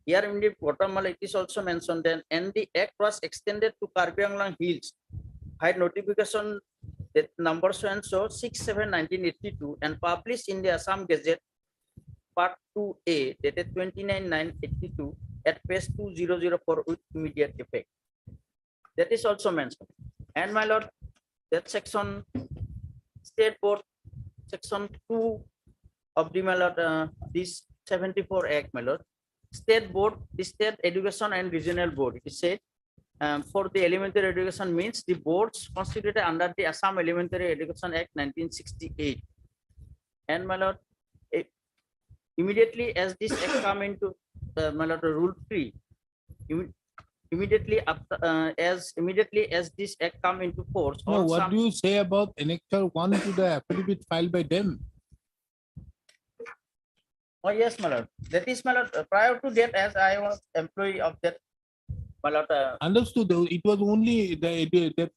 Here in the bottom, it is also mentioned then, and the act was extended to Karbi Anglong Hills. Had notification that number so and so 6/7/1982 and published in the Assam Gazette Part 2A dated 29/9/82 at page 2004 with immediate effect. That is also mentioned. And my lord, that section State Board section 2 of the my lord, this 74 Act, my lord. State Board, the State Education and Regional Board. It is said for the elementary education means the boards constituted under the Assam Elementary Education Act 1968. And my lord, immediately as this act come into my lord, rule 3, immediately after immediately as this act come into force. No, what do you say about Annexure 1 to the affidavit filed by them? Oh yes, my lord. That is, my lord. Prior to that, as I was employee of that, my lord. Understood. It was only the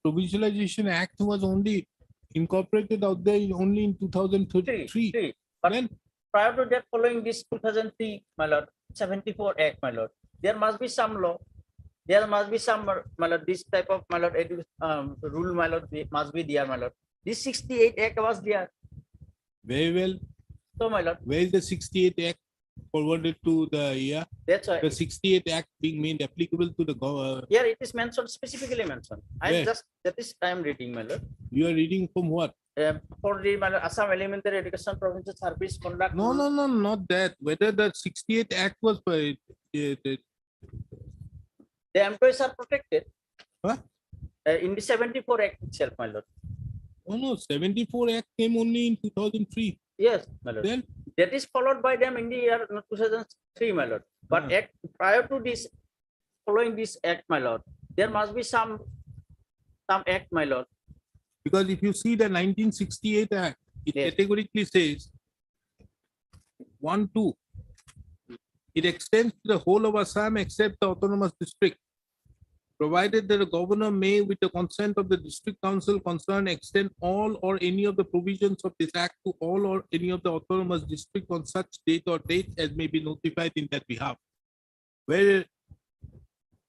Provincialization Act was only incorporated out there only in 2003. But then prior to that, following this 2003, my lord, 74 Act, my lord, there must be some law. There must be some, my lord, this type of, my lord, rule, my lord, must be there, my lord. This 68 Act was there. Very well. So, my lord. Where is the 68 Act forwarded to the, yeah? That's why. The 68 Act being made applicable to the Here it is mentioned, specifically mentioned. Where? That is, I am reading, my lord. You are reading from what? For the, my lord, Assam Elementary Education Provincial Service Conduct. No, not that. Whether the 68 Act was the employees are protected. Huh? In the 74 Act itself, my lord. Oh no, 74 Act came only in 2003. Yes, my lord. Then that is followed by them in the year 2003, my lord. But act, prior to this, following this act, my lord, there must be some act, my lord. Because if you see the 1968 Act, it categorically says 1(2). It extends to the whole of Assam except the autonomous district, provided that the governor may, with the consent of the district council concerned, extend all or any of the provisions of this act to all or any of the autonomous district on such date or dates as may be notified in that behalf. Where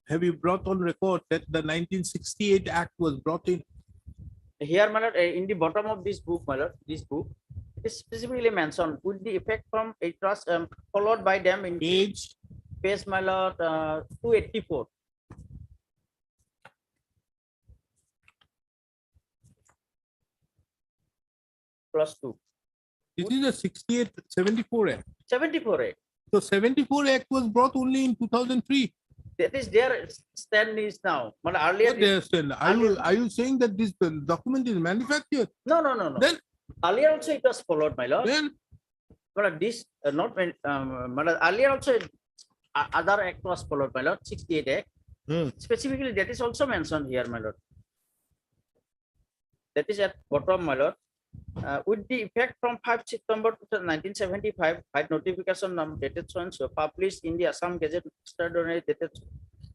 have you brought on record that the 1968 Act was brought in? Here, my lord, in the bottom of this book, my lord, this book, it is specifically mentioned with the effect from a trust followed by them in page, my lord, 284. +2. This is a 74 Act. 74 Act. So 74 Act was brought only in 2003. That is their stand is now. But earlier, are you saying that this document is manufactured? No. Then earlier also it was followed, my lord. Then but this not when earlier also other act was followed, my lord. 68 Act. Specifically, that is also mentioned here, my lord. That is at bottom, my lord. With the effect from 5 September 1975, by notification dated so and so published in the Assam Gazette Statutory dated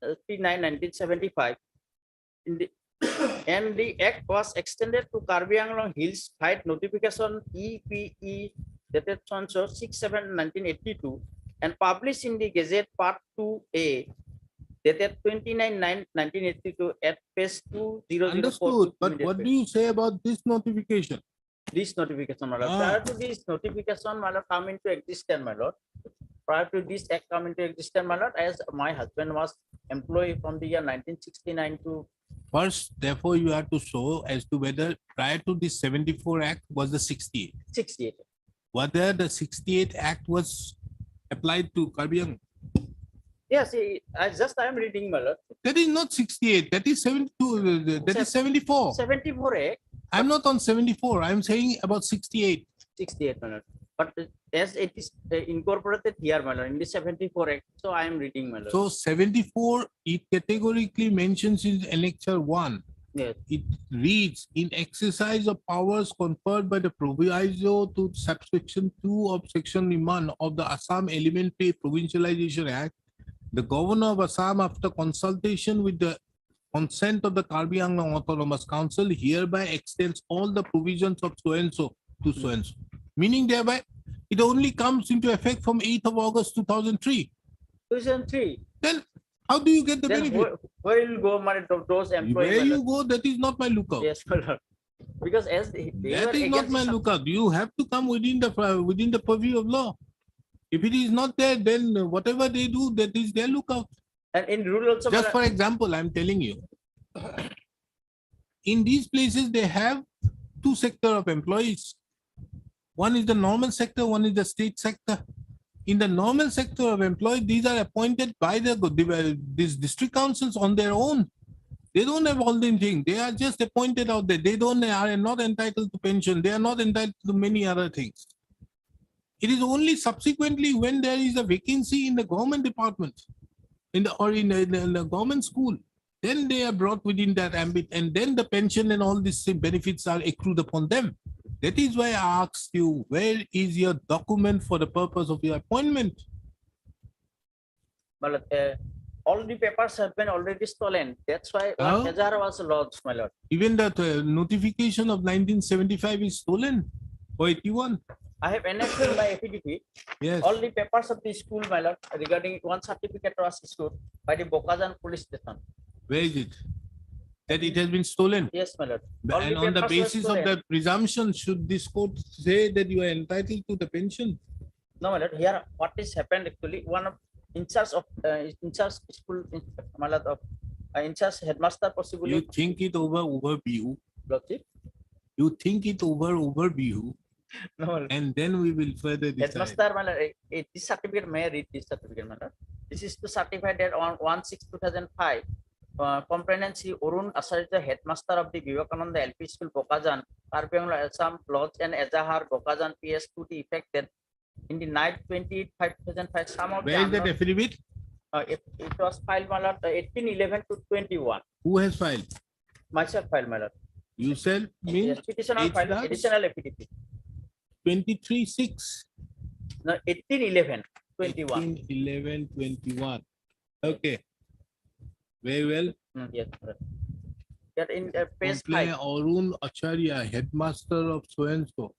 3/9/1975, and the act was extended to Karbi Anglong Hills by notification EPE dated so and so 6/7/1982 and published in the Gazette Part 2A dated 29/9/1982 at page 2004. Understood, but what do you say about this notification? This notification, my lord. Prior to this notification, my lord, come into existence, my lord. Prior to this act come into existence, my lord, as my husband was employee from the year 1969 to. First, therefore, you have to show as to whether prior to this 74 Act was the 68. 68. Whether the 68 Act was applied to Karbi Anglong. Yes, I am reading, my lord. That is not 68. That is 72. That is 74. 74 Act. I'm not on 74. I'm saying about 68. 68, my lord. But as it is incorporated here, my lord, in the 74 Act, so I am reading, my lord. So 74, it categorically mentions in Annexure 1. Yes. It reads, in exercise of powers conferred by the proviso to subsection 2 of section 1 of the Assam Elementary Provincialization Act, the governor of Assam, after consultation with the consent of the Karbi Anglong Autonomous Council, hereby extends all the provisions of so-and-so to so-and-so. Meaning thereby, it only comes into effect from 8th of August 2003. 2003. Then how do you get the Then benefit? where will go, my lord, those employees? Where my you lord? go, that is not my lookout. Yes, my lord. Because as they were That is not against my the lookout. You have to come within the purview of law. If it is not there, then whatever they do, that is their lookout. and in rule also, my Just lord, for example, I'm telling you, in these places, they have two sector of employees. One is the normal sector, one is the state sector. In the normal sector of employees, these are appointed by these district councils on their own. They don't have all the things. They are just appointed out there. They are not entitled to pension. They are not entitled to many other things. It is only subsequently when there is a vacancy in the government department, in the government school, then they are brought within that ambit, and then the pension and all these benefits are accrued upon them. That is why I asked you, where is your document for the purpose of your appointment? my lord, all the papers have been already stolen. That's why How? one Hazara was lodged, my lord. Even the notification of 1975 is stolen or 81. I have annexed in my affidavit Yes. all the papers of the school, my lord, regarding one certificate was issued by the Bokazan police station. Where is it? That it has been stolen. Yes, my lord. All And on the papers were basis of stolen. that presumption, should this court say that you are entitled to the pension? No, my lord, here what is happened actually, one of in charge of school, my lord, of in charge headmaster possibly. You think it over BU. Lordship. You think it over BU, No, my lord. and then we will further decide. Headmaster, my lord, this certificate, may I read this certificate, my lord? This is to certify that on 1/6/2005, comprehensive Arun Asarita, headmaster of the Vivekananda LP School, Bokazan, Karbi Anglong, Assam, Lodge and Ezahar, Bokazan, PS, to the effect that in the night 28/5/2005, some of the Where is that unknown- affidavit? it was filed, my lord, 18/11 to 21. Who has filed? Myself filed, my lord. You said means Yes, petition on file, H-dash additional affidavit. 23/6. No, 18/11/21. 18/11/21. Okay. Very well. Yes, sir. That in page Complain 5. Arun Acharya, headmaster of so-and-so,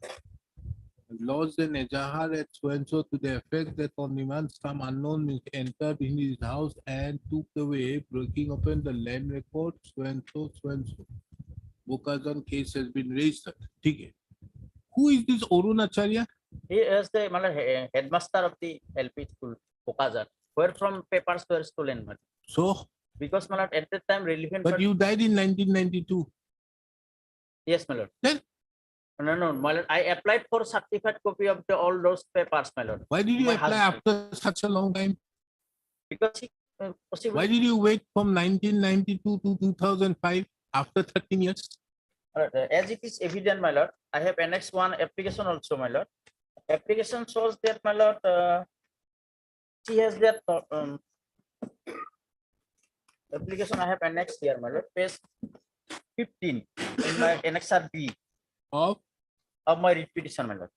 lodged an Ejahar at so-and-so to the effect that on demand some unknown entered in his house and took away, breaking open the land record, so-and-so, so-and-so. Bokazan case has been registered. Okay. Who is this Arun Acharya? He is the headmaster of the LP school, Bokazan, where from papers were stolen, my lord. So, Because, my lord, at that time relevant. but you died in 1992. Yes, my lord. Then? No, my lord. I applied for certified copy of all those papers, my lord. Why did you My apply husband. after such a long time? Because he possibly. Why did you wait from 1992 to 2005 after 13 years? As it is evident, my lord, I have annexed one application also, my lord. Application shows that, my lord, she has that application I have annexed here, my lord, page 15 in my annexure B Of my petition, my lord.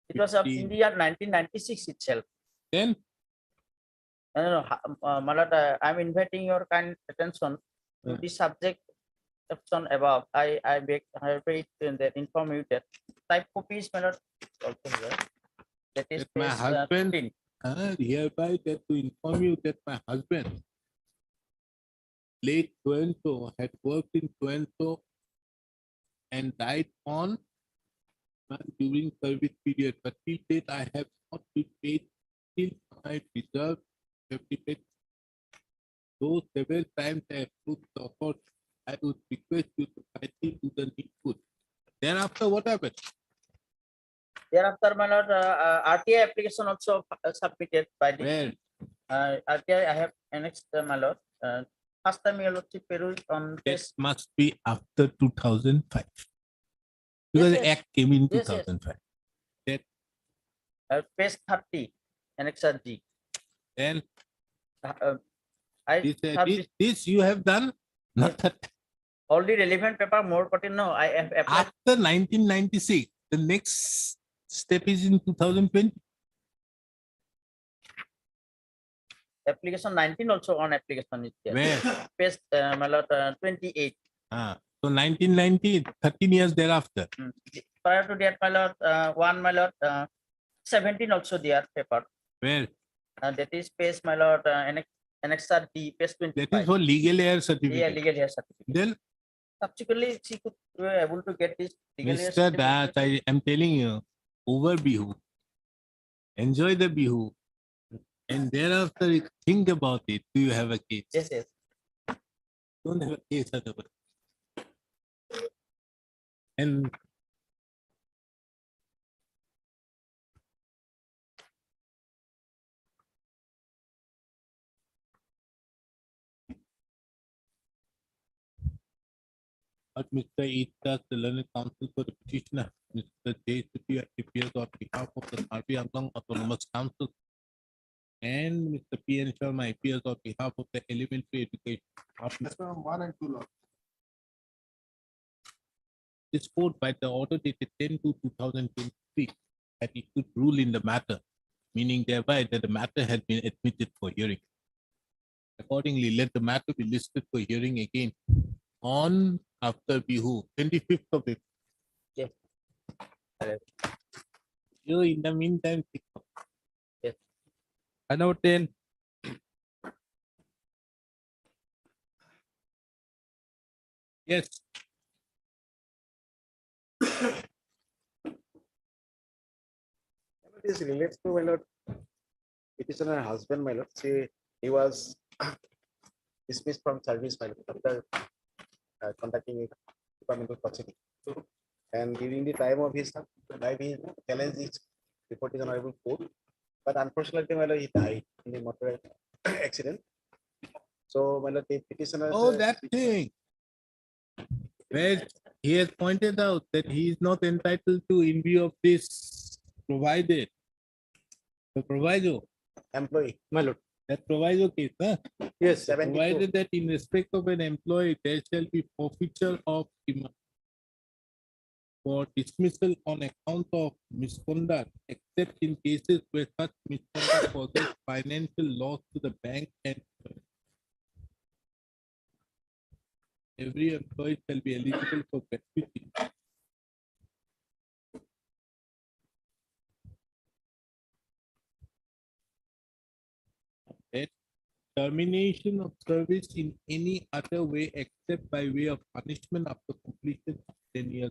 It was of 15. in the year 1996 itself. then? No, my lord, I'm inviting your kind attention to the subject option above. I beg that inform you that type copies, my lord, also here. That is That my page husband- 15. Hereby that to inform you that my husband, late so-and-so, had worked in so-and-so and died on during service period, but till date I have not been paid till I reserved 50. Though several times I have put the authority, I would request you to kindly do the needful. Thereafter, what happened? Thereafter, my lord, RTI application also submitted by the Where? RTI. I have annexed, my lord. First time your lordship perused on That this. must be after 2005. Because Yes, the yes. act came in Yes, yes. 2005. That Page 30, Annexure D. Then I have this you have done, not that. all the relevant paper more pertinent. No, I have applied. After 1996, the next step is in 2020. Application 19 also on application is there. Where? Page my lord, 28. So 1990, 13 years thereafter. Prior to that, my lord, one my lord, 17 also there paper. Where? That is page my lord, Annexure D, page 25. That is for legal air Yeah, certificate. legal hair certificate. Then, Subsequently, she could we were able to get this legal hair Mr. Das, certificate. I am telling you, over Bihu, enjoy the Bihu, and thereafter think about it. Do you have a case? Yes, yes. Don't have a case otherwise. And but Mr. Itas, the learned counsel for the petitioner, Mr. J. Suti appears on behalf of the Harvey Anglong Autonomous Council, and Mr. P. N. Sharma appears on behalf of the Elementary Education Department. That's from 1 and 2 law. This court, by the order dated 10/2/2023, had issued rule in the matter, meaning thereby that the matter had been admitted for hearing. Accordingly, let the matter be listed for hearing again on after Bihu, 25th of April. Yes. You in the meantime, pick up. Ano 10. Yes. This relates to my lord, petitioner husband, my lord. He was dismissed from service, my lord, after conducting a departmental proceeding. And during the time of his life, he challenged his report is honorable court. But unfortunately, my lord, he died in the motor accident. So, my lord, the petitioner. Oh, that thing. Where he has pointed out that he is not entitled to in view of this provided. The proviso. Employee, my lord. That proviso case, huh? Yes, Provided that in respect of an employee, there shall be forfeiture of for dismissal on account of misconduct, except in cases where such misconduct causes financial loss to the bank and every employee shall be eligible for gratuity. Termination of service in any other way except by way of punishment after completion of 10 years.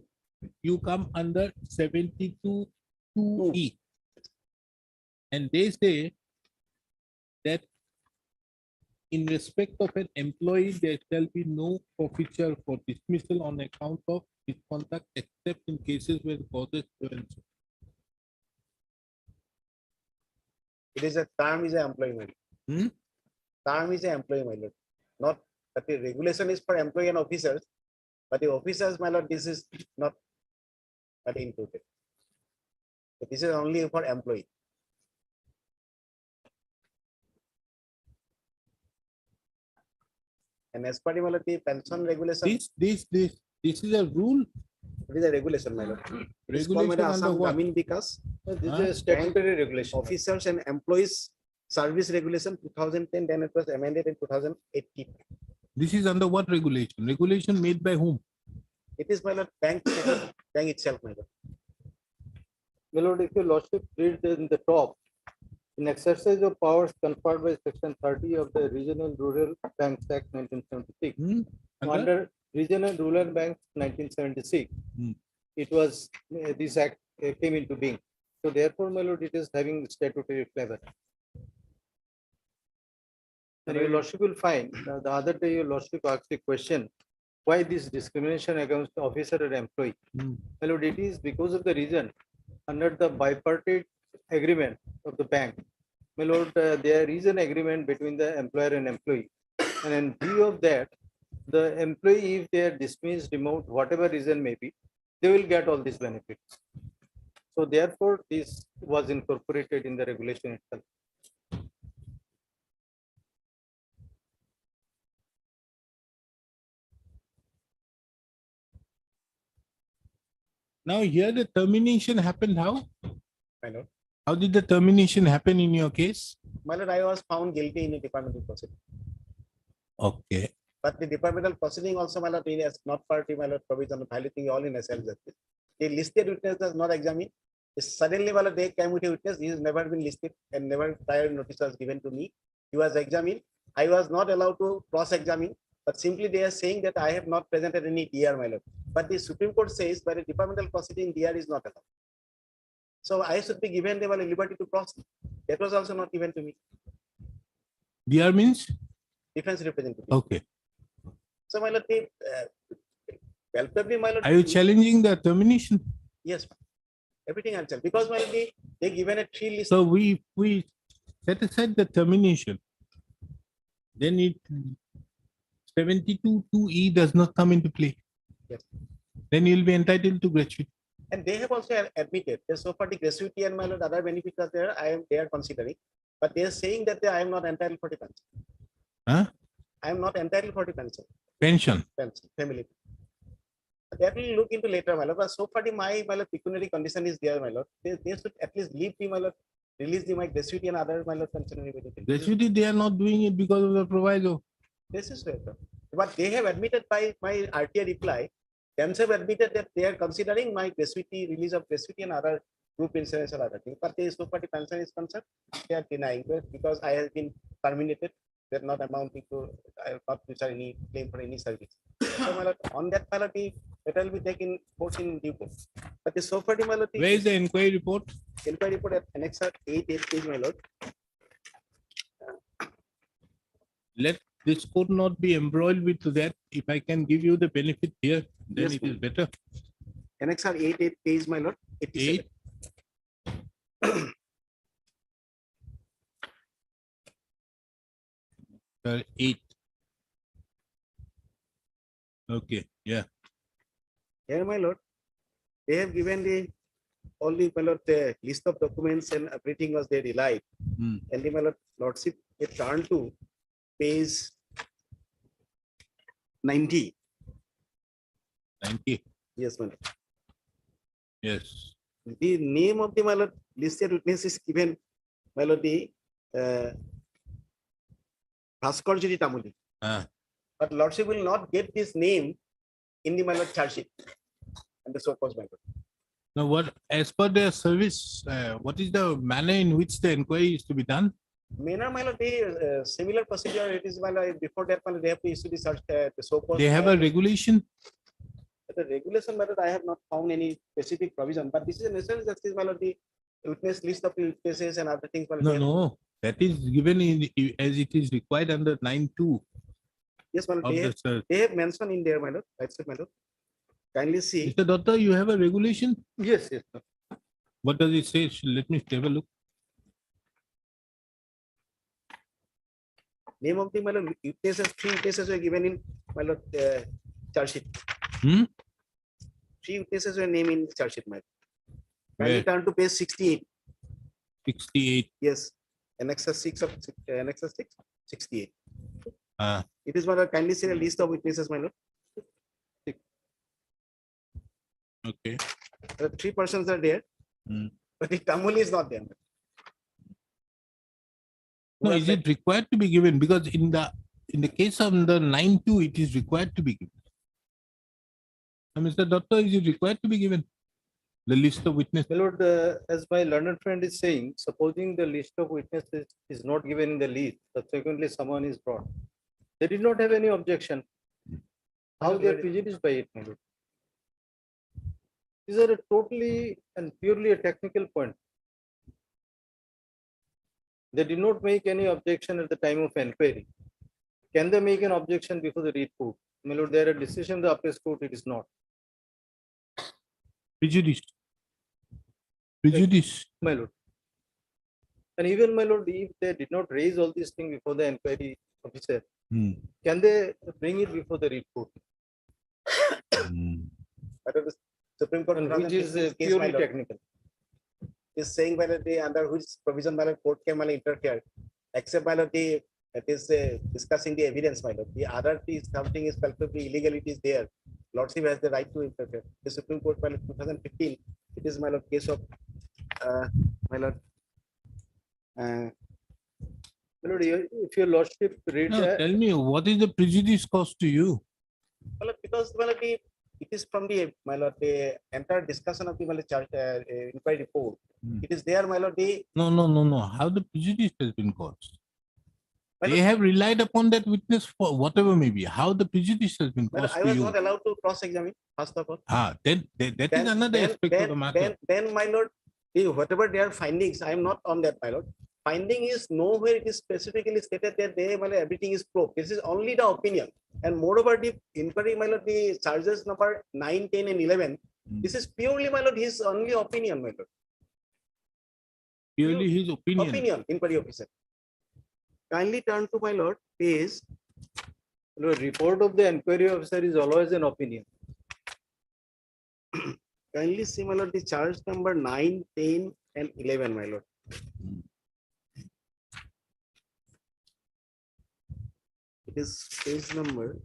You come under 72(2)(e). And they say that in respect of an employee, there shall be no forfeiture for dismissal on account of misconduct except in cases where causes prevention. It is a term is an employment. Term is an employee, my lord. Not that the regulation is for employee and officers, but the officers, my lord, this is not included. So this is only for employee. And as per the pension regulation. This is a rule. It is a regulation, my lord. It's called Regulation under Assam what? Gramin Vikas. This is a statutory regulation. Officers and employees service regulation 2010, then it was amended in 2018. This is under what regulation? Regulation made by whom? It is my lord, bank itself, my lord. My lord, if your lordship read in the top, in exercise of powers conferred by section 30 of the Regional Rural Banks Act 1976, under Regional Rural Banks 1976, it was this act came into being. So therefore, my lord, it is having statutory flavor. And your lordship will find the other day your lordship asked a question, why this discrimination against officer and employee? My lord, it is because of the reason under the bipartite agreement of the bank. My lord, there is an agreement between the employer and employee. And in view of that, the employee, if they are dismissed, removed, whatever reason may be, they will get all these benefits. So therefore, this was incorporated in the regulation itself. Now here the termination happened how? My lord. How did the termination happen in your case? My lord, I was found guilty in a departmental proceeding. Okay. But the departmental proceeding also, my lord, being as not party, my lord, provision violating all in a self justice. The listed witness was not examined. Suddenly, my lord, they came with a witness. He has never been listed and never prior notice was given to me. He was examined. I was not allowed to cross-examine, but simply they are saying that I have not presented any DR, my lord. But the Supreme Court says by the departmental proceeding, DR is not allowed. So I should be given them a liberty to cross. That was also not given to me. DR means? Defense representative. Okay. So, my lord, well, probably, my lord. Are you challenging the termination? Yes, ma'am. Everything I'll tell because, my lord, they given a 3 list. So we set aside the termination. Then it 72(2)(e) does not come into play. Yes. Then you'll be entitled to gratuity. And they have also admitted that so far the gratuity and, my lord, other benefits are there. They are considering, but they are saying that I am not entitled for the pension. Huh? I am not entitled for the pension. Pension. Pension, family. That will look into later, my lord. But so far, my lord, pecuniary condition is there, my lord. They should at least leave me, my lord, release my gratuity and other, my lord, pensionary benefits. Gratuity, they are not doing it because of the proviso. This is fair, sir. But they have admitted by my RTA reply, themselves admitted that they are considering my gratuity, release of gratuity and other group insurance or other things. But they, so far the pension is concerned, they are denying it because I have been terminated. They're not amounting to, I have not reached any claim for any service. So, my lord, on that, my lord, it will be taken forth in due course. But the so far, my lord, Where is the inquiry report? inquiry report at Annexure 8 page, my lord. Let this court not be embroiled with that. If I can give you the benefit here, then Yes, it is better. Annexure 8 page, my lord. 87. 8. Okay, yeah. Here, my lord, they have given the only, my lord, the list of documents and everything was there relied. Hmm. And the, my lord, lordship, it turned to page 90. 90. Yes, my lord. Yes. The name of the, my lord, listed witness is given, my lord, the Bhaskarji Tamuli. Ah. But lordship will not get this name in the, my lord, charge sheet and the so-called, my lord. Now, what as per their service, what is the manner in which the inquiry is to be done? Manner, my lord, the similar procedure. It is, my lord, before that, my lord, they have to issue the search, the so-called. They have a regulation. The regulation, my lord, I have not found any specific provision, but this is a necessary justice, my lord, the witness list of witnesses and other things. My lord, No, they have- no, that is given in as it is required under 9(2). Yes, my lord, of they the have, search. they have mentioned in there, my lord. That's it, my lord. Kindly see. Mr. Doctor, you have a regulation? Yes, yes, sir. What does it say? Let me have a look. Name of the, my lord, witnesses, 3 witnesses were given in, my lord, charge sheet. Hmm? 3 witnesses were named in charge sheet, my lord. Kindly Where? turn to page 68. 68. Yes. Annexure 6 of Annexure 6, 68. Ah. It is, my lord, kindly see a list of witnesses, my lord. Okay. 3 persons are there, Hmm. but the Tamuli is not there. No, is it required to be given? Because in the case of the 9(2), it is required to be given. Mr. Doctor, is it required to be given? The list of witnesses. My lord, as my learned friend is saying, supposing the list of witnesses is not given in the list, subsequently someone is brought. They did not have any objection. How they are prejudiced by it, my lord? These are a totally and purely a technical point. They did not make any objection at the time of inquiry. Can they make an objection before the read court? My lord, there are decision of the appeals court, it is not. Prejudice. Prejudice. My lord. And even, my lord, if they did not raise all these things before the inquiry officer, Hmm. can they bring it before the read court? Hmm. But the Supreme Court, And which is case, my purely lord. technical. is saying by the under which provision by the court can interfere, except by the that is discussing the evidence by the other is something is palpably illegality is there. Lordship has the right to interfere. The Supreme Court by 2015, it is my lord case of my lord. My lord, if your lordship read No, tell me, what is the prejudice caused to you? Well, because well, it is from the my lord the entire discussion of the my lord, charge inquiry report. It is there, my lord. No. How the prejudice has been caused? They have relied upon that witness for whatever may be. How the prejudice has been Well, caused I to was you? not allowed to cross-examine, first of all. Then that is another aspect of the matter. Then, my lord, whatever their findings, I am not on that, my lord. Finding is nowhere it is specifically stated that they, my lord, everything is proved. This is only the opinion. And moreover, the inquiry, my lord, the charges number 9, 10, and 11. This is purely, my lord, his only opinion, my lord. Purely his opinion. Opinion, inquiry officer. Kindly turn to my lord, page. the report of the inquiry officer is always an opinion. Kindly see, my lord, the charge number 9, 10, and 11, my lord. It is page number.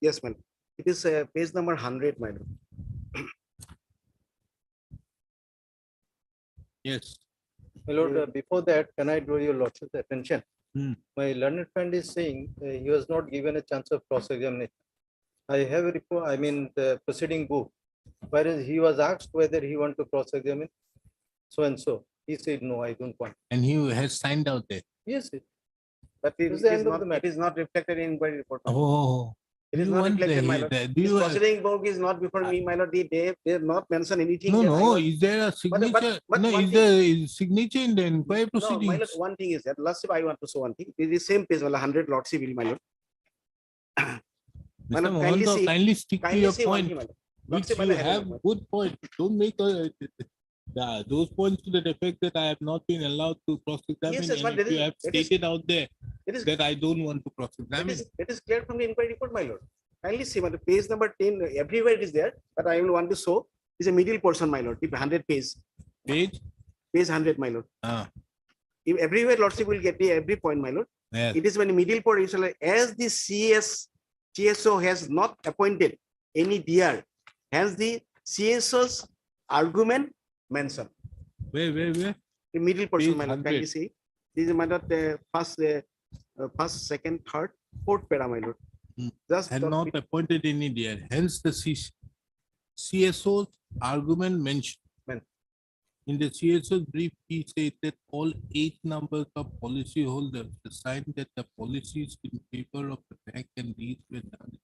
Yes, ma'am. It is page number 100, my lord. Yes. My lord, before that, can I draw your lordship's attention? My learned friend is saying he was not given a chance of cross-examination. I have a report, I mean, the proceeding book, whereas he was asked whether he want to cross-examine so and so. He said, no, I don't want. And he has signed out there. Yes, But it It's the end of not, the matter. it is not reflected in inquiry report. my lord. Oh, It is you not want reflected, my the, lord. do This you, proceeding book is not before me, my lord. They have not mentioned anything. no, that I no, was- is there a signature? but No, one is thing- there a signature in the inquiry No, my proceedings? lord, one thing is that lordship, I want to show one thing. It is the same page, 100 lordship, my lord. My Mr. lord, kindly Mohanto, see- kindly stick to kindly your see one point, thing, my lord. which Lordship, my you lord, have my lord. good point. Don't make those points to the effect that I have not been allowed to cross-examine. Yes, yes, but And if there you is- have it is- stated out there it is- that I don't want to cross-examine. It is clear from the inquiry report, my lord. Kindly see, my lord, page number 10, everywhere it is there, but I will want to show is a middle portion, my lord, the 100 page. Page? Page 100, my lord. Ah, If everywhere lordship will get the every point, my lord. yes. It is when the middle portion, as the CSO has not appointed any DR, hence the CSO's argument mentioned. Where? The middle portion, Page my lord, kindly 100. see. This is my lord, the first, second, third, fourth para, my lord. Just Had the- not appointed any DR. Hence the CSO's argument mentioned. Men- In the CSO's brief, he said that all 8 numbers of policy holders assigned that the policies in favor of the bank and these were done.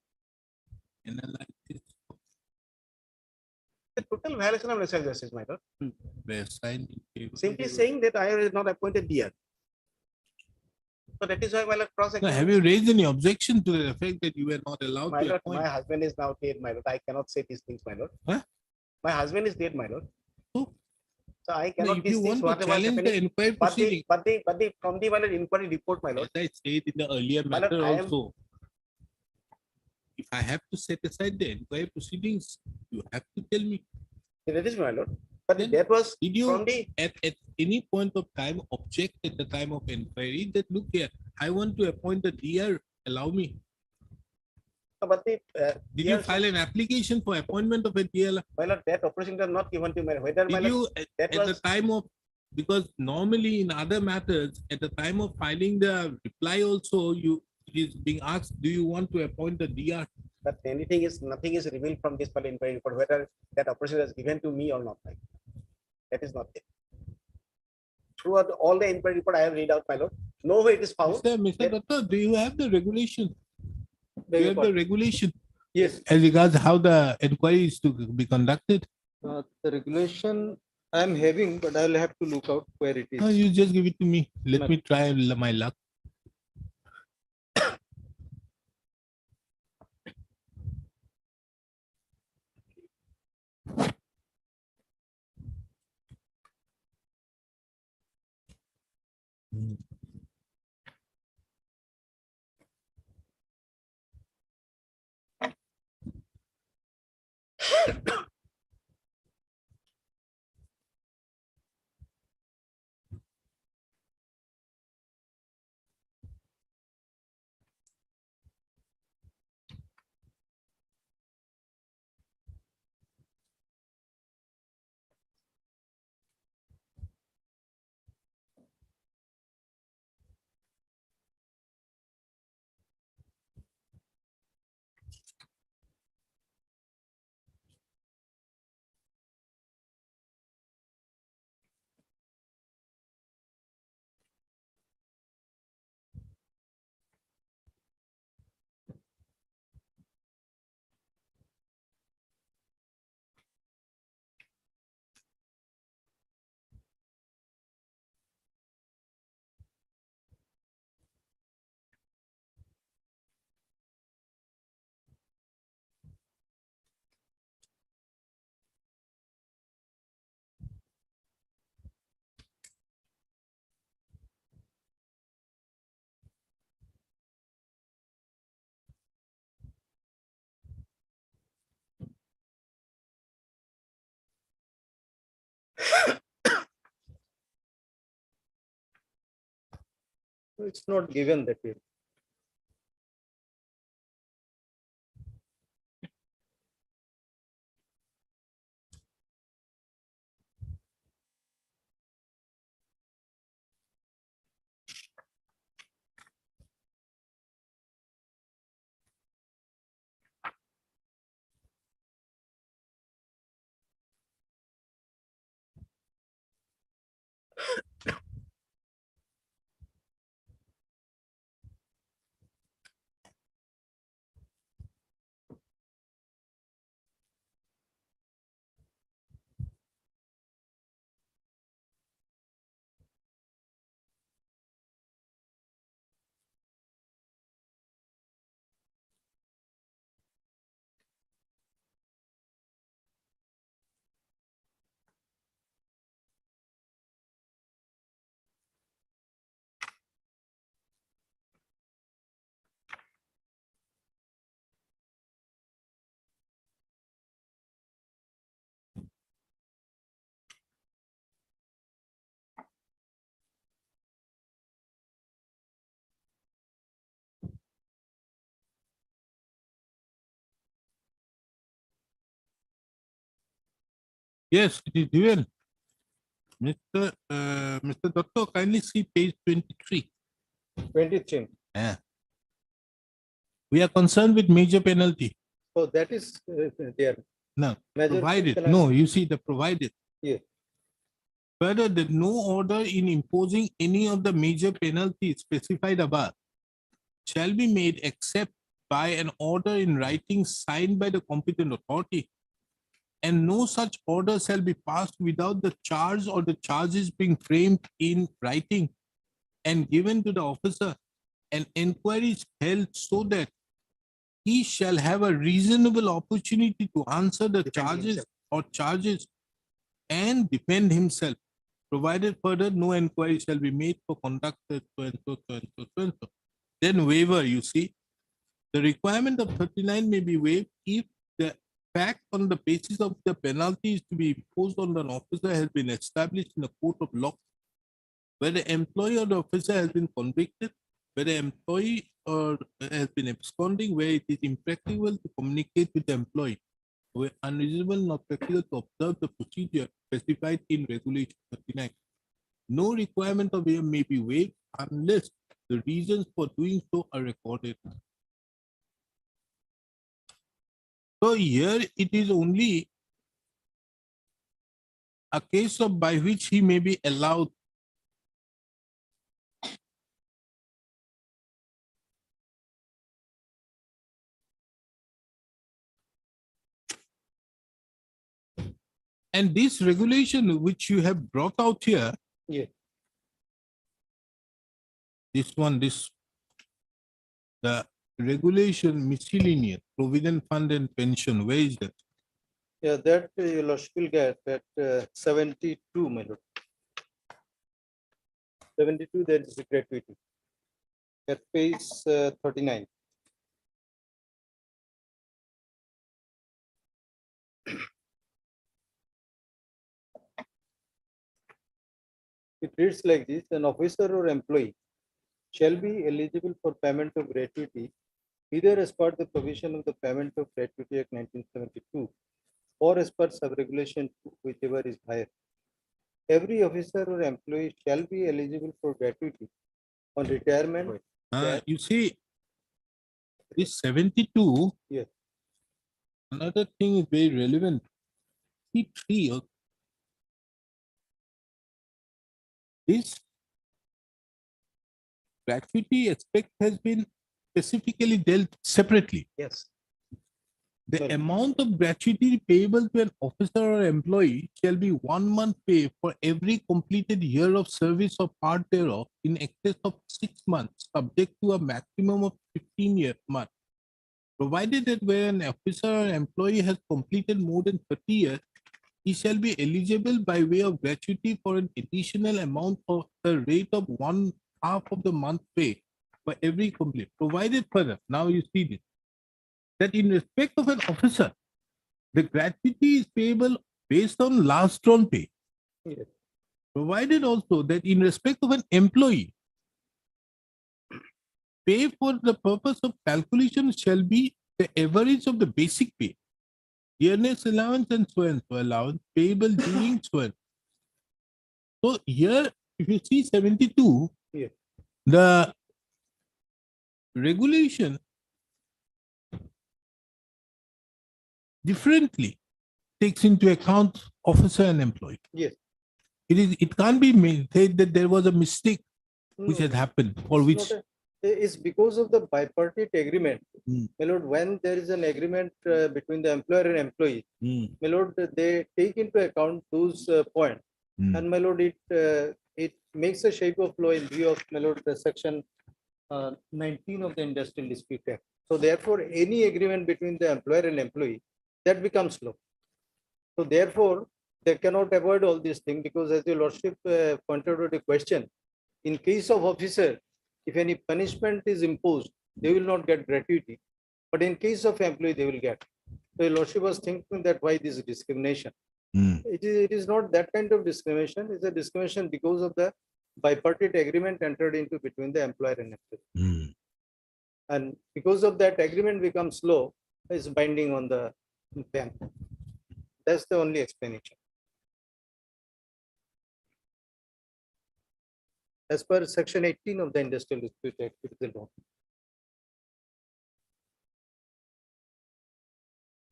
Analysis the total violation of national justice, my lord. were assigned in favor. Simply saying that I have not appointed DR. So that is why, my lord, cross Now, have you raised any objection to the fact that you were not allowed My to lord, appoint? my husband is now dead, my lord. I cannot say these things, my lord. Huh? My husband is dead, my lord. Who? So I No, cannot if these you things, want to whatever is challenge the happening. inquiry But proceeding, the from the my lord, inquiry report, my as lord. I said in the earlier My lord, matter I am- also, if I have to set aside the inquiry proceedings, you have to tell me. That is my lord. But Then that was Did you from the at any point of time object at the time of inquiry that look here, I want to appoint a DR, allow me. but the Did you file an application for appointment of a DR? my lord, that operation was not given to my whether my Did lord, you that at the was time of, because normally in other matters, at the time of filing the reply also, you it is being asked, do you want to appoint a DR? but anything is nothing is revealed from this parliament inquiry report whether that operation is given to me or not. Like, that is not there. Throughout all the inquiry report I have read out, my lord. Nowhere it is found. Mr. Datta, do you have the regulation? Do Beg you your have the pardon. regulation Yes, as regards how the inquiry is to be conducted? the regulation I am having, but I will have to look out where it No, is. you just give it to me. Let Ma'am. me try my luck. It's not given that way. Yes, it is given. Mr. Doctor, kindly see page 23. 23. Yeah. We are concerned with major penalty. So that is there. No, Major provided. penalty. No, you see the provided. Yes. Further, that no order in imposing any of the major penalties specified above shall be made except by an order in writing signed by the competent authority, and no such order shall be passed without the charge or the charges being framed in writing and given to the officer, and inquiries held so that he shall have a reasonable opportunity to answer the charges or charges and defend himself, provided further no inquiry shall be made for conducted so and so, so and so, so and so. Then waiver, you see, the requirement of 39 may be waived if the fact on the basis of the penalty is to be imposed on an officer has been established in a court of law, where the employee or the officer has been convicted, where the employee or has been absconding, where it is impracticable to communicate with the employee, where unreasonable not practical to observe the procedure specified in regulation 39. No requirement of waiver may be waived unless the reasons for doing so are recorded. So here it is only a case of by which he may be allowed and this regulation which you have brought out here, Yeah. the regulation miscellaneous, provident fund and pension, where is that? Yeah, that your lordship will get at 72, my lord. 72, that is the gratuity. At page 39. It reads like this: an officer or employee shall be eligible for payment of gratuity either as part the provision of the Payment of Gratuity Act 1972 or as per sub-regulation 2, whichever is higher. Every officer or employee shall be eligible for gratuity on retirement. You see, this 72, Yes. another thing is very relevant. C3, this gratuity aspect has been specifically dealt separately. Yes. The amount of gratuity payable to an officer or employee shall be 1 month pay for every completed year of service or part thereof in excess of 6 months, subject to a maximum of 15 months. Provided that where an officer or employee has completed more than 30 years, he shall be eligible by way of gratuity for an additional amount of the rate of 1/2 of the month pay for every complete. Provided further, now you see this, that in respect of an officer, the gratuity is payable based on last drawn pay. Yes. Provided also that in respect of an employee, pay for the purpose of calculation shall be the average of the basic pay, dearness allowance and so allowance payable during so and. So here, if you see 72, Yeah. the regulation differently takes into account officer and employee. Yes. It can't be made said that there was a mistake which No, had happened for it's which not it's because of the bipartite agreement. Hmm. My lord, when there is an agreement between the employer and employee, my lord, they take into account those points. And my lord, it makes a shape of law in view of, my lord, the section 19 of the Industrial Dispute Act. So therefore, any agreement between the employer and employee, that becomes law. So therefore, they cannot avoid all these things because, as your lordship pointed out a question, in case of officer, if any punishment is imposed, they will not get gratuity. But in case of employee, they will get. So your lordship was thinking that why this discrimination? It is not that kind of discrimination. It's a discrimination because of the bipartite agreement entered into between the employer and employee. And because of that agreement becomes law, is binding on the bank. That's the only explanation. As per section 18 of the Industrial Dispute Act, it is a law.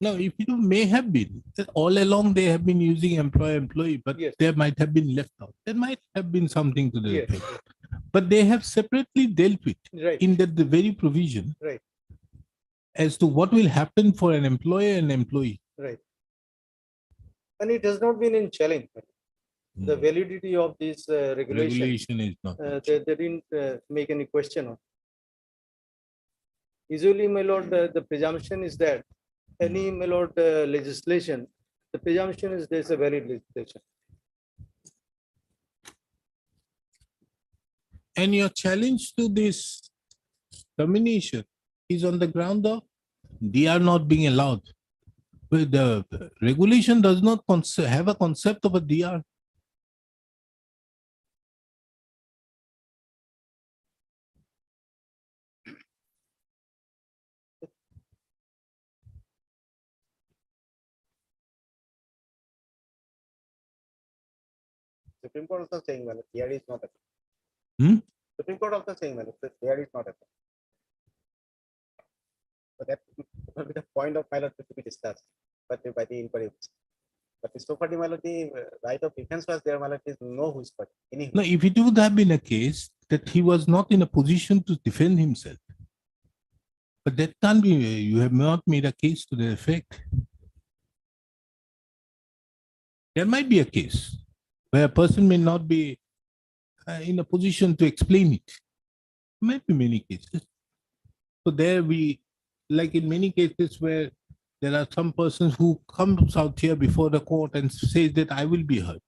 No, if it may have been that all along they have been using employer-employee, but Yes. there might have been left out. There might have been something to the Yes. effect. But they have separately dealt with Right. in that the very provision Right. as to what will happen for an employer and employee. Right. And it has not been in challenge. The validity of this regulation, Regulation is not. they didn't make any question on. Usually, my lord, the presumption is that any, my lord, legislation, the presumption is there's a valid legislation. And your challenge to this termination is on the ground of they are not being allowed. But the regulation does not have a concept of a DR. Supreme Court also saying, well, here is not a. Supreme Court also saying, well, here is not a. So that will be the point of pilot to be discussed, but by the inquiry. But so far, the right of defense was there, is no whisper. No, if it would have been a case that he was not in a position to defend himself, but that can't be, you have not made a case to the effect. There might be a case where a person may not be in a position to explain it. Might be many cases. So there we, like in many cases where there are some persons who comes out here before the court and says that I will be heard.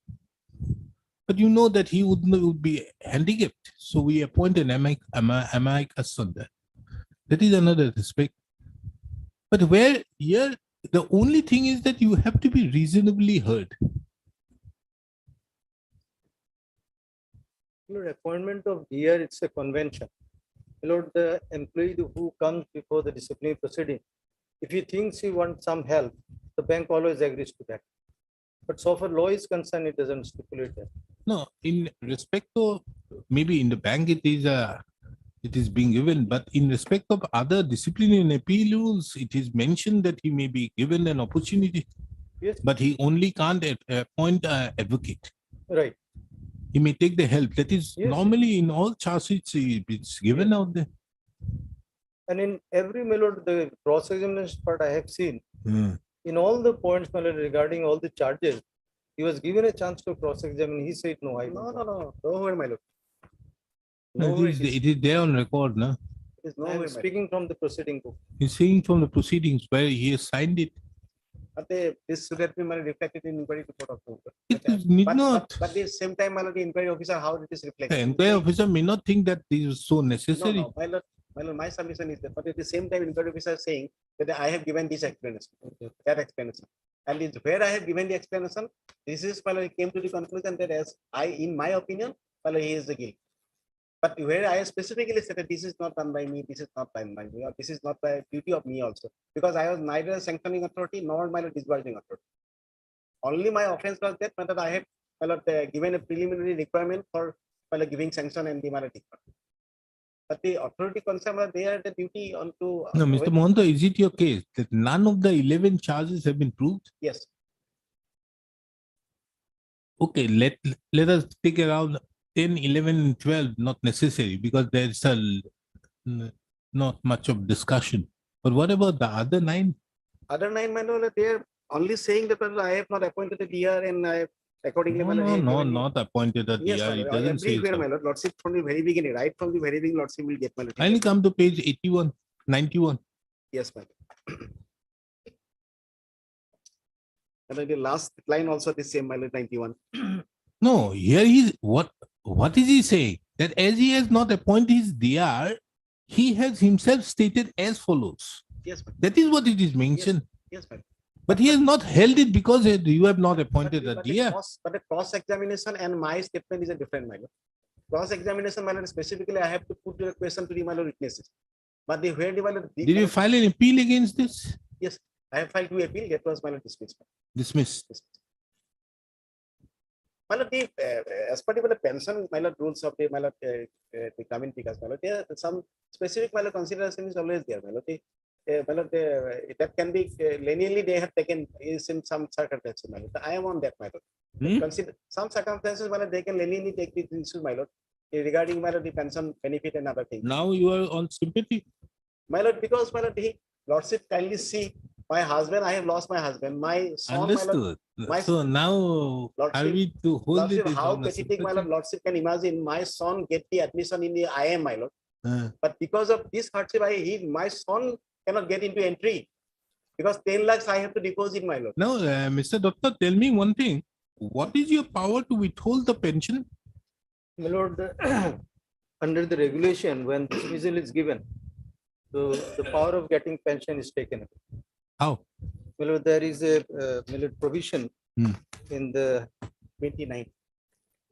But you know that he would be handicapped. So we appoint an amicus on that. That is another aspect. But where here, the only thing is that you have to be reasonably heard. Lord, appointment of DR, it's a convention. Lord, the employee who comes before the disciplinary proceeding, if he thinks he wants some help, the bank always agrees to that. But so far law is concerned, it doesn't stipulate that. No, in respect to maybe in the bank it is being given, but in respect of other disciplinary and appeal rules, it is mentioned that he may be given an opportunity. Yes. But he only can't appoint an advocate. Right. He may take the help. That is Yes. normally in all charges it's given out there. And in every Lord, the cross-examination part I have seen, in all the points regarding all the charges, he was given a chance to cross-examine. He said, no, I don't. No, nowhere, my lord. No, it is there on record, no? It is I nowhere, am my lord. speaking from the proceeding book. He's saying from the proceedings where he has signed it. But this should have been reflected in inquiry report of the. It need not. But the same time, my lord, the inquiry officer, how it is The reflected. inquiry officer may not think that this is so necessary. No, my lord, my submission is that, but at the same time, inquiry officer is saying that I have given this explanation, that explanation. And it's where I have given the explanation, this is, my lord, came to the conclusion that as in my opinion, my lord, he is the guilty. But where I specifically said that this is not done by me, this is not done by me, or this is not the duty of me also, because I was neither sanctioning authority nor my disbursing authority. Only my offense was that I have given a preliminary requirement for giving sanction and the malady. But the authority concerned, they are the duty on to. No, Mr. Mohanto, is it your case that none of the 11 charges have been proved? Yes. Okay, let us take around 10, 11, and 12, not necessary because there's not much of discussion. But what about the other 9? Other 9, my lord, they are only saying that I have not appointed a DR and I accordingly. No, not appointed a Yes, DR. my It lord, doesn't say everywhere, so. my lord, lordship from the very beginning, right from the very beginning, lordship will get my lord. Kindly come to page 81, 91. Yes, my lord. And then the last line also the same, my lord, 91. No, here he's what is he saying? That as he has not appointed his DR, he has himself stated as follows. Yes, my lord. That is what it is mentioned. Yes, my lord. But he has not held it because you have not appointed a But DR. the cross-examination and my statement is a different, my lord. Cross-examination, my lord, specifically I have to put the question to the my lord witnesses. But the where the my lord. Did you file an appeal against this? Yes, I have filed 2 appeal. That was my lord dismissed. Dismissed. My lord, as per the pension, my lord, rules of the my lord, the community, because my lord, there are some specific my lord consideration is always there. My lord, that can be leniently they have taken is in some circumstances. My lord, I am on that, my lord. Consider some circumstances, my lord, they can leniently take these issues, my lord, regarding my lord, the pension benefit and other things. Now you are on sympathy. My lord, because my lord, lordship kindly see my husband. I have lost my husband. My son, Understood. my lord, So now are we to hold lordship, it? how pathetic, my lord, lordship can imagine my son get the admission in the IM, my lord. But because of this hardship, my son cannot get into entry because 10 lakhs I have to deposit, my lord. Now, Mr. Doctor, tell me one thing. What is your power to withhold the pension? My lord, under the regulation, when dismissal is given, so the power of getting pension is taken away. How? My lord, there is a my lord, provision in the 29.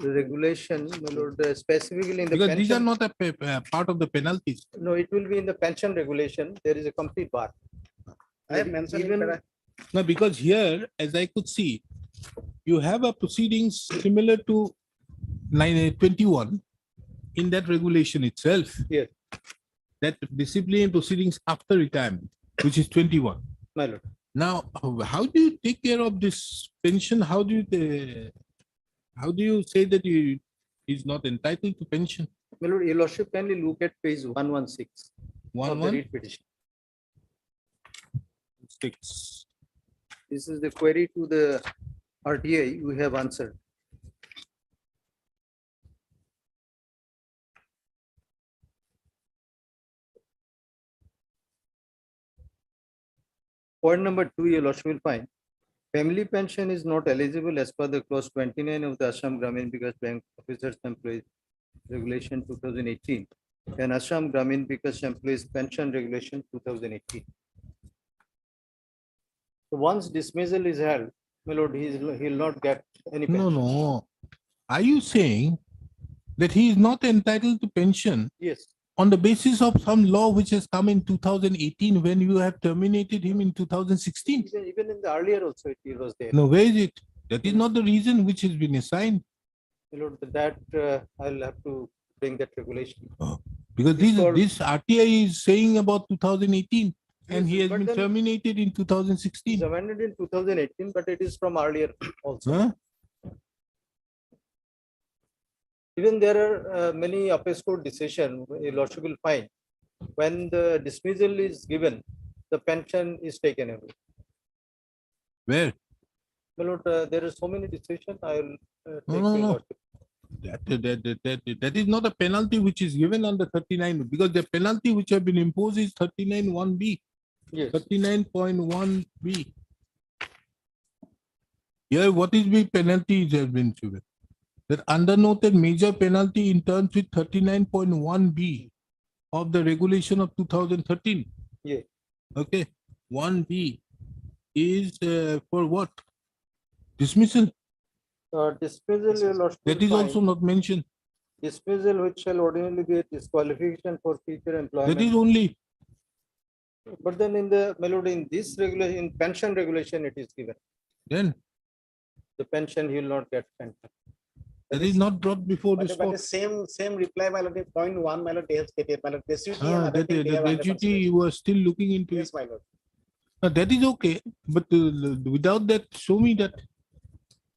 regulation, my lord, specifically in the Because pension. these are not a part of the penalties. No, it will be in the pension regulation. There is a complete bar. I have mentioned even No, because here, as I could see, you have a proceedings similar to 21 in that regulation itself. Yes. That discipline proceedings after retirement, which is 21. My lord. Now, how do you take care of this pension? How do you say that he's not entitled to pension? My lord, your lordship kindly look at page 116 of the read petition. 6. This is the query to the RTI we have answered. Point number 2, your lordship will find family pension is not eligible as per the clause 29 of the Assam Gramin Vikas Bank Officers Employees Regulation 2018 and Assam Gramin Vikas Employees Pension Regulation 2018. So once dismissal is held, my lord, he'll not get any pension. No. Are you saying that he is not entitled to pension? Yes. On the basis of some law which has come in 2018 when you have terminated him in 2016? Even in the earlier also it was there. No, where is it? That is not the reason which has been assigned. My lord, that I'll have to bring that regulation. Because this RTI is saying about 2018 and he has but been then terminated in 2016. It's amended in 2018, but it is from earlier also. Huh? Even there are many appeals court decisions, your lordship will find, when the dismissal is given, the pension is taken away. Where? My lord, there are so many decisions, I will take No, your no. lordship. That is not a penalty which is given under 39 because the penalty which have been imposed is 39(1)(b). Yes. 39.1(b). Here, what is the penalty has been given? That undernoted major penalty in terms with 39.1(b) of the regulation of 2013. Yeah. Okay. 1(b) is for what? Dismissal. Dismissal, your lordship That will is also find, not mentioned. dismissal which shall ordinarily be a disqualification for future That employment. is only, But then in the melody, in this regulation, in pension regulation, it is given. then The pension he will not get pension. that is not brought before this But the court. same reply, my lord, point one, my lord, they have stated, my lord, gratuity and Ah, other that thing they have the under gratuity, consideration. you are still looking into it. Yes, my lord. That is okay, but without that, show me that.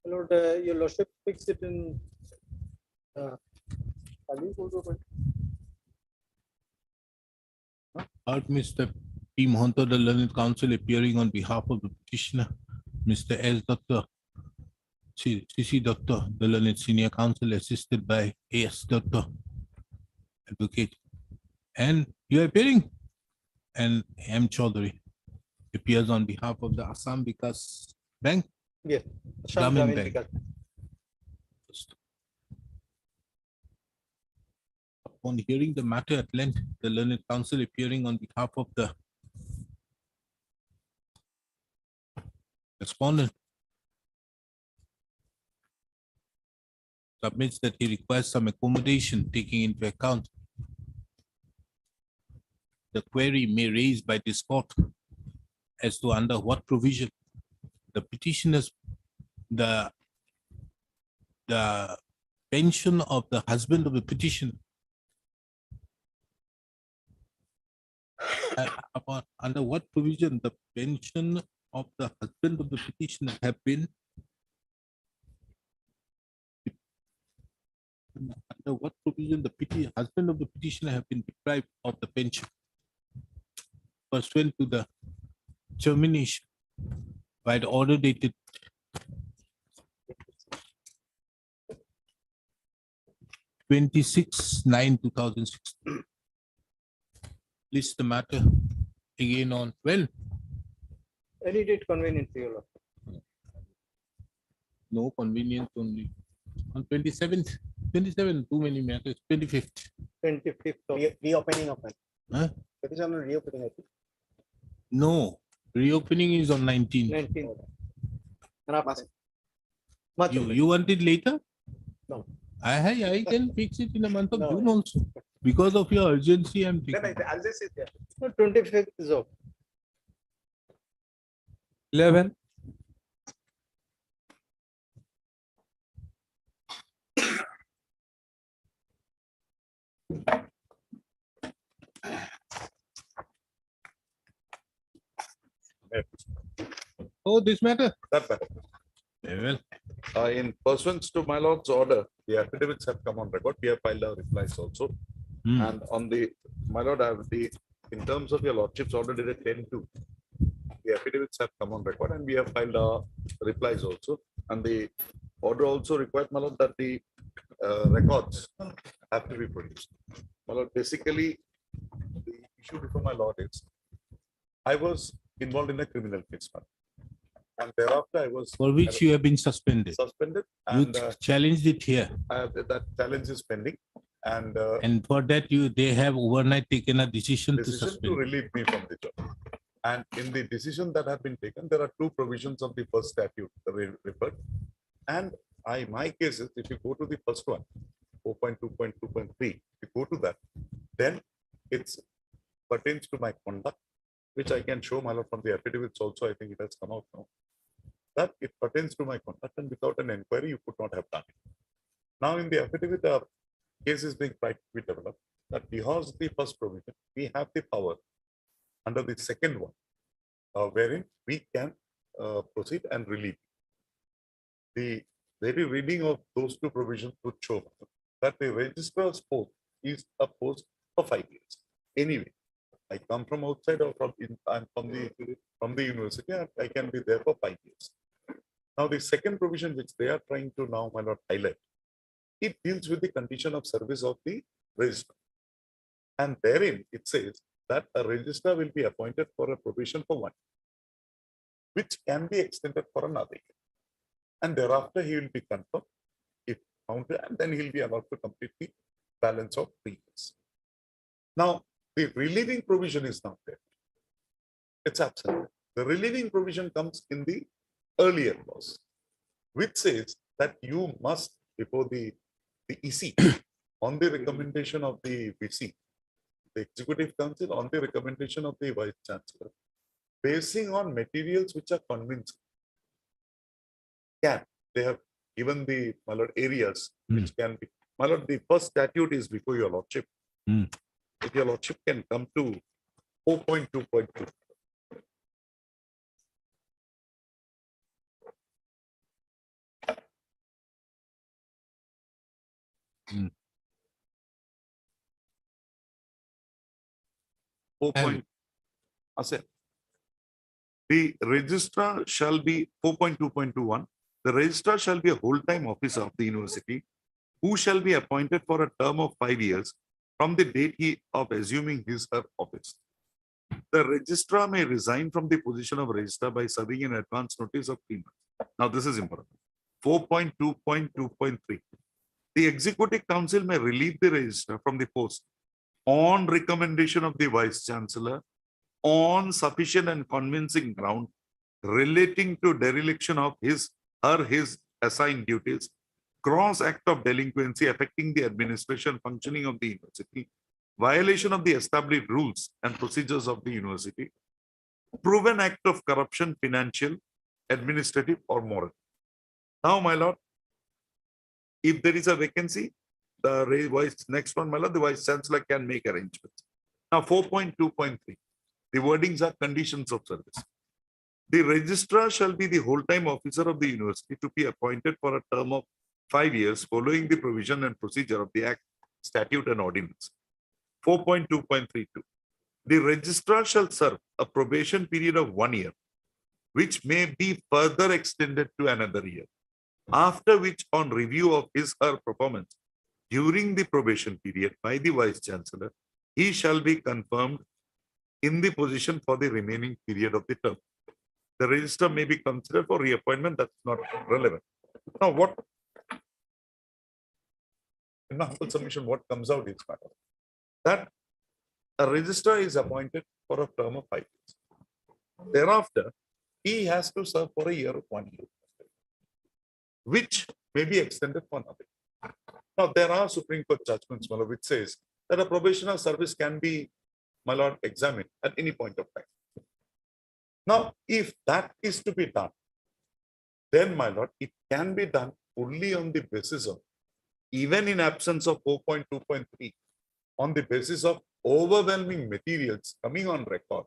My Lord, your lordship fix it in. Art Mr. P. Mohanto, the learned counsel appearing on behalf of the petitioner, Mr. S. Dr. C.C. Dr. the learned senior counsel assisted by A.S. Dr. Advocate. And you are appearing. And M. Chaudhary appears on behalf of the Assam Vikas Bank. Yes. Grameen Bank. Upon hearing the matter at length, the learned counsel appearing on behalf of the respondent submits that he requires some accommodation taking into account the query may raise by this court as to under what provision the petitioners, the pension of the husband of the petitioner under what provision the pension of the husband of the petitioner have been under what provision the husband of the petitioner have been deprived of the pension pursuant to the termination by the order dated 26/9/2016. List the matter again on, well, Any date convenient to your lordship. no convenience only. On 27th, too many matters, 25th. 25th of Reopening of it. Huh? Petition on reopening, I think. No, reopening is on 19th. 19th. You want it later? No. I can fix it in the month of No. June also. Because of your urgency, I'm Then thinking. I'll just sit there. 25th is okay. 11. Oh, this matter? That matter. Very well. In pursuance to my lord's order, the affidavits have come on record. We have filed our replies also. Hmm. And on the, my lord, I have in terms of your lordship's order dated 10/2, the affidavits have come on record and we have filed our replies also. And the order also required, my lord, that the records have to be produced. My lord, basically, the issue before my lord is, I was involved in a criminal case, ma'am. And thereafter I was For which you have been suspended. suspended You and challenged it here. that challenge is pending and And for that, they have overnight taken a decision to decision to suspend. relieve me from the job. And in the decision that have been taken, there are two provisions of the first statute referred. And my case is, if you go to the first one, 4.2.2.3, if you go to that, then it's pertains to my conduct, which I can show, my lord, from the affidavits also. I think it has come out now, that it pertains to my conduct and without an inquiry, you could not have done it. Now, in the affidavit, the case is being tried to be developed, that because the first provision, we have the power under the second one, wherein we can proceed and relieve. The very reading of those two provisions would show that the registrar's post is a post for 5 years. Anyway, I come from outside or I'm from the university, I can be there for 5 years. Now, the second provision which they are trying to now, my lord, highlight, it deals with the condition of service of the registrar. And therein it says that a registrar will be appointed for a probation for 1 year, which can be extended for another year. And thereafter he will be confirmed if found, and then he'll be allowed to complete the balance of 3 years. Now, the relieving provision is not there. It's absent. The relieving provision comes in the earlier clause, which says that you must, before the EC, on the recommendation of the VC, the Executive Council, on the recommendation of the Vice Chancellor, basing on materials which are convincing. They have given the my lord, areas which can be. My lord, the first statute is before your lordship. If your lordship can come to 4.2.2. The registrar shall be 4.2.21. The registrar shall be a whole-time officer of the university who shall be appointed for a term of 5 years from the date of assuming his or her office. The registrar may resign from the position of registrar by serving an advance notice of 3 months. Now, this is important. 4.2.2.3. The Executive Council may relieve the registrar from the post on recommendation of the Vice Chancellor on sufficient and convincing ground relating to dereliction of his assigned duties, gross act of delinquency affecting the administration functioning of the university, violation of the established rules and procedures of the university, proven act of corruption, financial, administrative, or moral. Now, my lord, if there is a vacancy, the next one, my lord, the Vice Chancellor can make arrangements. Now, 4.2.3, the wordings are conditions of service. The registrar shall be the whole-time officer of the university to be appointed for a term of 5 years following the provision and procedure of the Act, Statute, and Ordinance. 4.2.32. The registrar shall serve a probation period of 1 year, which may be further extended to another year, after which, on review of his or her performance during the probation period by the Vice Chancellor, he shall be confirmed in the position for the remaining period of the term. The registrar may be considered for reappointment. That's not relevant. Now, what in my humble submission, what comes out is that a registrar is appointed for a term of 5 years. Thereafter, he has to serve for a year of 1 year, which may be extended for nothing. Now, there are Supreme Court judgments, my lord, which says that a probationary service can be, my lord, examined at any point of time. Now, if that is to be done, then, my lord, it can be done only on the basis of, even in absence of 4.2.3, on the basis of overwhelming materials coming on record,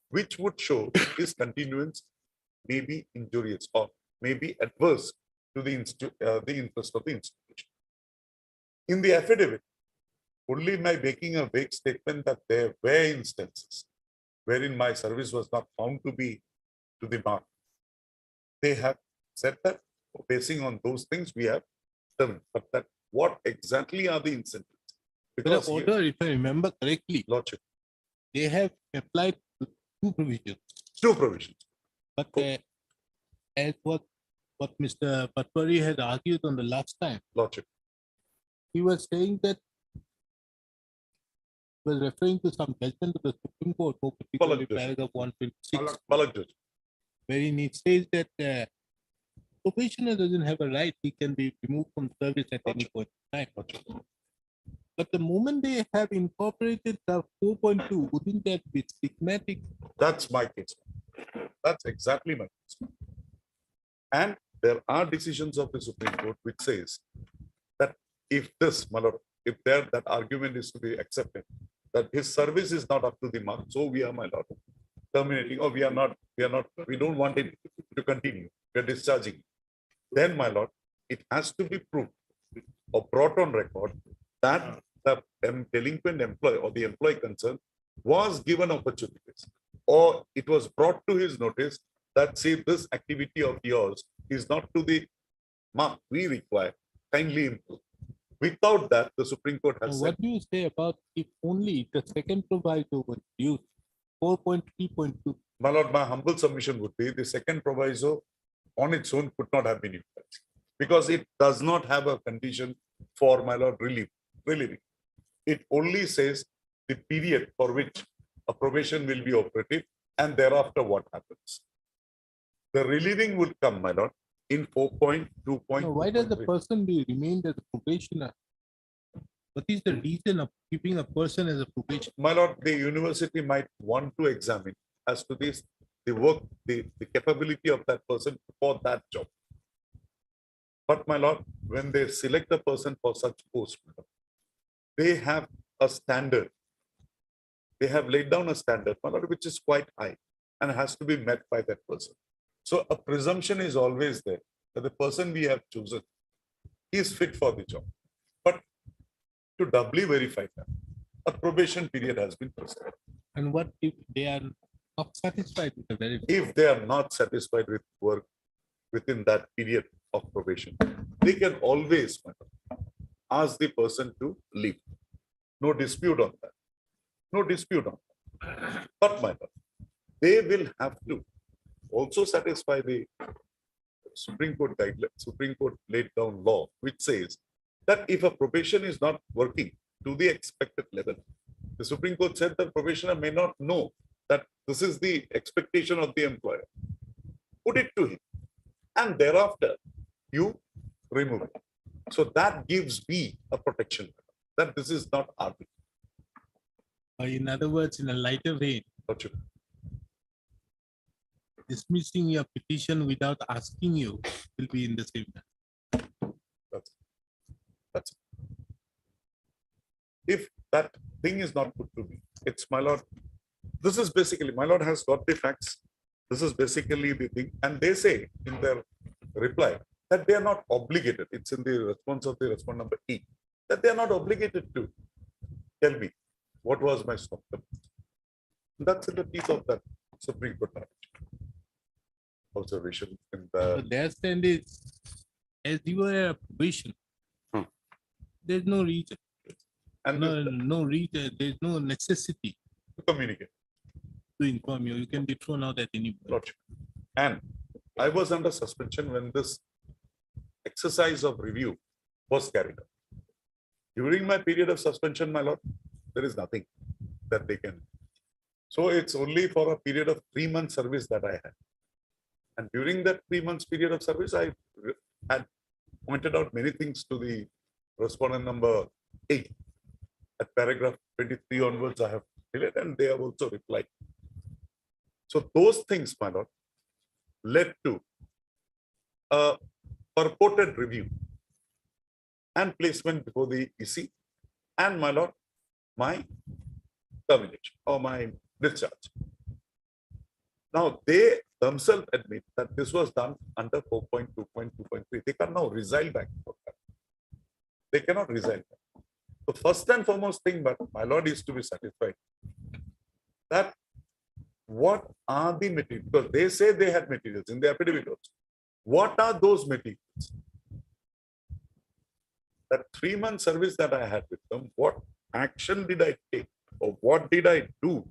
which would show his continuance may be injurious or may be adverse to the interest of the institution. In the affidavit, only by making a vague statement that there were instances wherein my service was not found to be to the mark. They have said that basing on those things we have done, but that what exactly are the incentives? Because order, if I remember correctly, lordship, they have applied two provisions. Two provisions. But as what Mr. Patwari had argued on the last time, lordship, he was saying that was referring to some judgment of the Supreme Court, more particularly paragraph 126, wherein it says that probationer doesn't have a right, he can be removed from service at any point in time. But the moment they have incorporated the 4.2, wouldn't that be stigmatic? That's my case. That's exactly my case. And there are decisions of the Supreme Court which says that if this, my lord, if that argument is to be accepted, that his service is not up to the mark, so we are, my lord, terminating, or we don't want it to continue, we are discharging. Then, my lord, it has to be proved or brought on record that the delinquent employee or the employee concerned was given opportunities, or it was brought to his notice that, see, this activity of yours is not to the mark we require, kindly improve. Without that, the Supreme Court has said. What do you say about if only the second proviso was used, 4.3.2? My lord, my humble submission would be the second proviso on its own could not have been utilized because it does not have a condition for, my lord, relieving. It only says the period for which a probation will be operative and thereafter what happens. The relieving will come, my lord, in 4.2. Why does the person be remained as a probationer? What is the reason of keeping a person as a probation? My lord, the university might want to examine as to this, the work, the capability of that person for that job. But my lord, when they select a person for such post, my lord, they have a standard. They have laid down a standard, my lord, which is quite high and has to be met by that person. So a presumption is always there that the person we have chosen is fit for the job. But to doubly verify that, a probation period has been prescribed. And what if they are not satisfied with the verification? If they are not satisfied with work within that period of probation, they can always, my lord, ask the person to leave. No dispute on that. No dispute on that. But my lord, they will have to also satisfy the Supreme Court guidelines, Supreme Court laid down law, which says that if a probation is not working to the expected level, the Supreme Court said that probationer may not know that this is the expectation of the employer. Put it to him, and thereafter you remove it. So that gives me a protection that this is not arbitrary. Or in other words, in a lighter vein, dismissing your petition without asking you will be in the same. That's if that thing is not put to me, it's my lord. This is basically, my lord has got the facts. This is basically the thing. And they say in their reply that they are not obligated. It's in the response of the response number E, that they are not obligated to tell me what was my stop. That's in the teeth of that Supreme Court observation. In the Their stand is, as you are a probation, there's no reason. And no reason, there's no necessity to communicate, to inform you. You can be thrown out at any point. And I was under suspension when this exercise of review was carried out. During my period of suspension, my lord, there is nothing that they can. So it's only for a period of 3 months service that I had. And during that 3 months period of service, I had pointed out many things to the respondent number 8. At paragraph 23 onwards, I have read and they have also replied. So those things, my lord, led to a purported review and placement before the EC, and my lord, my termination or my discharge. Now they themselves admit that this was done under 4.2.2.3. They can now resile back. They cannot resile back. The first and foremost thing, but my lord, is to be satisfied that what are the materials, because they say they had materials in the affidavit also. What are those materials? That 3 month service that I had with them, what action did I take or what did I do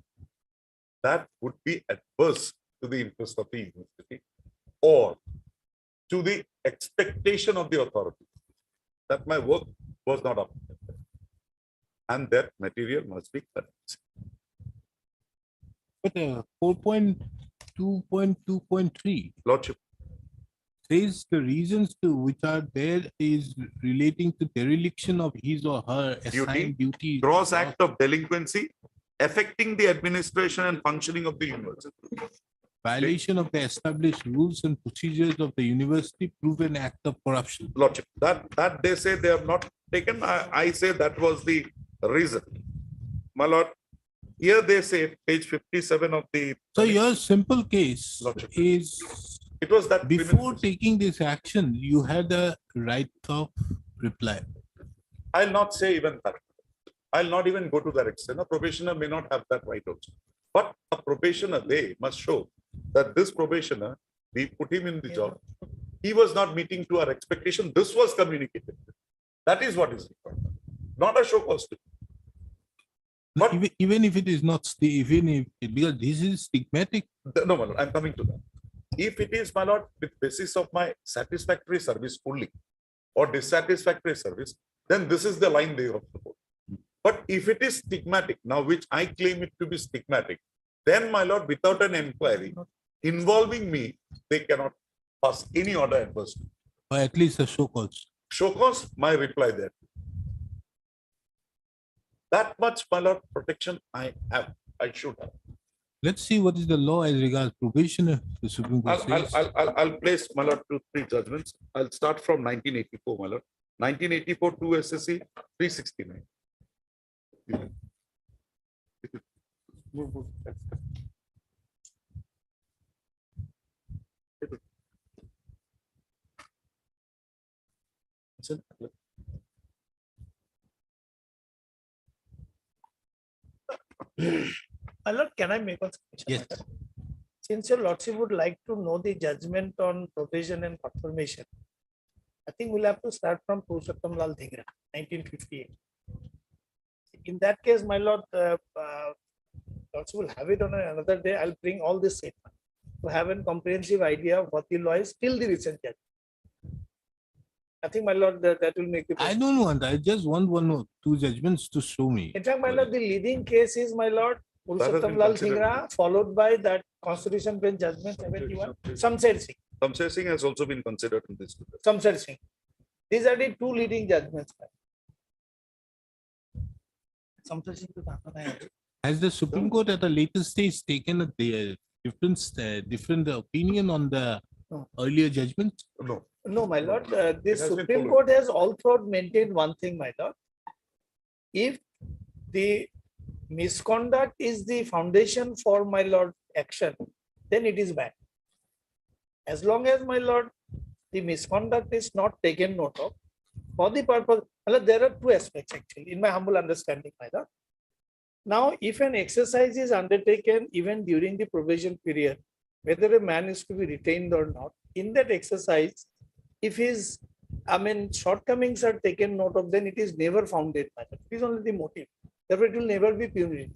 that would be adverse to the interest of the university or to the expectation of the authority that my work was not up to them. And that material must be correct. But 4.2.2.3 Lordship says the reasons to which are there is relating to dereliction of his or her assigned duty. Gross act of delinquency affecting the administration and functioning of the university. Violation of the established rules and procedures of the university, proven act of corruption. Lordship, that they say they have not taken. I say that was the reason. My lord, here they say page 57 of the. So your simple case Lordship. is, it was that before taking this action, you had the right of reply. I'll not say even that. I'll not even go to that extent. A probationer may not have that right also. But a probationer, they must show that this probationer, we put him in the job. He was not meeting to our expectation. This was communicated. That is what is required. Not a show cause. But even if it is not, because this is stigmatic. No, my lord, I'm coming to that. If it is, my lord, with basis of my satisfactory service only or dissatisfactory service, then this is the line they have to put. But if it is stigmatic, now which I claim it to be stigmatic, then my lord, without an inquiry involving me, they cannot pass any order adverse. Or at least a show cause. Show cause, my reply there. That much, my lord, protection I have, I should have. Let's see what is the law as regards probation. If the Supreme Court says. I'll place, my lord, 2-3 judgments. I'll start from 1984, my lord. 1984, 2 SSC, 369. Move. My lord, can I make a submission? Yes. Since your lordship would like to know the judgment on provision and confirmation, I think we'll have to start from Purushottam Lal Dhingra, 1958. In that case, my lord, lordship will have it on another day. I'll bring all this statement to have a comprehensive idea of what the law is till the recent judgment. I think, my lord, that will make it. I don't want. I just want 1 or 2 judgments to show me. In fact, my lord, the leading case is, my lord, Purushottam been Lal considered. Dhingra, followed by that Constitution Bench judgment 71, Samsher Singh. Samsher Singh has also been considered in this. Samsher Singh. These are the 2 leading judgments. Samsher Singh to Dhaka nahi hai. Has the Supreme Court at a later stage taken a different opinion on the No. earlier judgment? No. No, my lord, the has been Supreme followed. Court has all throughout maintained one thing, my lord. If the misconduct is the foundation for, my lord, action, then it is bad. As long as, my lord, the misconduct is not taken note of, for the purpose, my lord, there are 2 aspects actually, in my humble understanding, my lord. Now, if an exercise is undertaken even during the probation period, whether a man is to be retained or not, in that exercise, if his, shortcomings are taken note of, then it is never founded. It is only the motive. Therefore, it will never be punitive.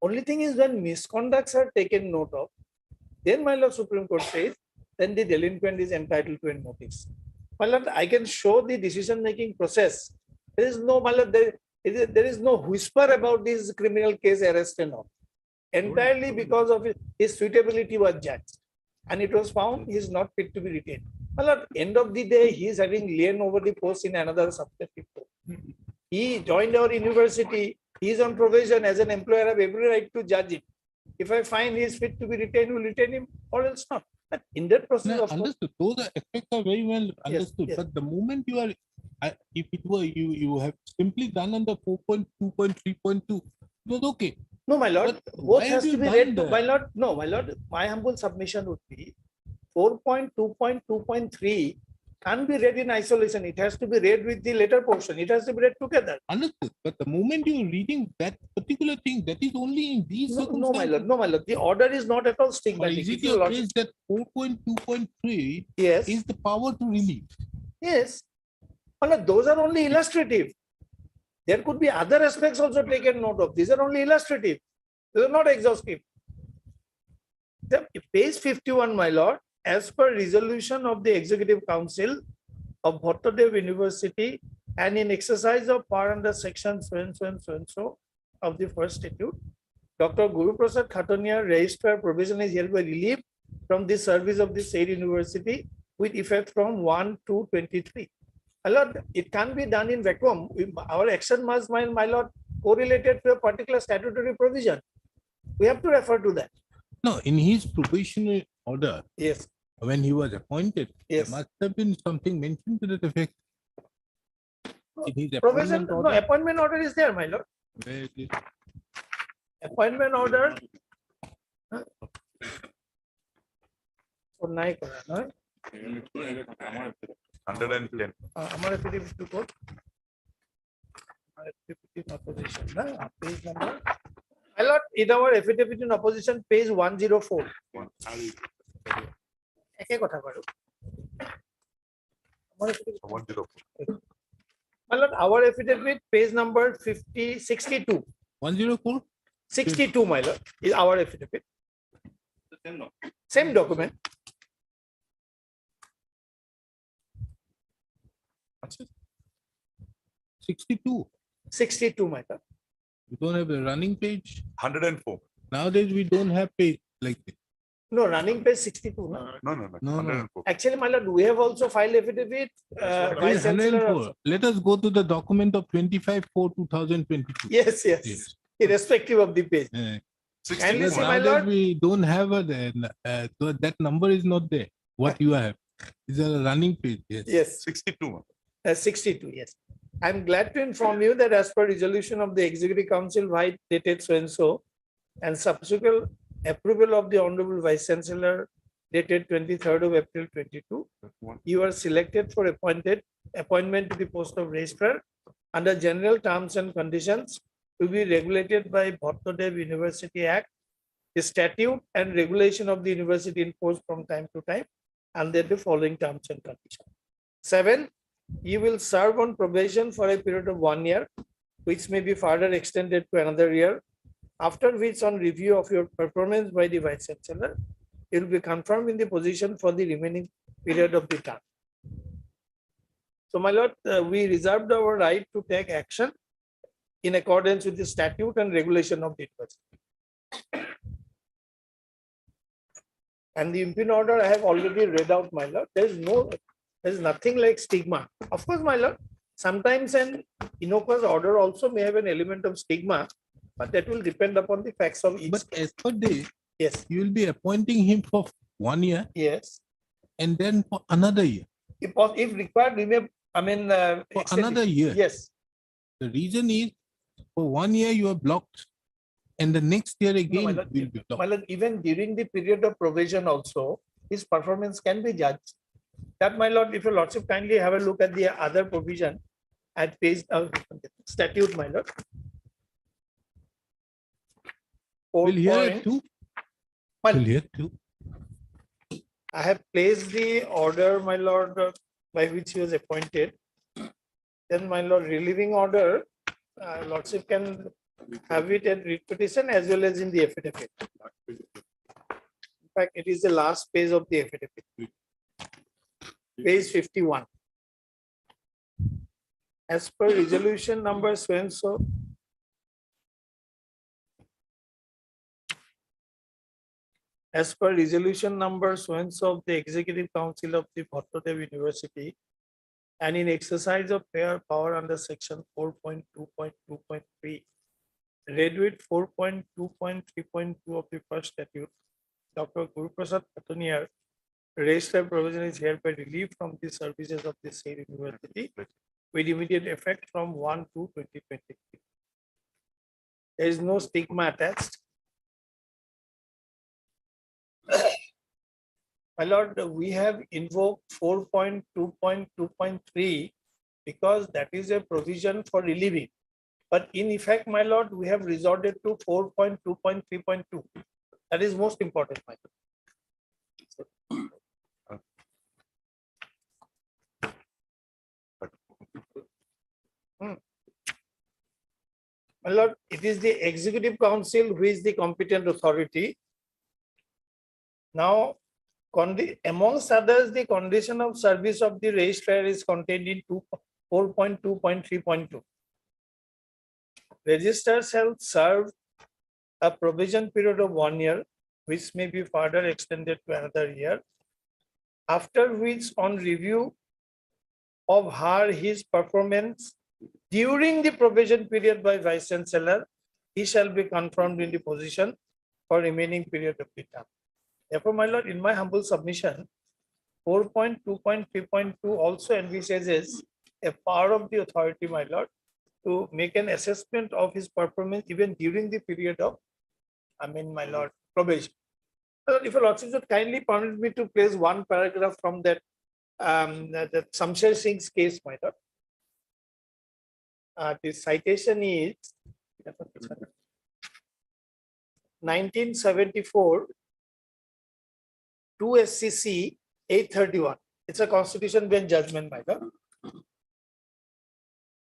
Only thing is when misconducts are taken note of, then, my lord, Supreme Court says, then the delinquent is entitled to a notice. My lord, I can show the decision-making process. There is no, my lord, there is no whisper about this criminal case arrest and all. Entirely because of his suitability was judged. And it was found he is not fit to be retained. Well, at the end of the day, he is having lien over the post in another subjective court. He joined our university. He is on probation. As an employer, I have every right to judge him. If I find he is fit to be retained, we will retain him or else not. But in that process, No, of course, understood. Those aspects are very well understood. yes. But the moment you are, if it were you have simply done under 4.2.3.2, it was okay. no, my lord, But both why has have to you be done read to, that? my lord. No, my lord, my humble submission would be 4.2.2.3 can't be read in isolation. It has to be read with the later portion. It has to be read together. Understood. But the moment you are reading that particular thing, that is only in these No, circumstances. my lord, no, my lord. The order is not at all Or stigmatic. is it If your your lordship- case that 4.2.3 Yes. is the power to relieve? Yes. My lord, those are only illustrative. There could be other aspects also taken note of. These are only illustrative. These are not exhaustive. The page 51, my lord, as per resolution of the Executive Council of Bhattadev University and in exercise of power under section so and so of the first statute, Dr. Guru Prasad Khatania, Registrar, Probation is hereby relieved from the service of the said university with effect from 1/2/23. My lord, it can't be done in vacuum. Our action must, my lord, correlated to a particular statutory provision. We have to refer to that. No, in his probationary order, Yes. when he was appointed, Yes. there must have been something mentioned to that effect. In his Provision, appointment no, order. appointment order is there, my lord. Where it is. Appointment order. So, nahi kora, no? 110. আমার affidavit to court. Our affidavit in opposition, na? Page number. My lord, in our affidavit in opposition, page 104. একে কথা বাৰু। আমার affidavit- 104. My lord, our affidavit, page number 62. 104? 62, my lord, is our affidavit. Same document. 62. 62, my lord. We don't have a running page. 104. Nowadays, we don't have page like this. No, running page 62. No? No, no, no. No, no. 104. Actually, my lord, we have also filed affidavit. Vice Chancellor 104. also. Let us go to the document of 25/4/2022. Yes, yes, Yes. Irrespective of the page. Eh, Kindly because see, my nowadays lord. we don't have that number is not there. What you have is a running page. Yes. Yes. 62. 62, yes. I'm glad to inform you that as per resolution of the Executive Council dated so and so, and subsequent approval of the Honorable Vice Chancellor dated 23rd of April 22, you are selected for appointment to the post of Registrar under general terms and conditions to be regulated by Bhattodev University Act, the statute and regulation of the university in force from time to time, under the following terms and conditions. 7, you will serve on probation for a period of 1 year, which may be further extended to another year, after which on review of your performance by the Vice Chancellor, you will be confirmed in the position for the remaining period of the term. So, my lord, we reserved our right to take action in accordance with the statute and regulation of the university. And the impugn order I have already read out, my lord. There's nothing like stigma. Of course, my lord, sometimes an innocuous order also may have an element of stigma, but that will depend upon the facts of each. But as per day, yes, you will be appointing him for 1 year. Yes. And then for another year. If required, we may, for another year. Yes. The reason is for 1 year you are blocked, and the next year again my lord, will be blocked. my lord, even during the period of probation also, his performance can be judged. That, my lord, if your lordship kindly have a look at the other provision at page statute, my lord. We'll hear it too. We'll hear it too. I have placed the order, my lord, by which he was appointed. Then, my lord, relieving order, lordship can have it at repetition as well as in the affidavit. In fact, it is the last page of the affidavit. Page 51. As per resolution number so and so, as per resolution number so and so of the Executive Council of the Bhattodev University, and in exercise of fair power under section 4.2.2.3, read with 4.2.3.2 of the first statute, Dr. Guru Prasad Pataniar, Registrar provision is hereby relieved from the services of the said university with immediate effect from 1/2/2023. There is no stigma attached. My lord, we have invoked 4.2.2.3 because that is a provision for relieving. But in effect, my lord, we have resorted to 4.2.3.2. That is most important, my lord. My lord, it is the Executive Council who is the competent authority. Now, amongst others, the condition of service of the registrar is contained in 4.2.3.2. Registrar shall serve a probation period of 1 year, which may be further extended to another year, after which on review of his performance during the probation period by Vice Chancellor, he shall be confirmed in the position for remaining period of the term. Therefore, my lord, in my humble submission, 4.2.3.2 also envisages a power of the authority, my lord, to make an assessment of his performance even during the period of, my lord, probation. If your lordship would kindly permit me to place one paragraph from that Samsher Singh's case, my lord. The citation is 1974 2 SCC 831. It's a constitution bench judgment, my lord.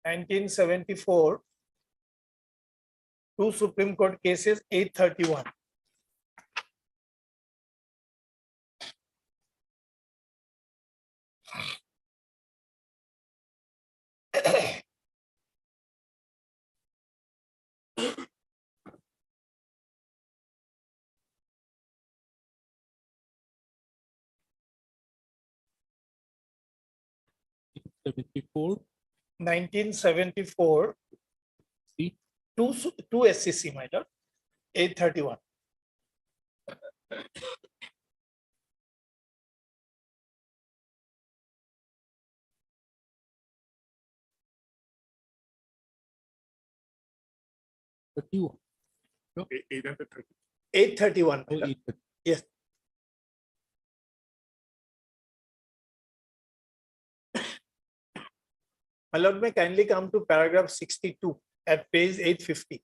1974 2 Supreme Court cases 831. 74. 1974. See? Two SCC, my lord. 831. No, 831. my oh, lord. 830. Yes. My lord, may kindly come to paragraph 62 at page 850.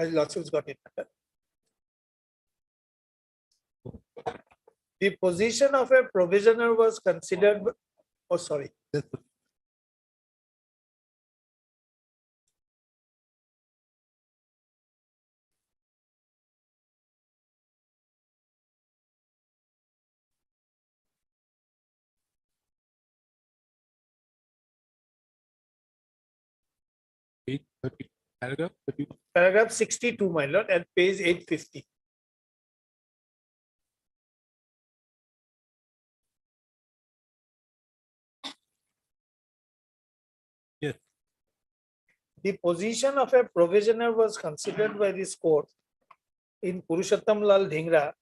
Lordship's got it. The position of a provisioner was considered. Oh, sorry. Paragraph 31. Paragraph 62, my lord, at page 850. Yes. The position of a provisioner was considered by this court in Purushottam Lal Dhingra.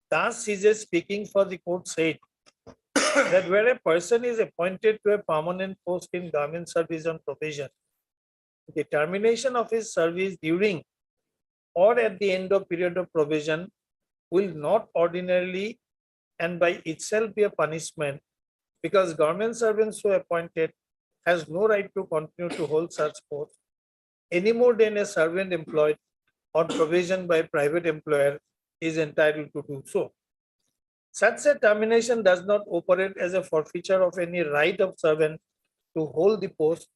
Das CJ speaking for the court said that where a person is appointed to a permanent post in government service on probation, the termination of his service during or at the end of period of probation will not ordinarily and by itself be a punishment, because government servants who are appointed has no right to continue to hold such post any more than a servant employed on probation by a private employer is entitled to do so. Such a termination does not operate as a forfeiture of any right of servant to hold the post,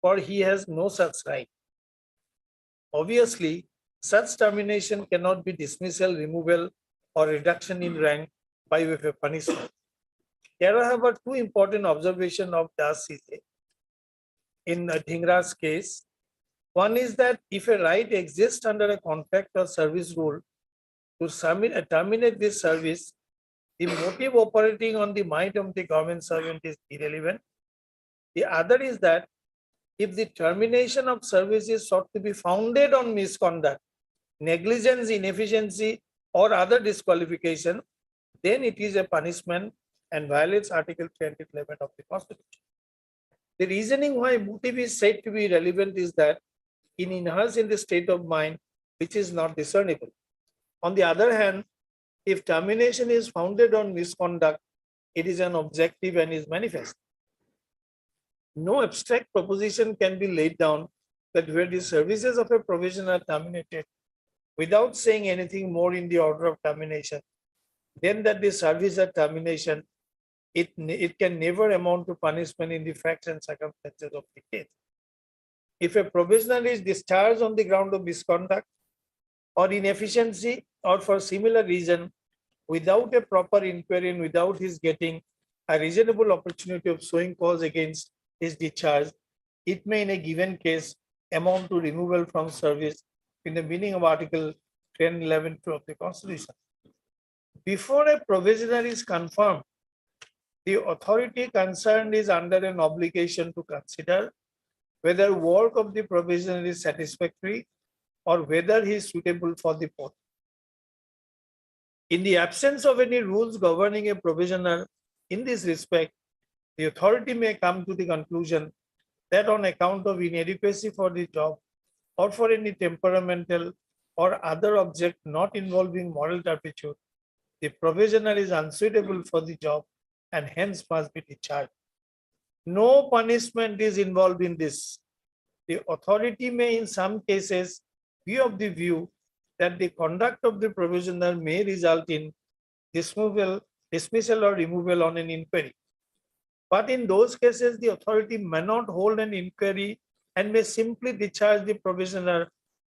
for he has no such right. Obviously, such termination cannot be dismissal, removal, or reduction in rank by way of punishment. Here I have two important observations of Das CJ in Dhingra's case. One is that if a right exists under a contract or service rule to terminate this service, the motive operating on the mind of the government servant is irrelevant. The other is that if the termination of service is sought to be founded on misconduct, negligence, inefficiency, or other disqualification, then it is a punishment and violates Article 311 of the Constitution. The reasoning why motive is said to be relevant is that it inheres in the state of mind which is not discernible. On the other hand, if termination is founded on misconduct, it is an objective and is manifest. No abstract proposition can be laid down that where the services of a provision are terminated without saying anything more in the order of termination, then that the service of termination, it can never amount to punishment in the facts and circumstances of the case. If a provisional is discharged on the ground of misconduct or inefficiency or for similar reason, without a proper inquiry and without his getting a reasonable opportunity of showing cause against his discharge, it may in a given case amount to removal from service in the meaning of Article 1011 of the Constitution. Before a provisional is confirmed, the authority concerned is under an obligation to consider whether work of the provisional is satisfactory or whether he is suitable for the post. In the absence of any rules governing a provisional in this respect, the authority may come to the conclusion that on account of inadequacy for the job or for any temperamental or other object not involving moral turpitude, the provisional is unsuitable for the job and hence must be discharged. No punishment is involved in this. The authority may in some cases be of the view that the conduct of the provisional may result in dismissal or removal on an inquiry. But in those cases, the authority may not hold an inquiry and may simply discharge the provisioner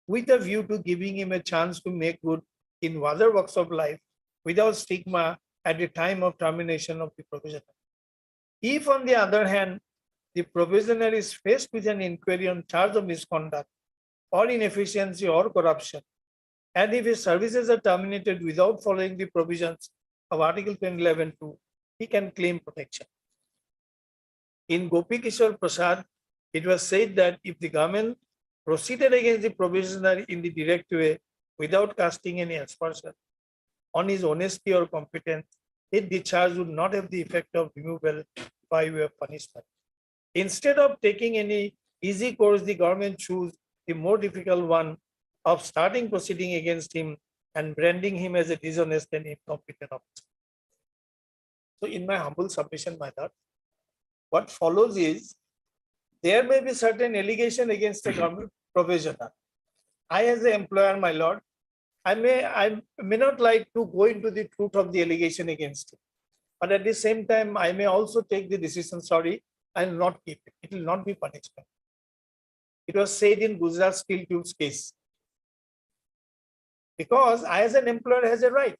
with a view to giving him a chance to make good in other walks of life without stigma at the time of termination of the provisioner. If, on the other hand, the probationary is faced with an inquiry on charge of misconduct or inefficiency or corruption, and if his services are terminated without following the provisions of Article 11(2), he can claim protection. In Gopi Kishore Prasad, it was said that if the government proceeded against the probationary in the direct way without casting any aspersion on his honesty or competence, his discharge would not have the effect of removal by way of punishment. Instead of taking any easy course, the government chose the more difficult one of starting proceeding against him and branding him as a dishonest and incompetent officer. So in my humble submission, my lord, what follows is there may be certain allegation against a government probationer. I, as an employer, my lord, I may not like to go into the truth of the allegation against him, but at the same time, I may also take the decision, sorry, I will not keep it. It will not be punishment. It was said in Gujarat Steel Tubes case. Because I, as an employer, has a right.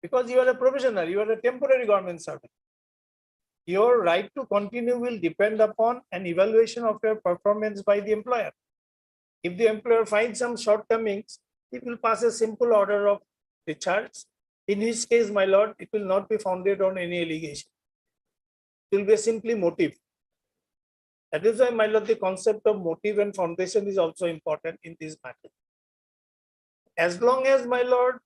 Because you are a probationer, you are a temporary government servant. Your right to continue will depend upon an evaluation of your performance by the employer. If the employer finds some shortcomings, it will pass a simple order of discharge. In his case, my lord, it will not be founded on any allegation. It will be simply motive. That is why, my lord, the concept of motive and foundation is also important in this matter. As long as, my lord,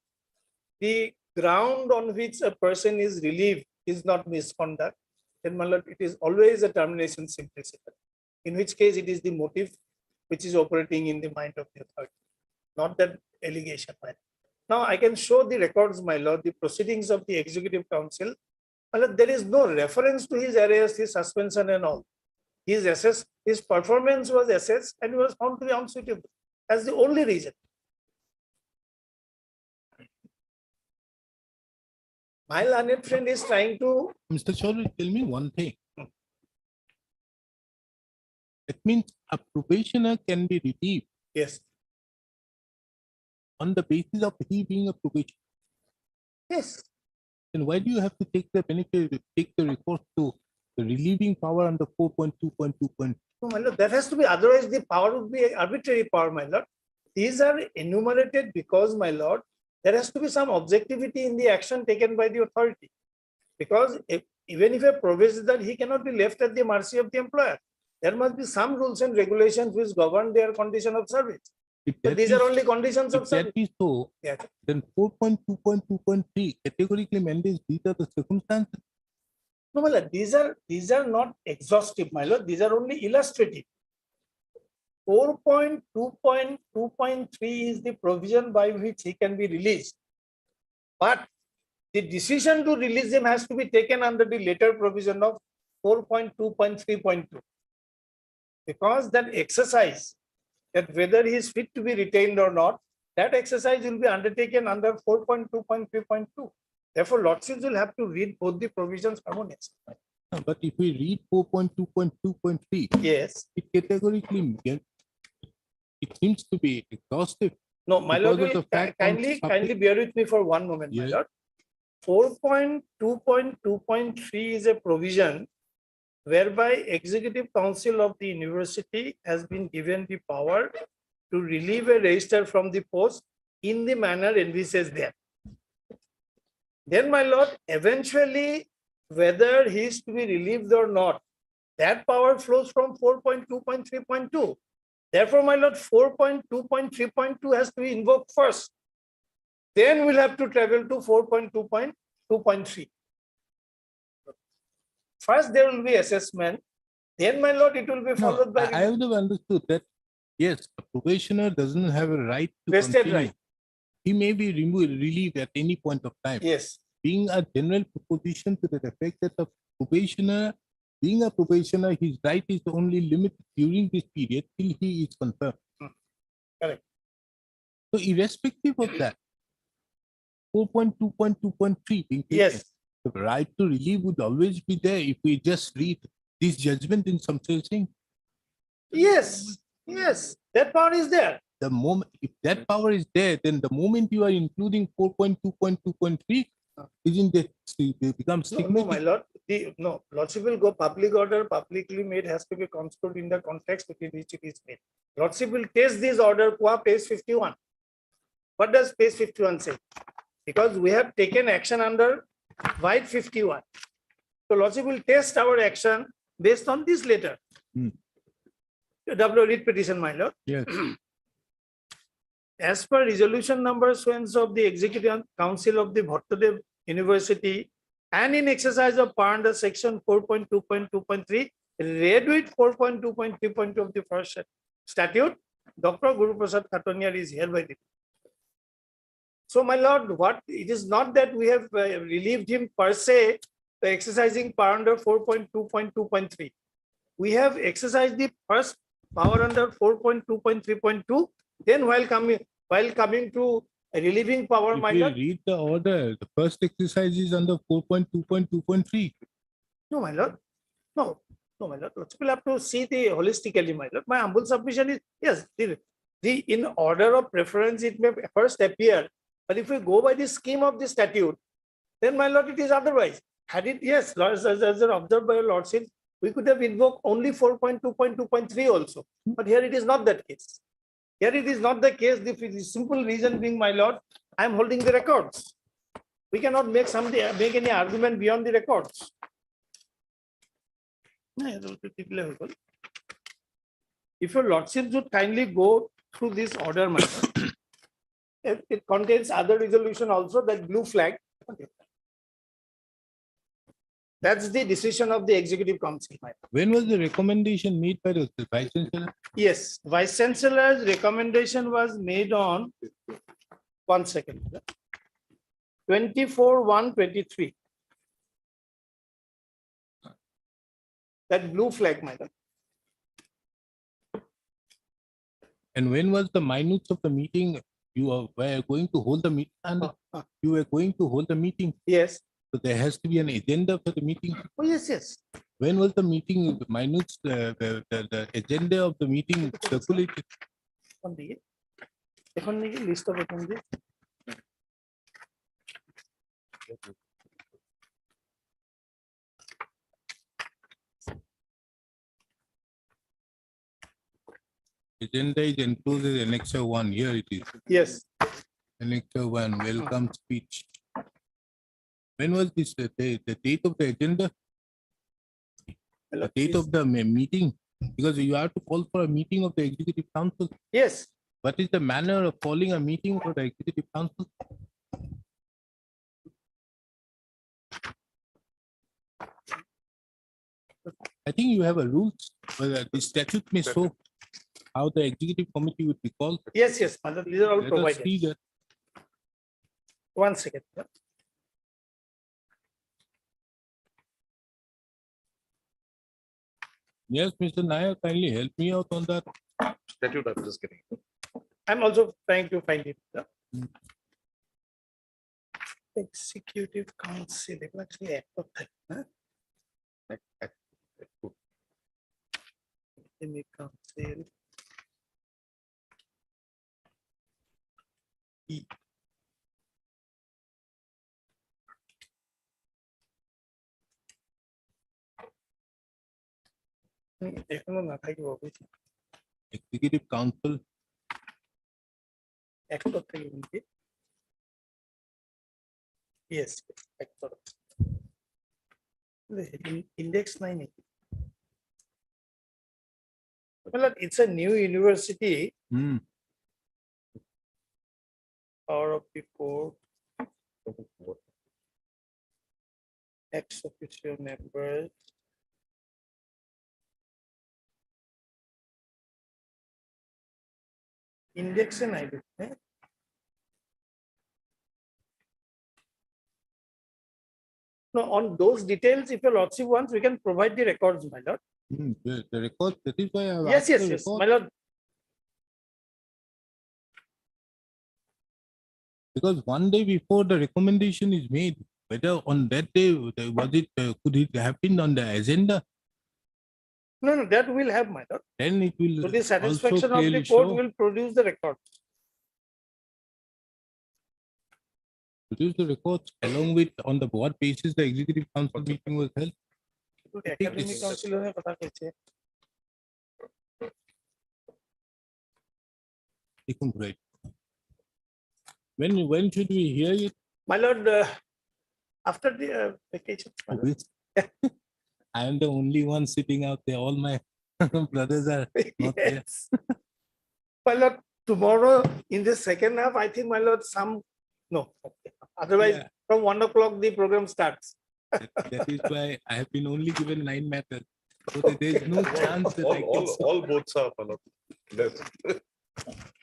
the ground on which a person is relieved is not misconduct, then, my lord, it is always a termination principle. In which case, it is the motive which is operating in the mind of the authority, not that allegation. Now, I can show the records, my lord, the proceedings of the Executive Council. My lord, there is no reference to his arrest, his suspension and all. His performance was assessed and he was found to be unsuitable. That's the only reason. My learned friend is trying to. Mr. Chaudhary, tell me one thing. It means a probationer can be relieved. Yes. On the basis of he being a probationer. Yes. Then why do you have to take the benefit, take the recourse to the relieving power under 4.2.2.2? No, my lord, that has to be, otherwise the power would be arbitrary power, my lord. These are enumerated because, my lord, there has to be some objectivity in the action taken by the authority. Because even if a probationer, he cannot be left at the mercy of the employer. There must be some rules and regulations which govern their condition of service. But these are only conditions of service. If that is so, yeah, then 4.2.2.3 categorically mandates these are the circumstances. No, my lord, these are not exhaustive, my lord. These are only illustrative. 4.2.2.3 is the provision by which he can be released. But the decision to release him has to be taken under the later provision of 4.2.3.2. Because that exercise, that whether he is fit to be retained or not, that exercise will be undertaken under 4.2.3.2. Therefore, lordships will have to read both the provisions harmoniously. But if we read 4.2.2.3, yes, it categorically it seems to be exhaustive. No, my because lord, of the fact kindly bear with me for one moment, my lord. 4.2.2.3 is a provision whereby Executive Council of the University has been given the power to relieve a registrar from the post in the manner envisaged there. Then, my lord, eventually, whether he is to be relieved or not, that power flows from 4.2.3.2. Therefore, my lord, 4.2.3.2 has to be invoked first. Then we'll have to travel to 4.2.2.3. First, there will be assessment. Then, my lord, it will be followed by. I have understood that, yes, a probationer doesn't have a right to vested continue. right. He may be relieved at any point of time. Yes. Being a general proposition to the effect that a probationer, being a probationer, his right is only limited during this period till he is confirmed. Correct. So irrespective of that, 4.2.2.3 being taken, yes, the right to relieve would always be there if we just read this judgment in some sense. Yes, yes, that power is there. The moment, if that power is there, then the moment you are including 4.2.2.3, Isn't it, it becomes No, my stigmatic? lord, lordship will go public order, publicly made has to be construed in the context within which it is made. Lordship will test this order, page 51. What does page 51 say? Because we have taken action under White 51. So lordship will test our action based on this letter. W read petition, my lord. Yes. As per resolution number so-and-so of the Executive Council of the Bhattadev University and in exercise of power under section 4.2.2.3, read with 4.2.3.2 of the first statute, Dr. Guru Prasad Khataniar is hereby relieved. So, my lord, it is not that we have relieved him per se, exercising power under 4.2.2.3. We have exercised the first power under 4.2.3.2. Then while coming to relieving power, my If you lord. read the order, the first exercise is under 4.2.2.3. No, my lord. No, my lord. We'll have to see the holistically, my lord. My humble submission is yes, the in order of preference, it may first appear, but if we go by the scheme of the statute, then my lord, it is otherwise. Had it, yes, as observed by your lordship, we could have invoked only 4.2.2.3 also. But here it is not that case. Here it is not the case. The simple reason being, my lord, I am holding the records. We cannot make any argument beyond the records. If your lordship would kindly go through this order, my lord, it contains other resolution also, that blue flag. That's the decision of the Executive Council. When was the recommendation made by the Vice Chancellor? Yes, Vice Chancellor's recommendation was made on 24/1/23. That blue flag, madam. And when was the minutes of the meeting? You were going to hold the meeting, and you were going to hold the meeting. Yes. So there has to be an agenda for the meeting. Oh, yes, yes. When was the meeting, the minutes, the agenda of the meeting circulated? List of attendees. Agenda is enclosed as Annexure 1. Here it is. Yes. Annexure 1, welcome speech. When was this, the date of the agenda? The date of the meeting? Because you have to call for a meeting of the Executive Council. Yes. What is the manner of calling a meeting for the Executive Council? I think you have a rules, whether the statute may show how the Executive Committee would be called. Yes, yes, madam, these are all Let us provided. see that. 1 second. Yes, Mr. Nayak, kindly help me out on that. Statute, I'm just getting. I'm also trying to find it. Executive Council. Actually, Act of Council. E. Executive Council. Act of yes, Act of Index 9. Well, it's a new university. Or before ex officio members. Index and ID. No, on those details, if your lordship wants, we can provide the records, my lord. The record, that is why I have Yes, asked yes, the yes, record. my lord. Because one day before the recommendation is made, whether on that day, was it, could it have been on the agenda? No, that will have, my lord. Then it will. To the also satisfaction of clearly the court, show. will produce the records. Produce the records along with on the what basis the executive council meeting was held. Academic কাউন্সিলরের কথা কইছে Great. When should we hear it? my lord after the vacation my lord. I am the only one sitting out there. All my brothers are not there. Yes. My lord, tomorrow in the second half, I think, my lord, no. Otherwise, Yeah. from 1 o'clock, the program starts. That is why I have been only given 9 matters. So that there is no chance that I can. All votes are followed. Yes.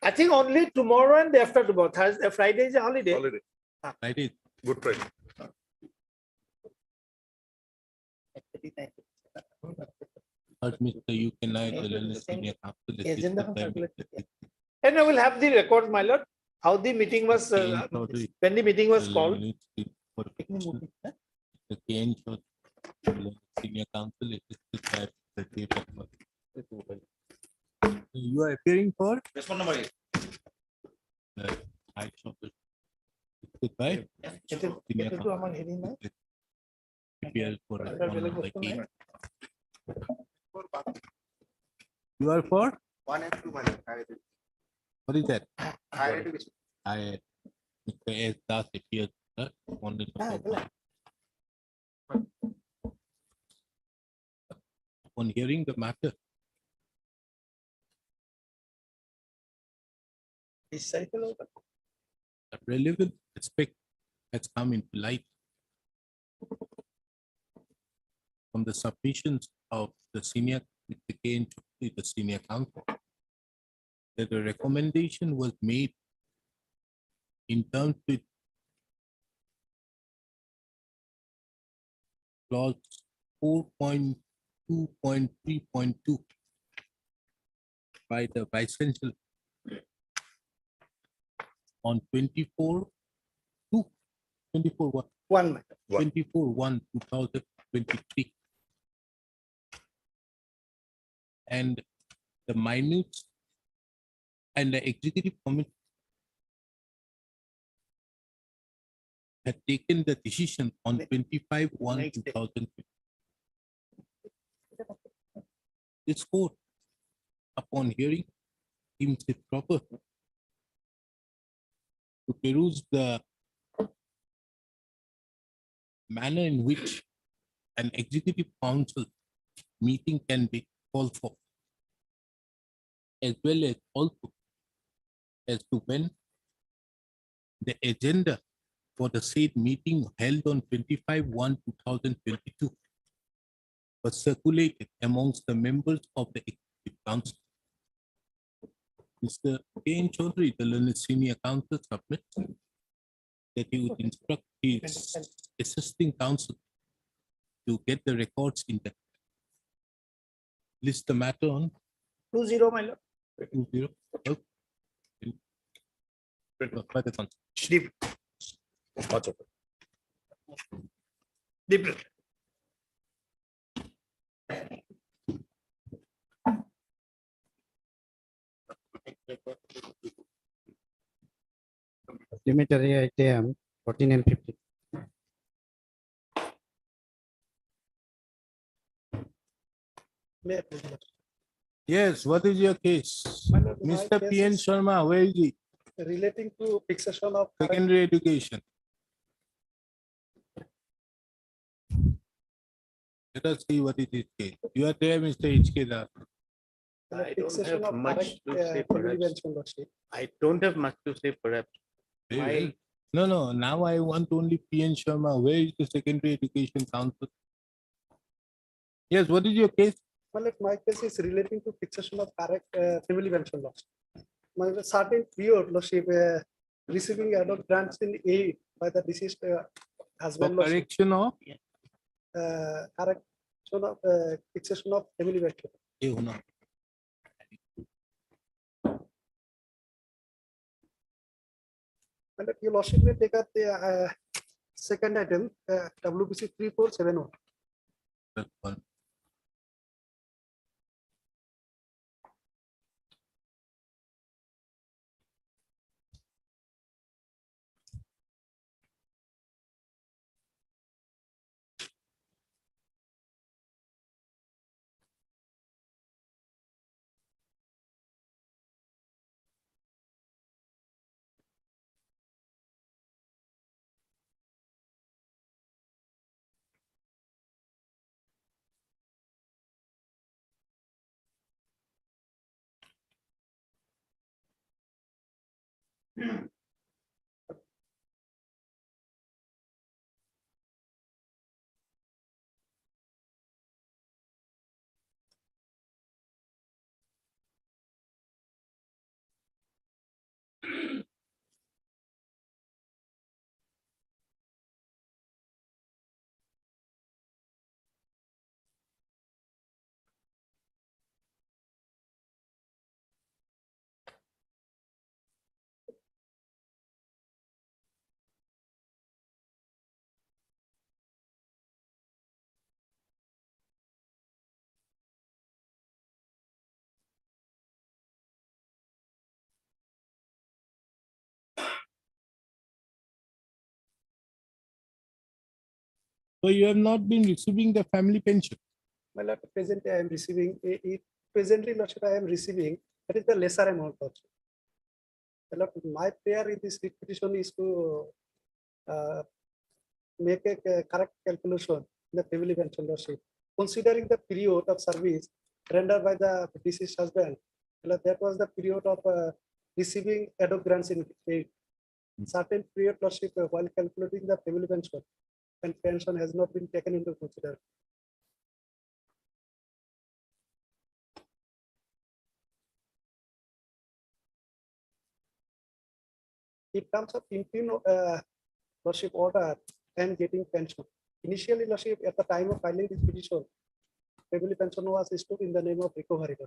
I think only tomorrow and the after tomorrow. Thursday, Friday is a holiday. Holiday. Friday. Good Friday. Mr. You can I the senior counsel. It is Agenda the time that And I will have the records, my lord, how the meeting was, when the meeting was called. The change of senior counsel it is the date of birth. You are appearing for? I saw it. Goodbye. Senior এটা তো আমার hearing নাই। appear for এটা বেলেগ respondent বস্তু নাই। like you are for? 1 and 2 What is that? higher education. Mr. S. Das appears respondent of one. On hearing the matter, This cycle over. a relevant aspect has come into light from the submissions of the senior, the senior counsel, that a recommendation was made in terms with clause 4.2.3.2 by the Vice Chancellor on 24/1/2023, and the minutes and the executive committee had taken the decision on 25/1/2020. This court, upon hearing, deems it proper to peruse the manner in which an executive council meeting can be called for, as well as also as to when the agenda for the said meeting held on 25/1/2022 was circulated amongst the members of the executive council. Mr. K. N. Chaudhary, the learned senior counsel, submits that he would instruct his assisting counsel to get the records in the list the matter on 2-0, my lord. 2-0. By the council. Deep. Deep. Supplementary item 14 and 15. Yes, what is your case? My lord, my Mr. case P. N. is Sharma, where is he? Relating to fixation of Secondary education. Let us see what is his case. You are there, Mr. H.K. Das. I don't fixation have of much to say, family perhaps. pension lordship. I don't have much to say, perhaps. Very well. No, now I want only P. N. Sharma. Where is the Secondary Education Council? Yes, what is your case? My lord, my case is relating to fixation of correct family pension loss. My certain period lordship receiving adult grants in aid by the deceased For husband lordship. correction of? Correction of fixation of family pension. No. And your lordship may take up the second item, WPC 3471. That's one. So you have not been receiving the family pension. My lord, presently I am receiving, presently Lordship, I am receiving, that is the lesser amount also. My lord, my prayer in this petition is to make a correct calculation in the family pension Lordship. Considering the period of service rendered by the deceased husband, my lord, that was the period of receiving ad hoc grants in aid. Certain period Lordship while calculating the family pension and pension has not been taken into consideration. In terms of interim Lordship order and getting pension. Initially, Lordship, at the time of filing this petition, family pension was stood in the name of recovery.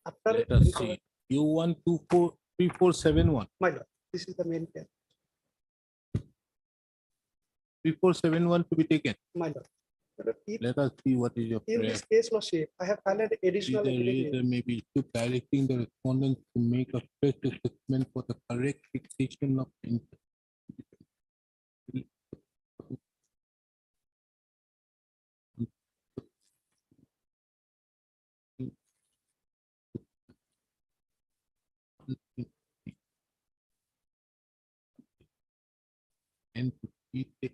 After Let us recovery, see. You want 3471. my lord, this is the main case. 3471 to be taken. My lord. Let us see what is your In prayer. this case, Lordship, I have filed additional affidavit. Either maybe to directing the respondents to make a fresh assessment for the correct fixation of interest. And to keep it.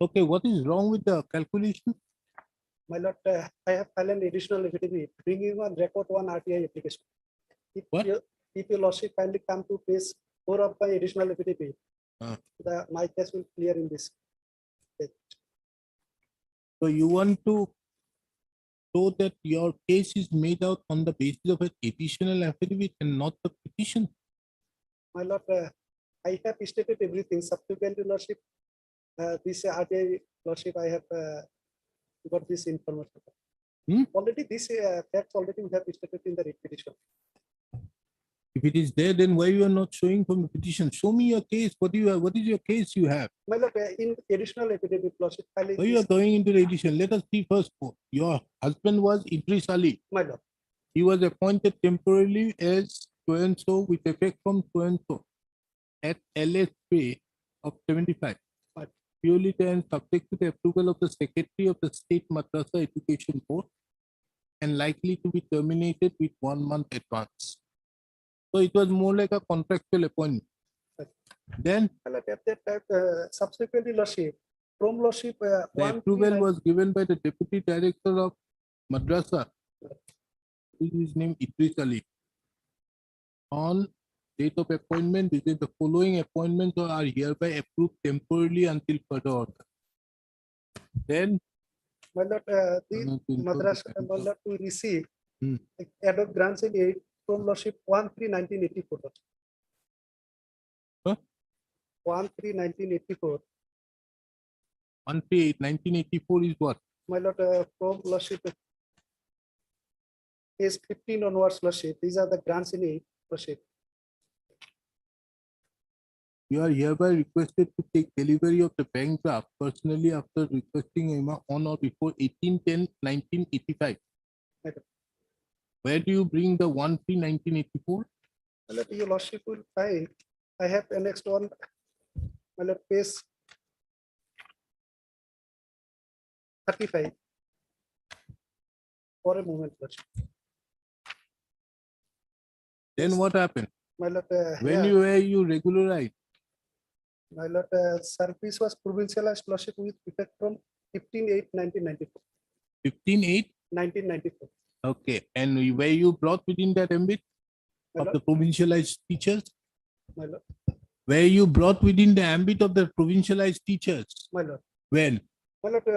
Okay, what is wrong with the calculation? My lord, I have filed an additional affidavit bringing on record one RTI application. What? If your Lordship kindly come to page 4 of my additional affidavit, Ah. my case will clear in this. So you want to show that your case is made out on the basis of an additional affidavit and not the petition? My lord, I have stated everything subsequently, Lordship. This RTI, Lordship, I have got this information. Already, this facts already we have stated in the writ petition. If it is there, then why you are not showing from the petition? Show me your case. What do you have? What is your case you have? My lord, in additional affidavit, Lordship, filing Why you are this, going into the edition? Let us see first. Your husband was Idris Ali. my lord, He was appointed temporarily as so and so with effect from so and so at LS pay of 75. Purely and subject to the approval of the Secretary of the State Madrasa Education Board and likely to be terminated with 1 month advance. So it was more like a contractual appointment. Then my lord, at that time, subsequently, Lordship, from Lordship, the 139 approval was given by the Deputy Director of Madrasa, his name Idris Ali. On date of appointment, this is the following appointments are hereby approved temporarily until further order. Then my lord, the Madrasa, my lord, to receive Hmm. ad hoc grants in aid from Lordship 1/3/1984. Huh? 1/3/1984. 1984 is what? My lord, from Lordship, is 15 onwards, Lordship. These are the grants in aid, Lordship. You are hereby requested to take delivery of the bank draft personally after requesting Emma on or before 18/10/1985. Madam. Where do you bring the 1/3/1984? My lord, your Lordship will find, I have annexed one, my lord, page 35. For a moment, Lordship. Then what happened? My Lord, When here, you were you regularized? my Lord, service was provincialized, Lordship, with effect from 15/8/1994. 15/8? 1994. Okay. And were you brought within that ambit My of Lord, the provincialized teachers? my Lord, Were you brought within the ambit of the provincialized teachers? my Lord. When? My Lord,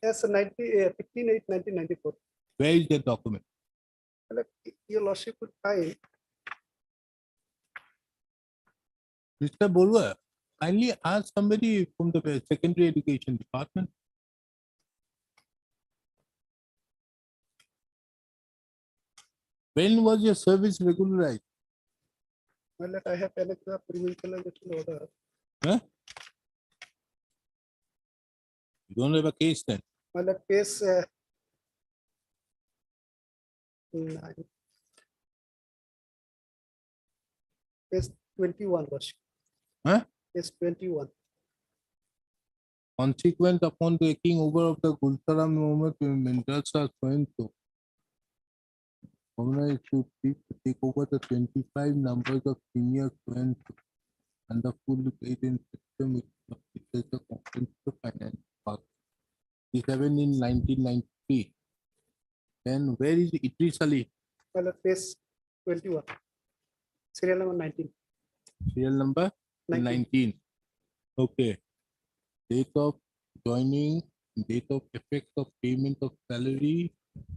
as 15/8/1994. Where is the document? My Lord, your Lordship would find, Mr. Borua, kindly ask somebody from the secondary education department. When was your service regularized? my Lord, I have annexed the provincialization order. Huh? You don't have a case then? My Lord, case 9. Case 21, Lordship. Huh? Case 21. Consequent upon taking over of the Gultara movement, Madrasa so organized to take over the 25 numbers of senior students and the full paid-in system with the comprehensive finance part. 7 in 1993. Then where is Idris Ali? My Lord, case 21. Serial number 19. Serial number 19. Okay. Date of joining, date of effect of payment of salary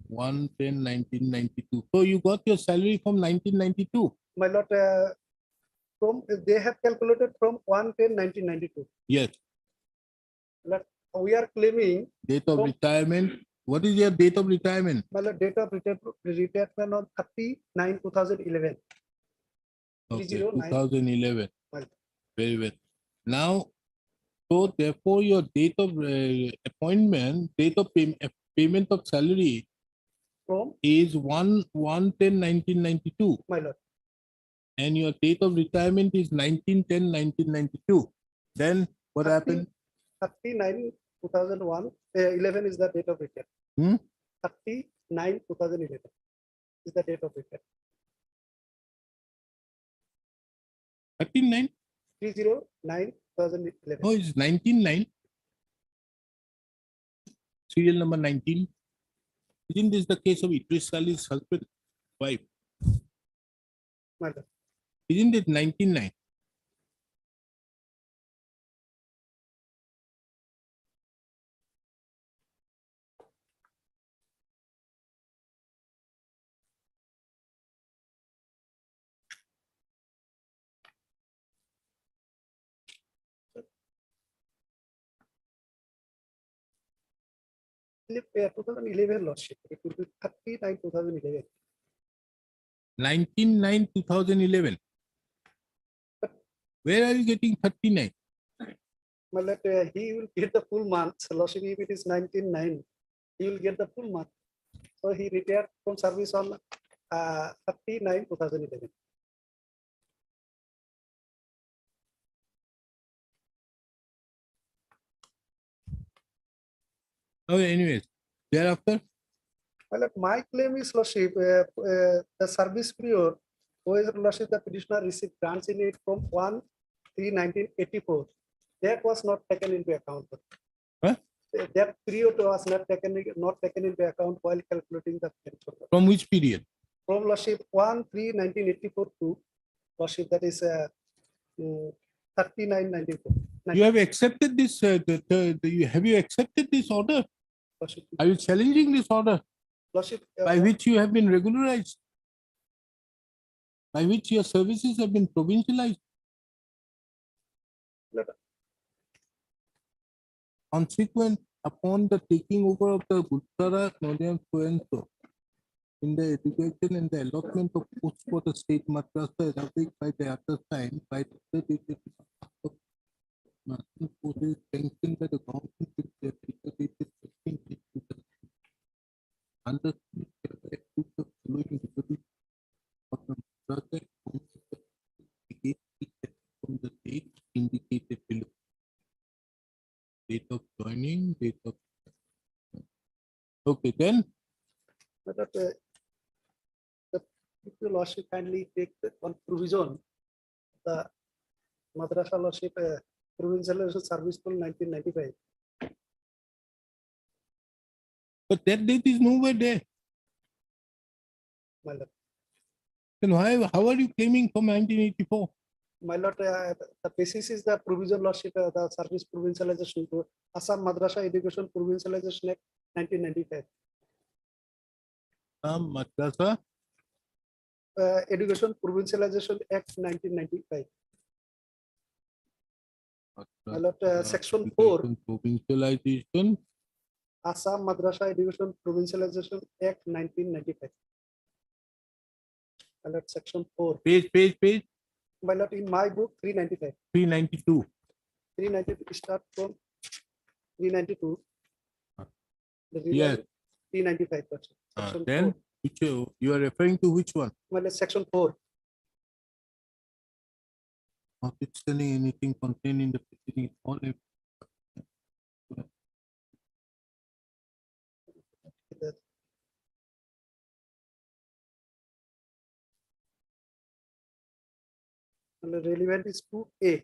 1/10/1992. So you got your salary from 1992? My Lord, from they have calculated from 1/10/1992. Yes. Lord, we are claiming Date of retirement. What is your date of retirement? my Lord, date of retirement on 30/9/2011. Okay, 309. 2011. Well. Very well. Now, so therefore your date of appointment, date of payment of salary From is 1/10/1992. my Lord, And your date of retirement is 19/10/1992. Then what happened? 39/2001. 11 is the date of return. 39/2011 is the date of return. 39? 309/2011. No, it's 19/9. Serial number 19. Isn't this the case of Idris Ali's husband, wife? My Lord. Isn't it 19/9? Philip, 2011 Lordship. It will be 39/2011. 19/9/2011. Where are you getting 39? My Lord, he will get the full month. Lordship, if it is 19/9, he will get the full month. So he retired from service on 39/2011. Okay, anyways, thereafter. Well, my claim is Lordship, the service period, whereas Lordship, the petitioner received grants in it from 1/3/1984. That was not taken into account. Huh? That period was not taken into account while calculating the pension. From which period? From Lordship 1/3/1984 to Lordship, that is 39/94. You have accepted this, have you accepted this order? Lordship, Are you challenging this order Lordship, by which you have been regularized? By which your services have been provincialized? Consequent upon the taking over of the Guttara Nodiam so in the education and the allotment of posts for the state madrasa established by the other time by the sanctioned by the government with the under the following of the madrasa from the date indicated below. Date of joining, date of. Okay, then But if your lordship kindly take the one provision, the Madrasa lordship provincial service bill 1995. But that date is nowhere there. My lord, Then how are you claiming from 1984? my lord, the basis is the provision lordship, the service provincialization to Assam Madrasa Education Provincialization Act 1995. Madrasa Education Provincialization Act 1995. My lord, section 4, Provincialization. Assam Madrasa Education Provincialization Act 1995. My lord, section 4. Page. My lord, in my book 395. 392. 392 start from 392. The Yes. 395 section Then 4. which you are referring to which one? Well, section 4. Notwithstanding anything contained in the proceeding, all And the relevant is 2A.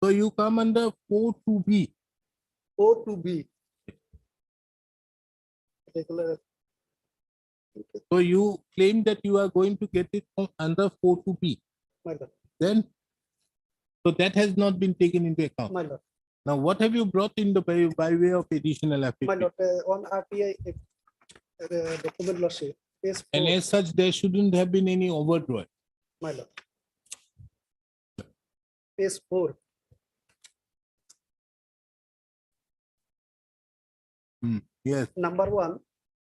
so you come under 4-2B. 4-2B. Particular. So you claim that you are going to get it from under 4-2B. My lord. Then, so that has not been taken into account. My lord. Now, what have you brought in the by way of additional My affidavit? lord, on RTI document lordship. Case And 4. as such, there shouldn't have been any overdraw. My lord. Case 4. Yes. Number 1.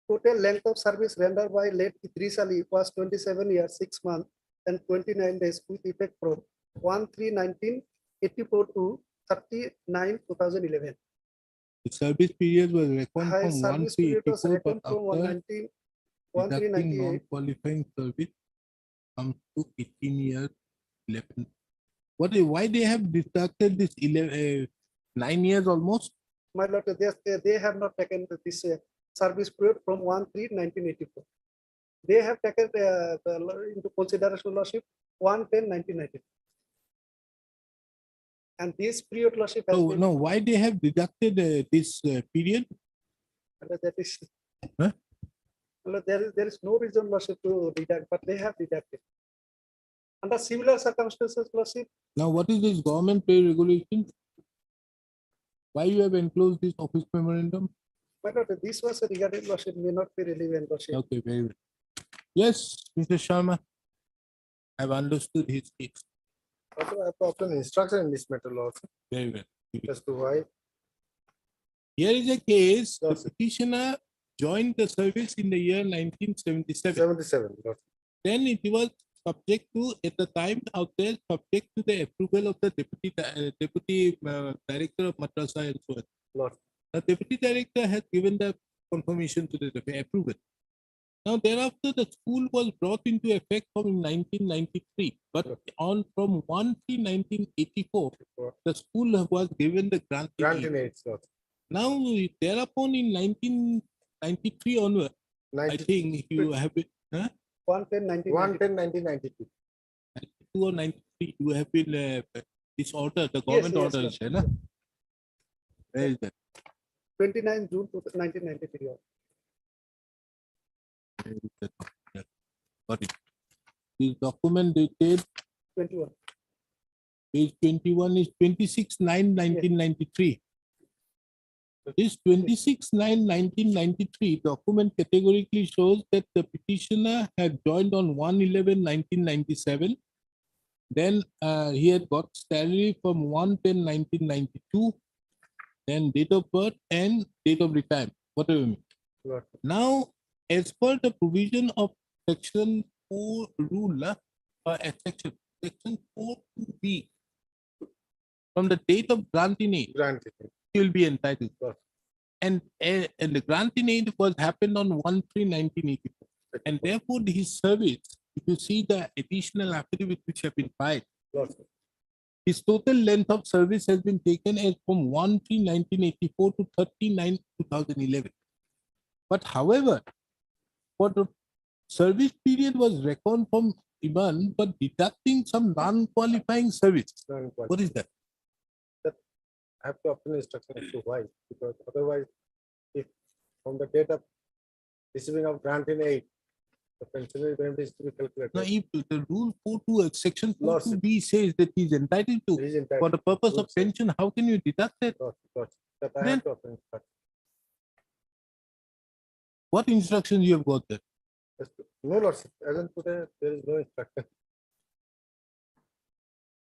Total length of service rendered by late Idris Ali was 27 years, 6 months, and 29 days with effect from 1/3/1984 to 30/9/2011. The service period was reckoned High from service period was 1/3/84, but reckoned from after deducting 1/3/98. non-qualifying service comes to 18 years, 11. Why they have deducted this 9 years almost? My lord, they have not taken this service period from 1/3/1984. They have taken into consideration lordship 1/10/1994. And this period lordship has been, No, why they have deducted this period? that is, Huh? well, there is no reason lordship to deduct, but they have deducted. Under similar circumstances, lordship, Now, what is this government pay regulation? Why you have enclosed this office memorandum? my lord, this was regarding lordship may not be relevant lordship. Okay, very well. Yes, Mr. Sharma. I've understood his case. Also, I have obtained instruction in this matter also. Very well. As to why. Here is a case, the petitioner joined the service in the year 1977. 77. Then it was subject to, at the time out there, subject to the approval of the deputy director of Madrasa and so on. Lord. The deputy director has given the confirmation to the approval. Now thereafter, the school was brought into effect from 1993, but on from 1/3/1984, the school was given the grant. Now thereafter, in 1993 onward, I think you have it. 1/10/1992. 92 or 93, you have been this order, the government order is there, na? Where is that? 29 June 1993. Where is that? Yeah. Got it. This document dated 21. page 21 is 26/9/1993. This 26/9/1993 document categorically shows that the petitioner had joined on 1/11/1997. Then he had got salary from 1/10/1992. Then date of birth and date of retirement, whatever you mean. Now, as per the provision of section 4 rule, section 4(2)(b), from the date of granting aid, he will be entitled. And the granting aid was happened on 1/3/1984. And therefore, his service, if you see the additional affidavit which have been filed, his total length of service has been taken as from 1/3/1984 to 30/9/2011. But however, for the service period was reckoned from even but deducting some non-qualifying service. What is that? I have to obtain instruction as to why, because otherwise, if from the date of receiving of grant in aid, the pensionary benefit is to be calculated. Now, if the rule 4(2), section 4(2)(b) says that he is entitled to for the purpose of pension, how can you deduct it? That I Then- have to obtain instruction. What instructions you have got there? No, Lordship, as in today, there is no instruction.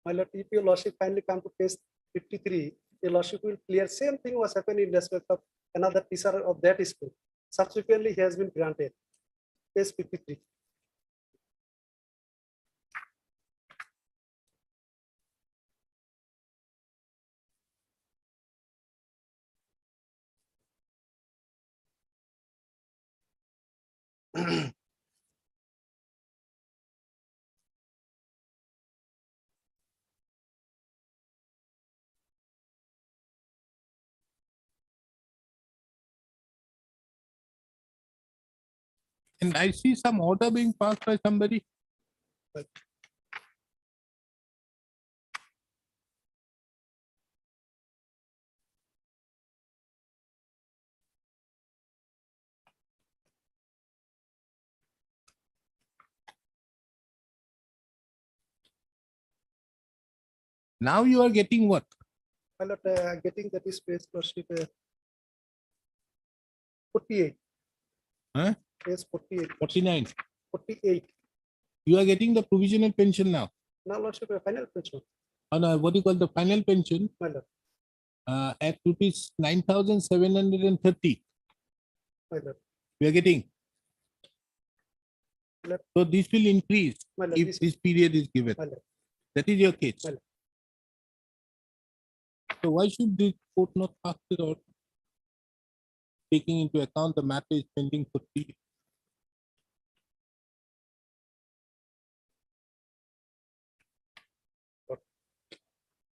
My lord, if your lordship kindly come to page 53, your lordship will clear same thing was happened in respect of another teacher of that school. Subsequently, he has been granted. Page 53. And I see some order being passed by somebody. Now you are getting what? My lord, getting that is page lordship 48. Huh? Page 48. 49. 48. You are getting the provisional pension now. Now lordship final pension. What do you call the final pension? My lord. At rupees 9,730. My lord. We are getting. Lord. So this will increase My lord, if this period is given. My lord. That is your case. My lord. So why should the court not pass it out, taking into account the matter is pending for 3 years?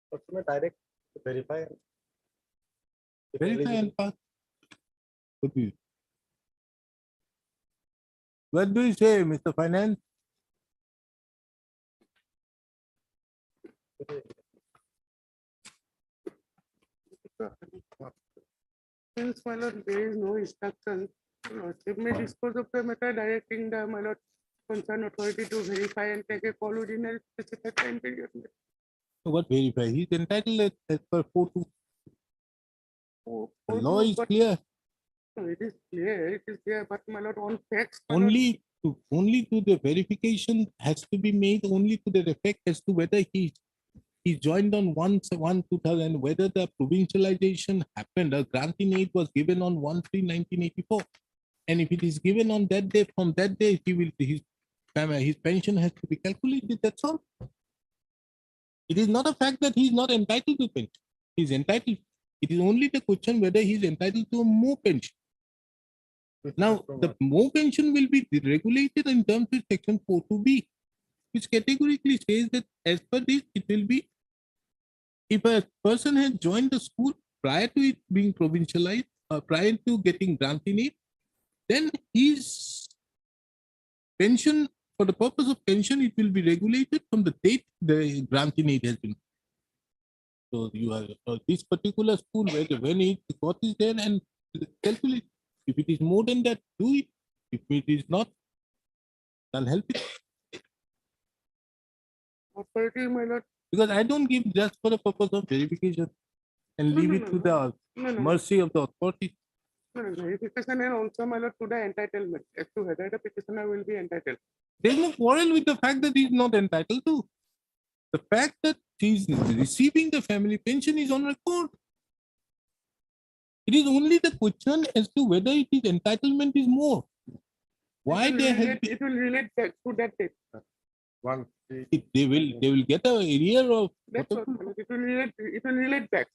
But may direct verify. Verify and pass. Could be. What do you say, Mr. Finance? Since my lord, there is no instruction, lordship may dispose of the matter directing the my lord concerned authority to verify and take a call within a specified time period. What verify? He is entitled as per 4(2). The law is But- clear. No, it is clear, but my lord, on facts. my lord, Only to the verification has to be made only to the effect as to whether he joined on 1/1/2000, whether the provincialization happened, a granting aid was given on 1/3/1984. And if it is given on that day, from that day, his pension has to be calculated, that's all. It is not a fact that he is not entitled to pension. He is entitled. It is only the question whether he is entitled to more pension. Now, the more pension will be regulated in terms of section 4(2)(b), which categorically says that as per this, it will be if a person has joined the school prior to it being provincialized, prior to getting granting aid, then his pension, for the purpose of pension, it will be regulated from the date the granting aid has been. So you have this particular school when it got is there and calculate. If it is more than that, do it. If it is not, then help it. authority, my lord, Because I don't give just for the purpose of verification. and leave it to the mercy of the authority. Verification and also, my lord, to the entitlement as to whether the petitioner will be entitled. There's no quarrel with the fact that he's not entitled to. The fact that he's receiving the family pension is on record. It is only the question as to whether it is entitlement is more. Why there has been, It will relate back to that date. they will get a area of That's whatever what, my lord. It will relate back.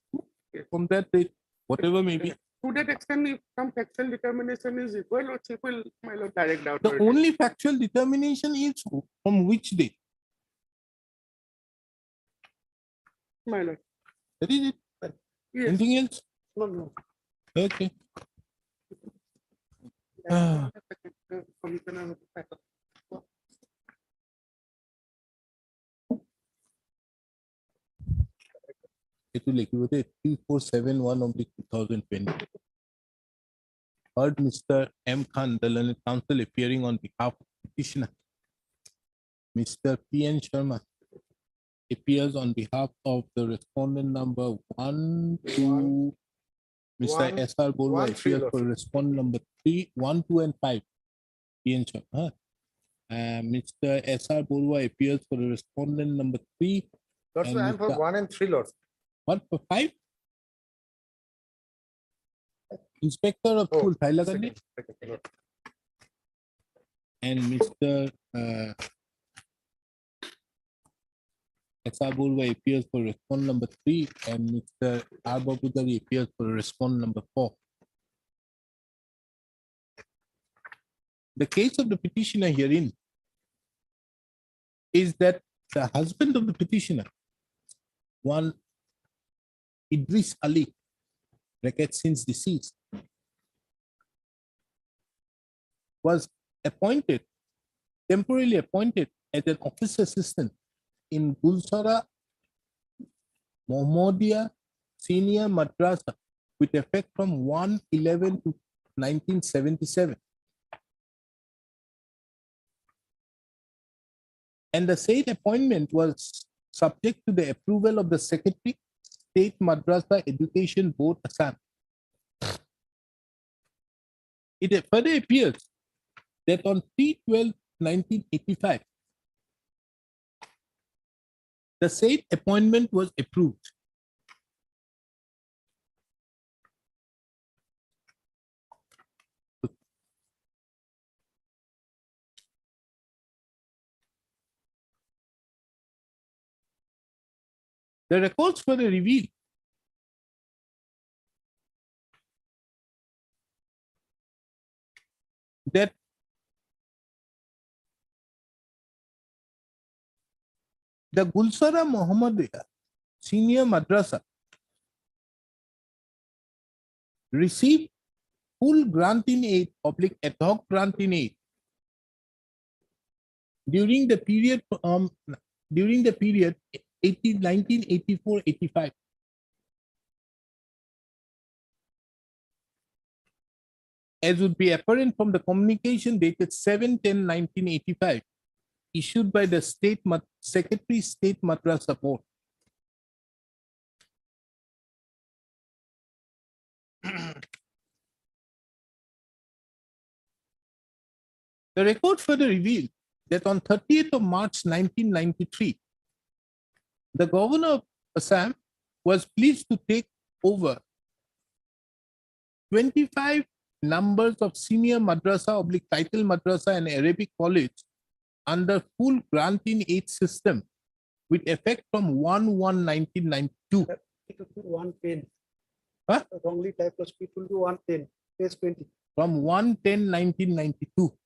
from that date, whatever may be. To that extent, if some factual determination is equal, or chief will, my lord, direct out. The only factual determination is from which date. My lord. That is it. Yes. Anything else? No. Okay. Commissioner. It will equate 3471 of the 2020. Heard Mr. M. Khan, the learned counsel, appearing on behalf of petitioner. Mr. P.N. Sharma appears on behalf of the respondent number 1, 2. Mr. S.R. Borwa appears for respondent number 3, 1, 2, and 5. P.N. Sharma. Mr. S.R. Borwa appears for respondent number 3. Lord, and I am for Mr. 1 and 3, Lord. What for 5? Inspector of School, Second, Lord. and Mr. S.R. Borwa appears for respondent number 3, and Mr. R. Babudari appears for respondent number 4. The case of the petitioner herein is that the husband of the petitioner, one Idris Ali, since deceased, was appointed, temporarily appointed as an office assistant in Gulsara Mohammedia Senior Madrasa with effect from 1/11 to 1977. And the said appointment was subject to the approval of the Secretary, State Madrasa Education Board, Assam. It further appears that on 3/12/1985, the said appointment was approved. The records further reveal that the Gulsara Mohammedia Senior Madrasa received full grant in aid, ad hoc grant in aid during the period 1984-85. As would be apparent from the communication dated 7/10/1985, issued by the Secretary, State Madrasa Board. The record further revealed that on 30th of March 1993, the governor of Assam was pleased to take over 25 numbers of senior madrasa / title madrasa and Arabic college under full grant in aid system with effect from 1/1/1992. One pen. Huh? Wrongly typed was people do 110, page 20. From 1/10/1992.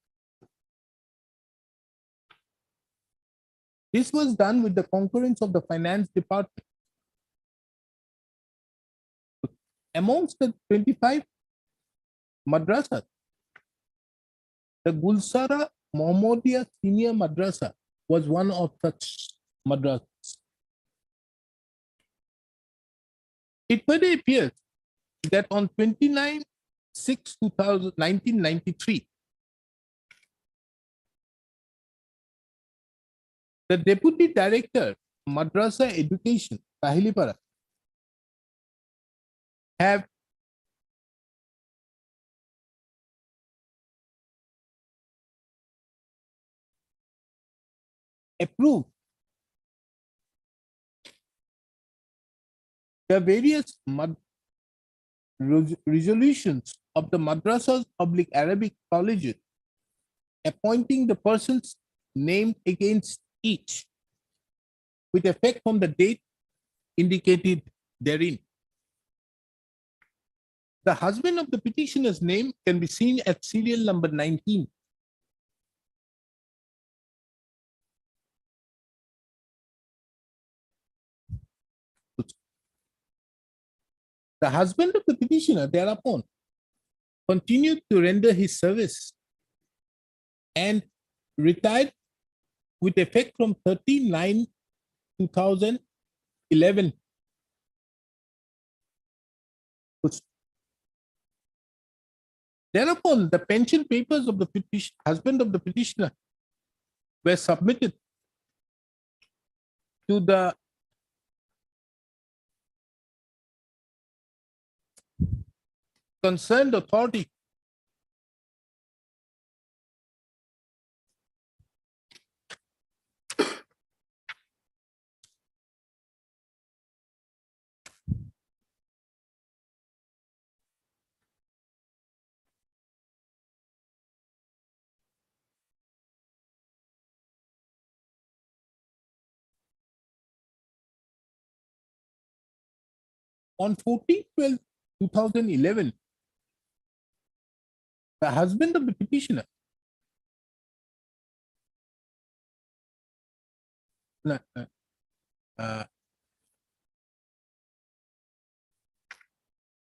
This was done with the concurrence of the finance department. Amongst the 25 madrasas, the Gulsara Mohammedia Senior Madrasa was one of such madrasas. It further appears that on 29/6/1993, the Deputy Director, Madrasa Education, Kahilipara, have approved the various resolutions of the Madrasas Public Arabic Colleges, appointing the persons named against each with effect from the date indicated therein. The husband of the petitioner's name can be seen at serial number 19. The husband of the petitioner thereupon continued to render his service and retired with effect from 30/9/2011. Thereupon, the pension papers of the husband of the petitioner were submitted to the concerned authority on 14/12/2011. The husband of the petitioner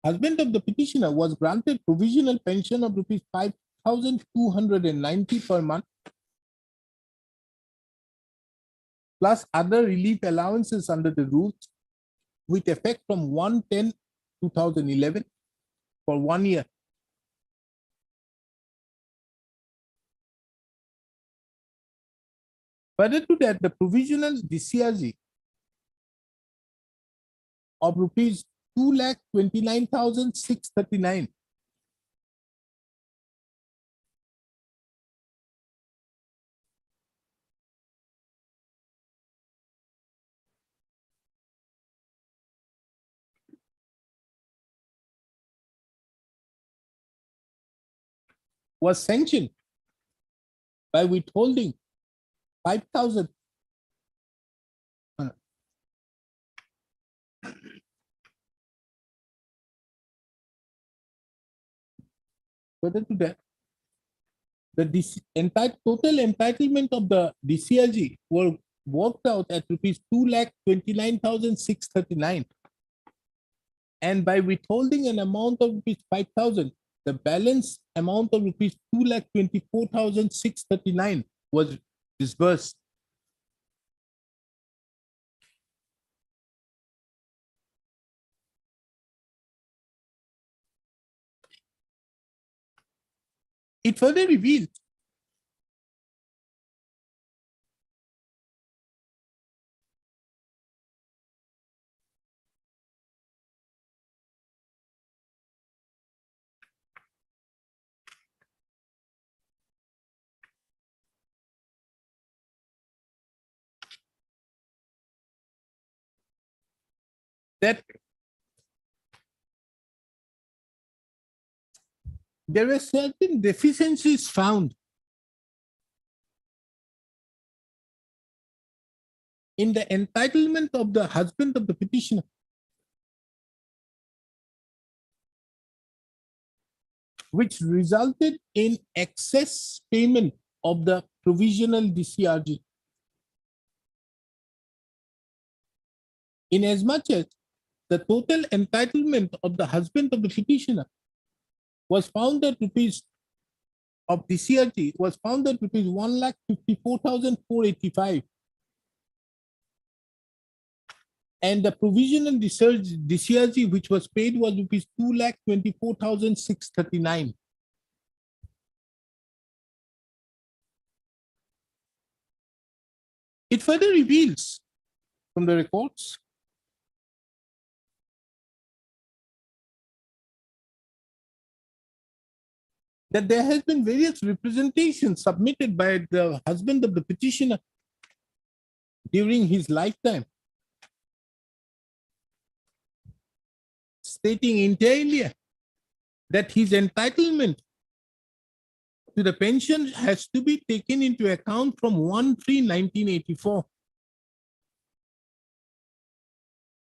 husband of the petitioner was granted provisional pension of rupees 5,290 per month, plus other relief allowances under the rules, with effect from 1/10/2011 for 1 year. Further to that, the provisional DCRG of rupees 2,29,639 was sanctioned by withholding 5,000. Further to that, the total entitlement of the DCRG were worked out at rupees 2,29,639, and by withholding an amount of rupees 5,000, the balance amount of rupees 2,24,639 was disbursed. It further revealed that there were certain deficiencies found in the entitlement of the husband of the petitioner, which resulted in excess payment of the provisional DCRG. Inasmuch as the total entitlement of the husband of the petitioner was found at rupees of DCRG was found at rupees 1,54,485, and the provisional DCRG which was paid was rupees 2,24,639. It further reveals from the records that there has been various representations submitted by the husband of the petitioner during his lifetime, stating entirely that his entitlement to the pension has to be taken into account from 1/3/1984.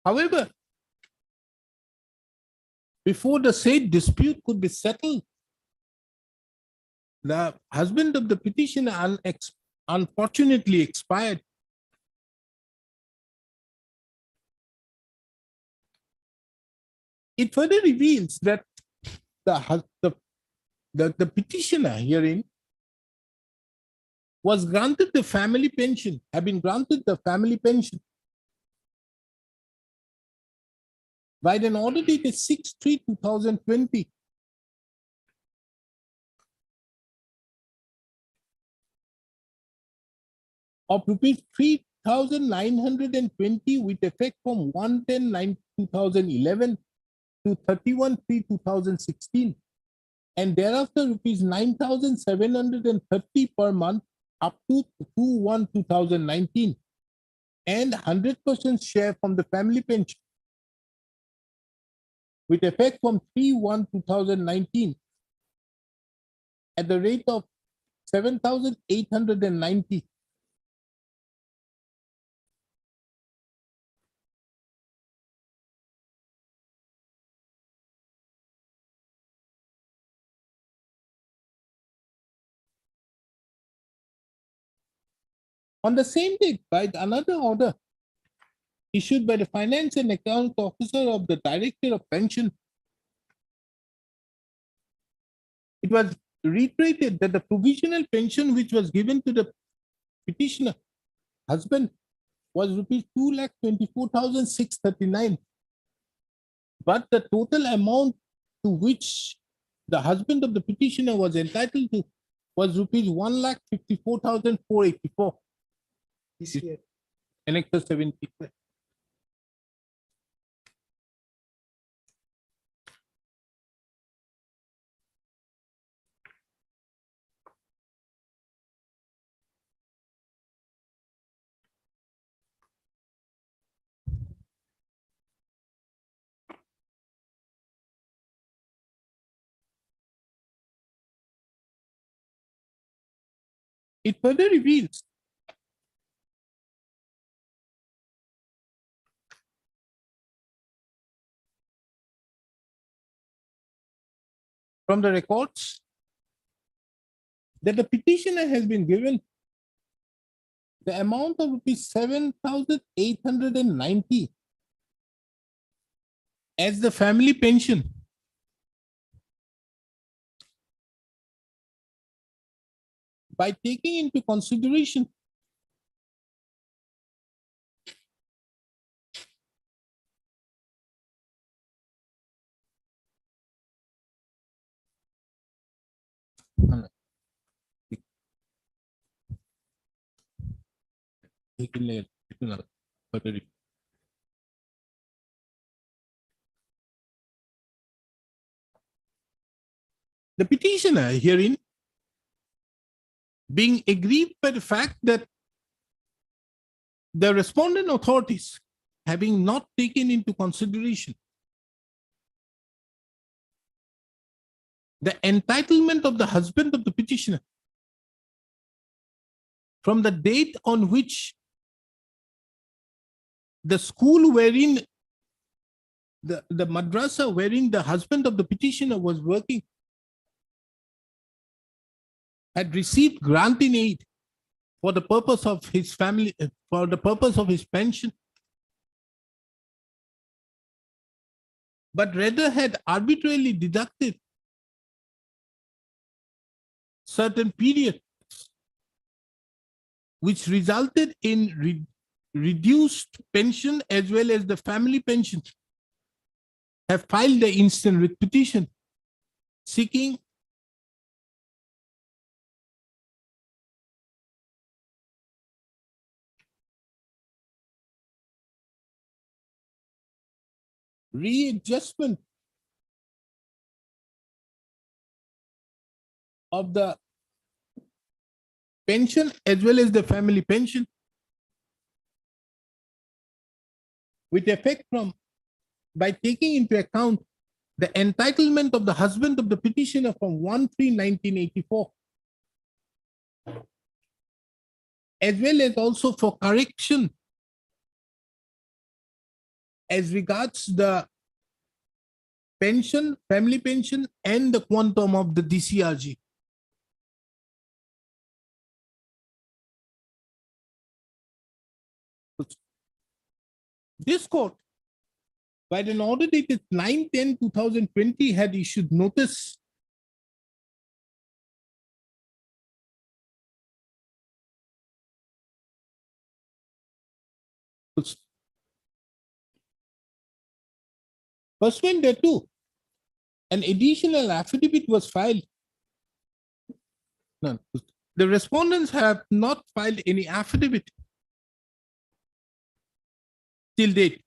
However, before the said dispute could be settled, the husband of the petitioner unfortunately expired. It further reveals that the petitioner herein was granted the family pension, have been granted the family pension by an order dated 6/3/2020. Of rupees 3,920 with effect from 1/10/2011 to 31/3/2016, and thereafter rupees 9,730 per month up to 2/1/2019, and 100% share from the family pension with effect from 3/1/2019 at the rate of 7,890. On the same date, by another order issued by the Finance and Account Officer of the Director of Pension, it was reiterated that the provisional pension which was given to the petitioner husband was rupees 2,24,639, but the total amount to which the husband of the petitioner was entitled to was rupees 1,54,484. This year. Annexure 70. It further reveals from the records that the petitioner has been given the amount of rupees 7,890 as the family pension by taking into consideration the petitioner herein being aggrieved by the fact that the respondent authorities having not taken into consideration the entitlement of the husband of the petitioner from the date on which the school wherein the madrasa wherein the husband of the petitioner was working had received grant in aid for the purpose of his family, for the purpose of his pension, but rather had arbitrarily deducted certain periods, which resulted in reduced pension as well as the family pension, have filed the instant writ petition seeking readjustment of the pension as well as the family pension with effect from by taking into account the entitlement of the husband of the petitioner from 1/3/1984, as well as also for correction as regards the pension, family pension, and the quantum of the DCRG. This court, by an order dated 9/10/2020, had issued notice pursuant thereto, an additional affidavit was filed. No, the respondents have not filed any affidavit till date.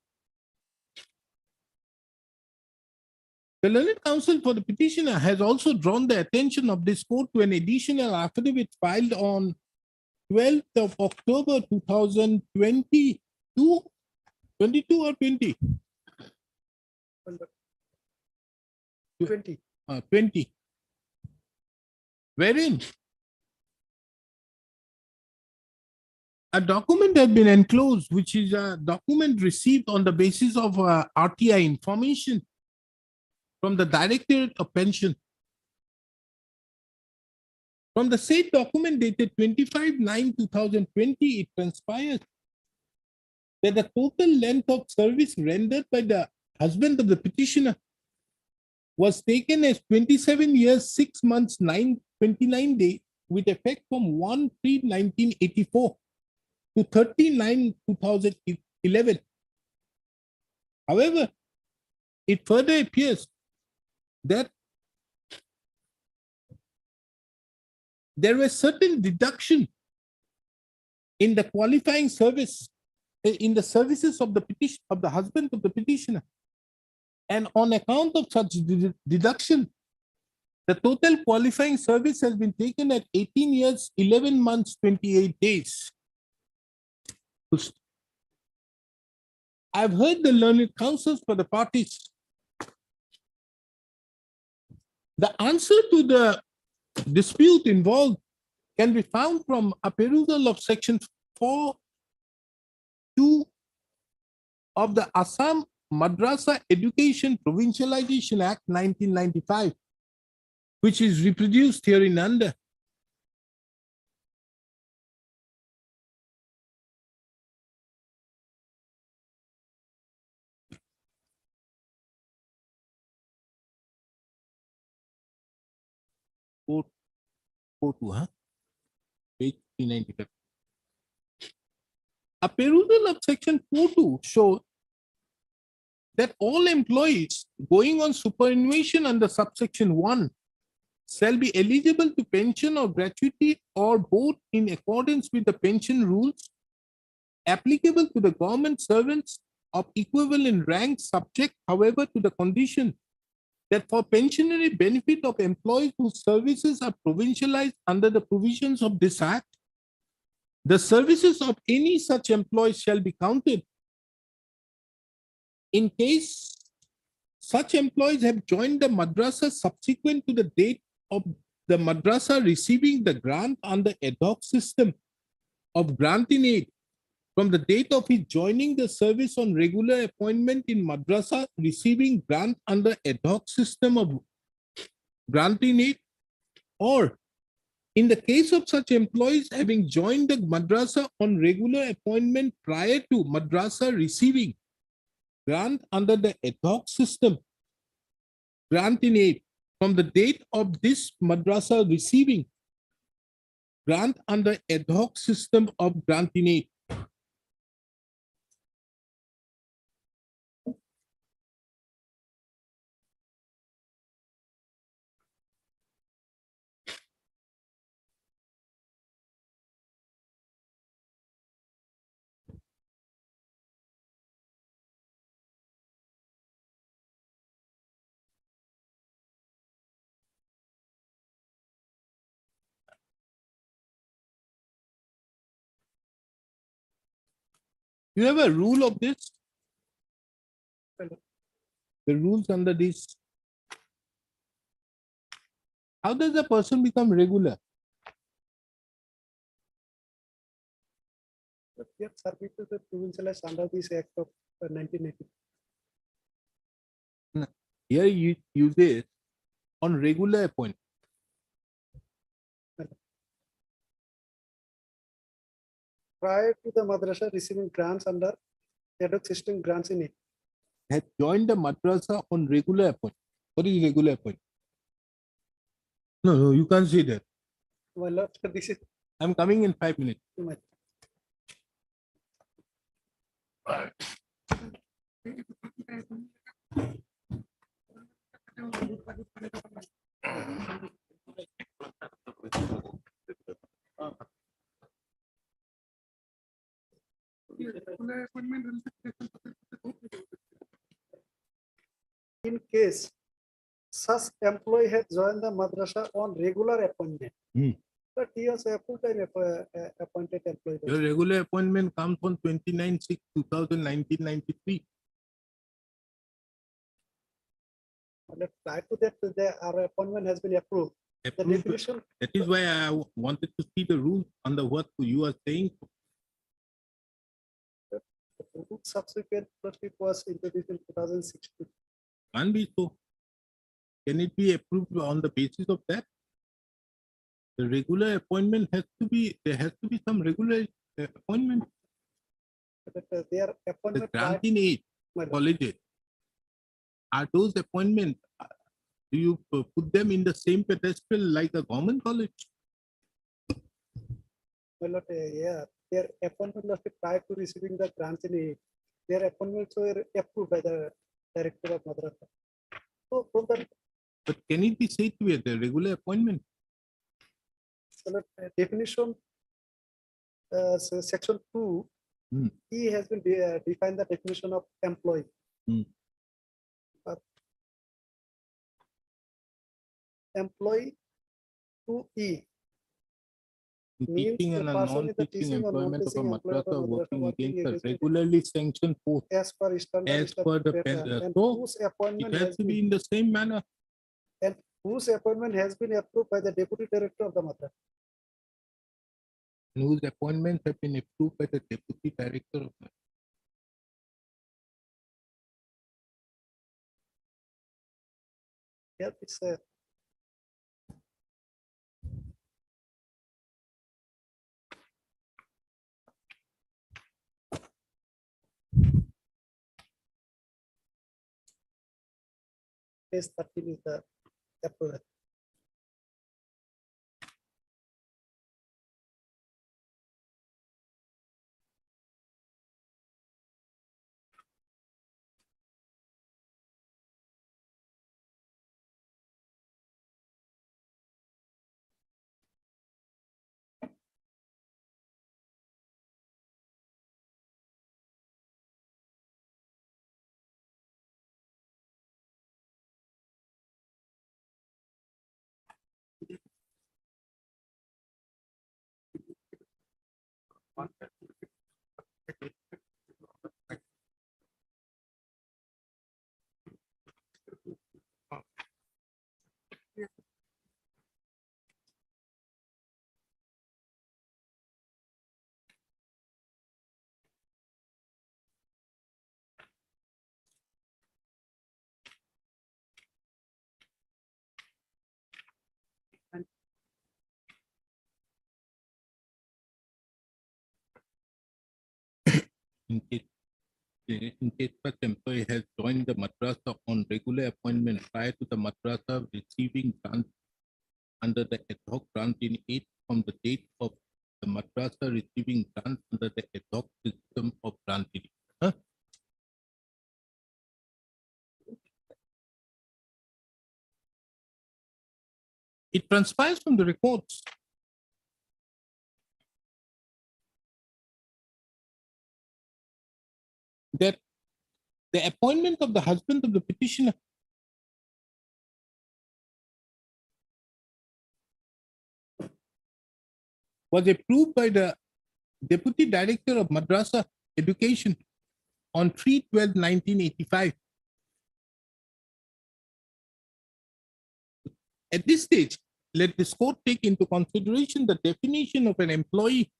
The learned counsel for the petitioner has also drawn the attention of this court to an additional affidavit filed on 12th of October 2022, 22 or 20? 20. 20. Wherein a document has been enclosed, which is a document received on the basis of RTI information from the Directorate of Pension. From the said document dated 25/9/2020, it transpires that the total length of service rendered by the husband of the petitioner was taken as 27 years, 6 months, 29 days with effect from 1/3/1984 to 30/9/2011. However, it further appears that there was certain deduction in the qualifying service, in the services of the petition of the husband of the petitioner, and on account of such deduction, the total qualifying service has been taken at 18 years, 11 months, 28 days. I've heard the learned counsels for the parties. The answer to the dispute involved can be found from a perusal of section 4(2) of the Assam Madrasa Education Provincialization Act 1995, which is reproduced here in under. Page 395. A perusal of section 4(2) shows that all employees going on superannuation under subsection 1 shall be eligible to pension or gratuity or both in accordance with the pension rules applicable to the government servants of equivalent rank, subject, however, to the condition that for pensionary benefit of employees whose services are provincialized under the provisions of this act, the services of any such employees shall be counted in case such employees have joined the madrasa subsequent to the date of the madrasa receiving the grant under ad hoc system of grant in aid from the date of his joining the service on regular appointment in madrasa receiving grant under ad hoc system of grant in aid, or in the case of such employees having joined the madrasa on regular appointment prior to madrasa receiving grant under the ad hoc system grant in aid from the date of this madrasa receiving grant under ad hoc system of grant in aid. You have a rule of this? The rules under this. How does a person become regular? Yes, services the provincial under this act of 1980. Here you use it on regular appointment. Prior to the madrasa receiving grants under ad hoc system grants in it. Had joined the madrasa on regular appointment. What is regular appointment? No, you can't say that. My lord, this is I'm coming in 5 minutes. too much. In case such employee had joined the madrasa on regular appointment, but he was a full-time appointed employee. Your regular appointment comes on 29/6/2019-93. Prior to that, our appointment has been approved. The Approved. definition, That is why I wanted to see the rules under what you are saying. the subsequent clerkship was introduced in 2016. Can't be so. Can it be approved on the basis of that? The regular appointment has to be, there has to be some regular appointment. But their The appointment. granting aid colleges, are those appointments, do you put them in the same pedestal like a government college? Well, yeah, their appointment was prior to receiving the grants in aid. Their appointments were approved by the director of madrasa. So from the But can it be said to be a regular appointment? definition, so section 2, he has been defined the definition of employee. Employee 2E. means Teaching the and a person in the non-teaching teaching or employment of a non-teaching employer madrasa of a working madrasa against a against it regularly sanctioned post as per standard as per the and so whose appointment it has to be in the same manner. and whose appointment has been approved by the deputy director of the madrasa. And whose appointments have been approved by the deputy director of the. Yeah, it's a page 13 is the approval. In case such employee has joined the madrasa on regular appointment prior to the madrasa receiving grant under the ad hoc grant in aid from the date of the madrasa receiving grant under the ad hoc system of granting. It transpires from the records. That the appointment of the husband of the petitioner was approved by the deputy director of madrasa Education on 3/12/1985. At this stage, let this court take into consideration the definition of an employee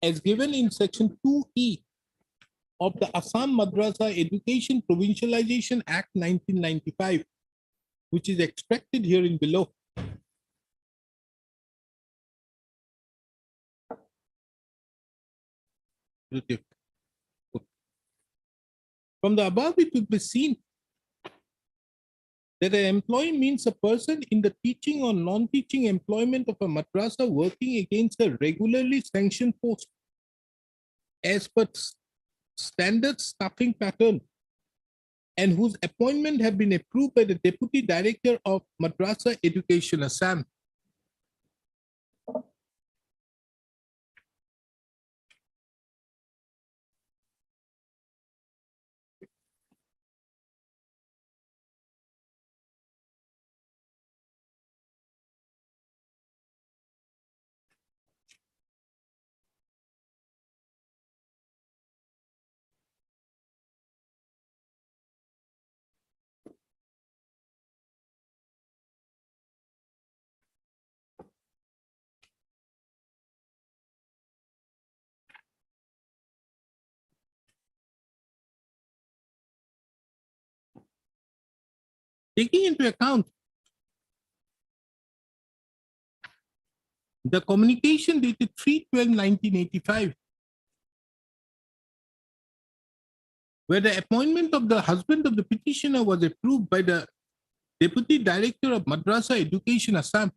as given in section 2E of the Assam Madrasa Education Provincialization Act 1995, which is extracted herein below. From the above, it will be seen that an employee means a person in the teaching or non-teaching employment of a madrasa working against a regularly sanctioned post as per standard staffing pattern and whose appointment have been approved by the Deputy Director of Madrasa Education, Assam. Taking into account the communication dated 3/12/1985, where the appointment of the husband of the petitioner was approved by the Deputy Director of Madrasa Education, Assam.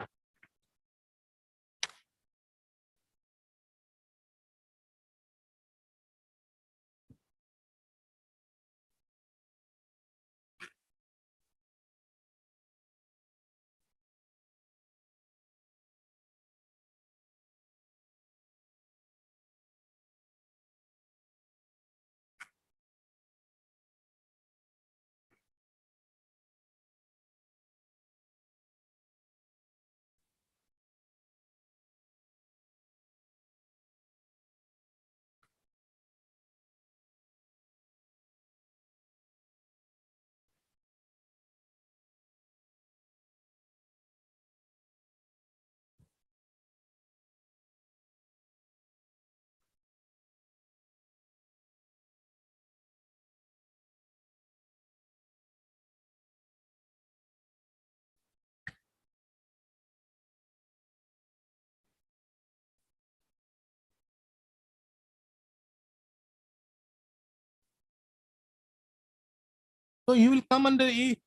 So he will come under A.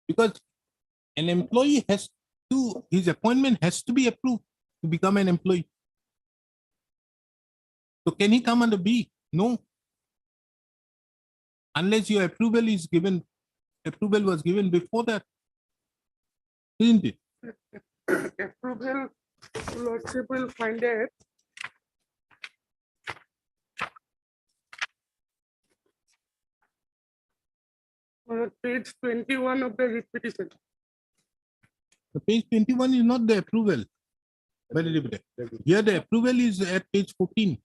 Because an employee has to, his appointment has to be approved to become an employee. So can he come under B? No. Unless your approval is given, approval was given before that, isn't it? Approval, Lordship will find that on page 21 of the writ petition. The page 21 is not the approval. Very different. Here the approval is at page 14.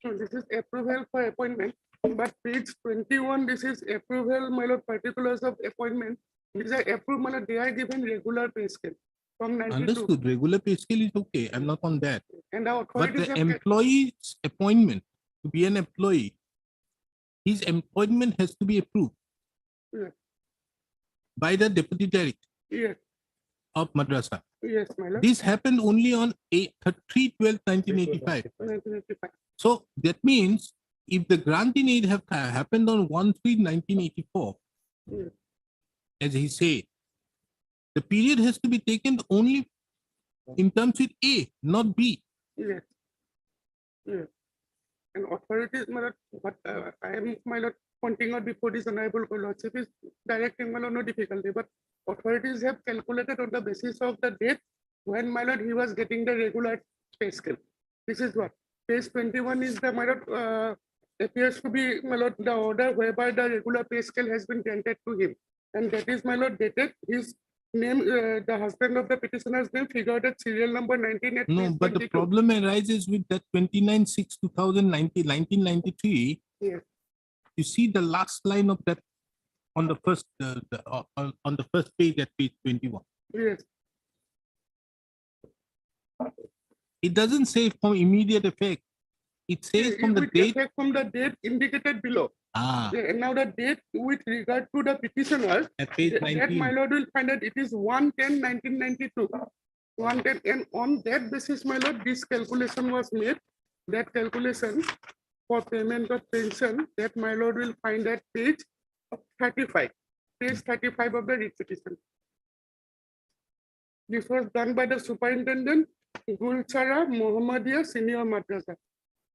So this is approval for appointment, but page 21, this is approval, my lord, particulars of appointment. These are approved, my lord, they are given regular pay scale from 92. Understood. Regular pay scale is okay. I'm not on that. And our But authorities the have employee's appointment to be an employee, his appointment has to be approved Yes. by the Deputy Director Yes, of Madrasa. yes, my lord. This happened only on 3/12/1985. 1985. So that means if the grant in aid have happened on 1/3/1984, Yes. as he said, the period has to be taken only in terms with A, not B. Yes. Yes. And authorities, my lord, but I am, my lord, pointing out before this honorable lordship is directing my lord no difficulty, but authorities have calculated on the basis of the date when my lord he was getting the regular pay scale. This is what page 21 is the my lord appears to be my lord the order whereby the regular pay scale has been granted to him, and that is my lord dated his name, the husband of the petitioner's name figured at serial number 19 at No, page but the 22. problem arises with that 29/6/1993. Yes. You see the last line of that on the first on the first page at page 21. Yes. It doesn't say from immediate effect. It says It from the will date. effect from the date indicated below. Ah, Yeah, and now the date with regard to the petitioner, at page that my 19. lord will find that it is 1/10/1992. 1/10, and on that basis, my lord, this calculation was made. That calculation for payment of pension, that my lord will find at page 35. Page 35 of the writ petition. This was done by the superintendent Gulchara Mohammadia Senior Madrasa.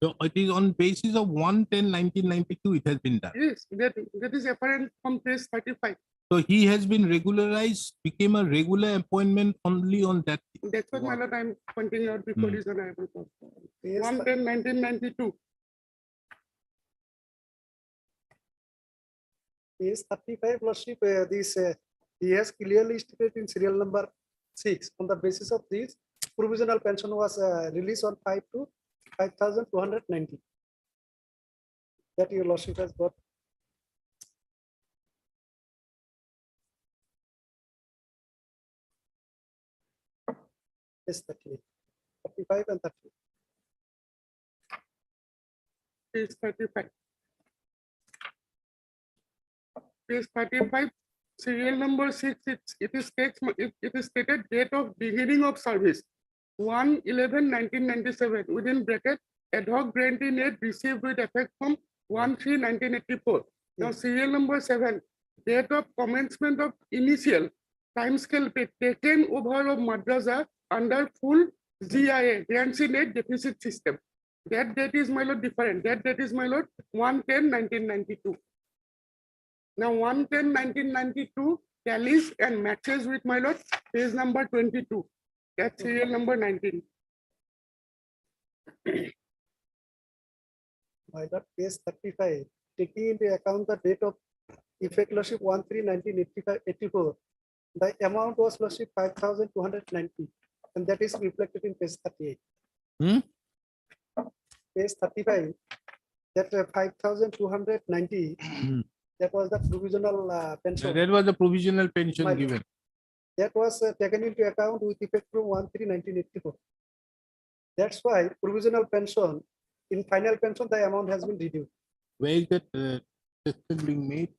So it is on basis of 1/10/1992 it has been done. Yes, that is apparent from page 35. So he has been regularized, became a regular appointment only on that. That's what my lord I'm pointing out before this honorable court. 1/10/1992. Page 35, lordship, he has clearly stated in serial number 6, on the basis of this, provisional pension was released on 5 to 5,290. That your lordship has got. Yes, 35 and 30. Page 35. Page 35, serial number 6, it is stated date of beginning of service 1/11/1997 within bracket ad hoc granting aid received with effect from 1/3/1984. Now serial number 7, date of commencement of initial timescale taken over of madrasa under full GIA grants in aid deficit system. That date is my lord different. That date is my lord 1/10/1992. Now 1/10/1992 tallies and matches with my lord page number 22. That's serial number 19. My lord, page 35, taking into account the date of effect, lordship 1/3/1984, the amount was lordship 5,290, and that is reflected in page 38. Page 35, that 5,290, that was the provisional pension. That was the provisional pension My- given. That was taken into account with effect from 1/3/1984. That's why provisional pension, in final pension, the amount has been reduced. Where is that assessment being made?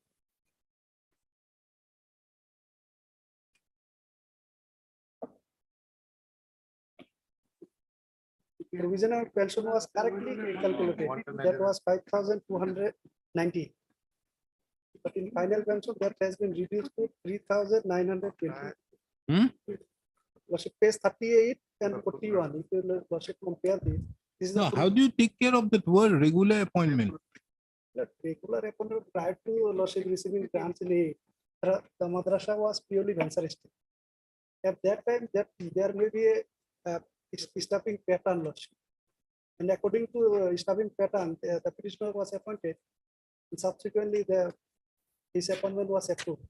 Provisional pension was correctly calculated. That was 5,290. But in final pension, that has been reduced to 3,920. Lordship, page 38 and 41. If you lordship compare this is No, the how do you take care of that word regular appointment? regular appointment prior to lordship receiving grants in the madrasa was purely venture estate. At that time, that there may be a staffing pattern, lordship. And according to staffing pattern, the petitioner was appointed. And subsequently, his appointment was approved.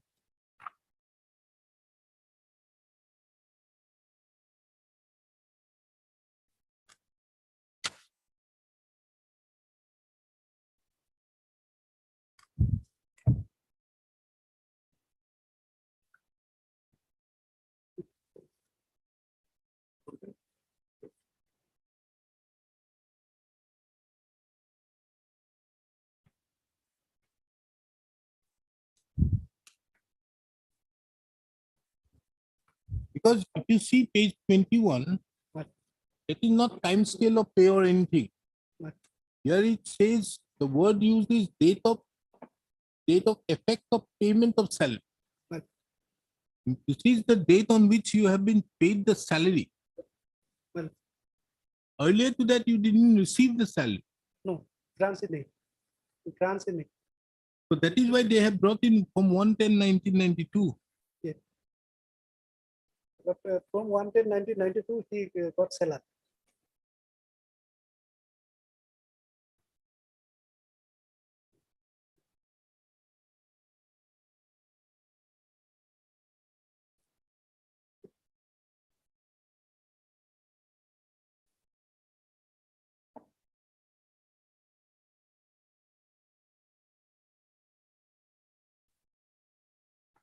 Because if you see page 21, it is not time scale of pay or anything. Here it says the word used is date of effect of payment of salary. This is the date on which you have been paid the salary. Earlier to that, you didn't receive the salary. No, grants in it. Grants in it. So that is why they have brought in from 110/1992. But from 110/1992, he got seller.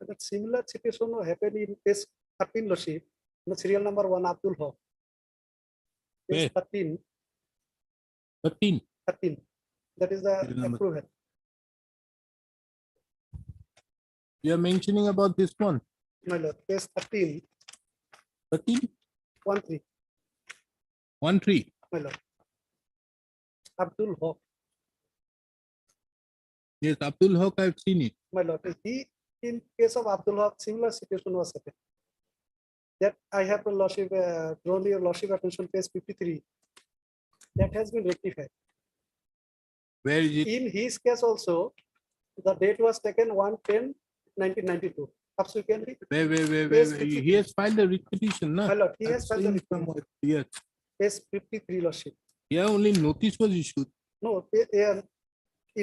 That similar situation happened in case 13 Lordship, the serial number 1 Abdul Haq. Case 13. 13. 13. That is the Serial number. approval. You are mentioning about this one. My lord, case 13. 13? 13. 13. My lord. Abdul Haq. Yes, Abdul Haq, I've seen it. My lord, in case of Abdul Haq, similar situation was happened. That I have a lordship, drawn your lordship attention, page 53. That has been rectified. Where is it? In his case also, the date was taken 110/1992. Subsequently, Where? He has filed a writ petition, no? my lord, he has filed the writ petition. Yes. Page 53, lordship. Yeah, only notice was issued. No,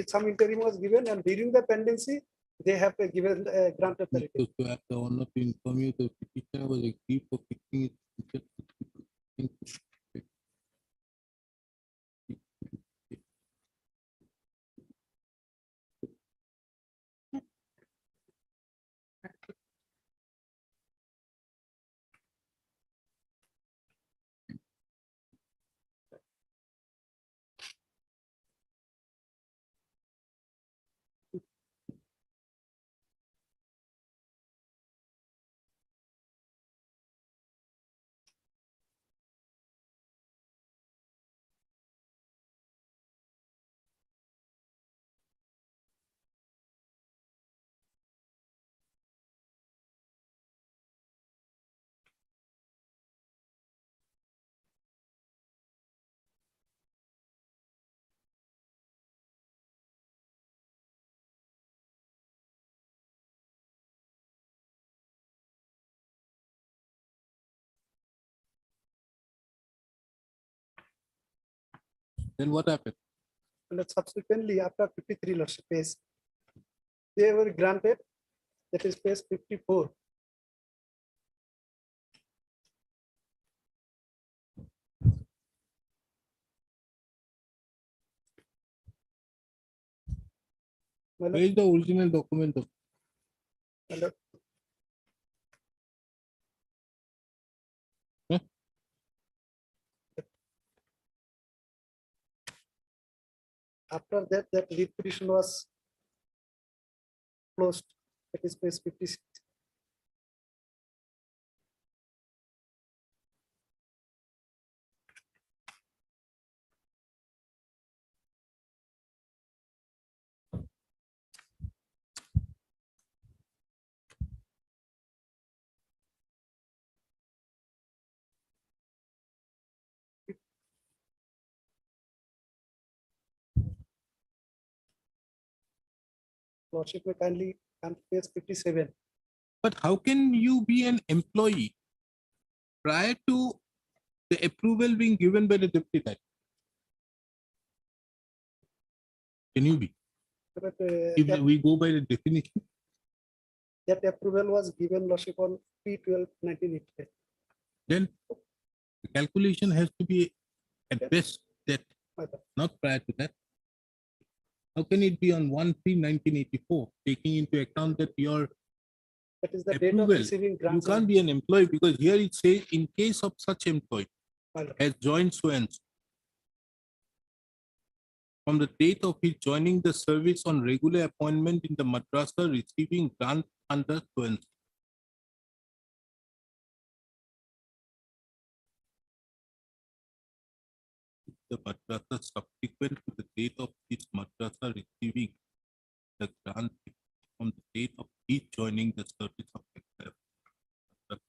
some interim was given, and during the pendency, they have given granted the writ. So I have the honor to inform you the petitioner was agreed for fixing it. Then what happened? And subsequently, after 53 lordship page, they were granted, that is page 54. Where is the original document of? My lord, Huh? after that, that writ petition was closed. That is page 56. Lordship may kindly come to page 57. But how can you be an employee prior to the approval being given by the deputy director? Can you be? But, If we go by the definition, that approval was given, lordship, on P12/1985. then the calculation has to be at best that, not prior to that. How can it be on 1/3/1984, taking into account that your That is the date of approval, receiving you grants. can't be an employee, because here it says in case of such employee My lord. has joined so and so from the date of his joining the service on regular appointment in the madrasa receiving grant under so and so. The madrasa subsequent to the date of his madrasa receiving the grant from the date of his joining the service of the madrasa.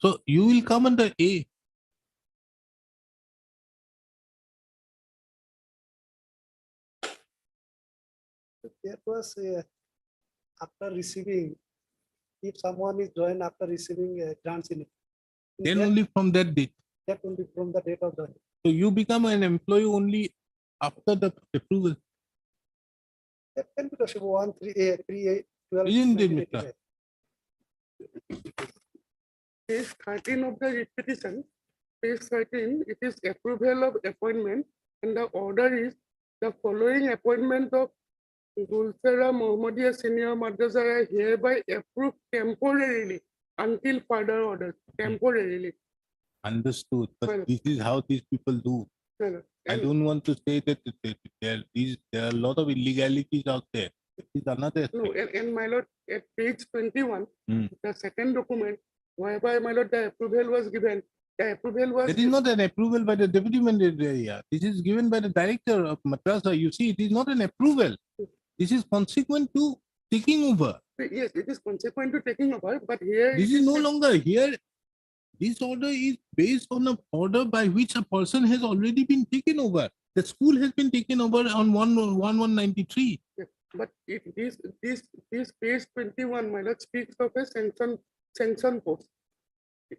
So you will come under A. That was after receiving, if someone is joined after receiving grants in it. Then only from that date. That only from the date of joining. So you become an employee only after the approval. That can be possible 138 Isn't it, Mr.? Page 13 of the petition, page 13, it is approval of appointment, and the order is the following appointment of Gulsara Mohammadia Senior Madrasa are hereby approved temporarily until further orders, temporarily. Understood, but Well- this is how these people do. Well, I and- don't want to say that there are a lot of illegalities out there. It is another No, aspect. and my lord, at page 21, Hmm. the second document, whereby my lord, the approval was given, the approval was. That is not an approval by the deputy manager. This is given by the director of madrasa. You see, it is not an approval. This is consequent to taking over. Yes, it is consequent to taking over, but here. This it is no longer here. This order is based on an order by which a person has already been taken over. The school has been taken over on 1/1/93. Yes, but this page 21, my lord, speaks of a sanction post.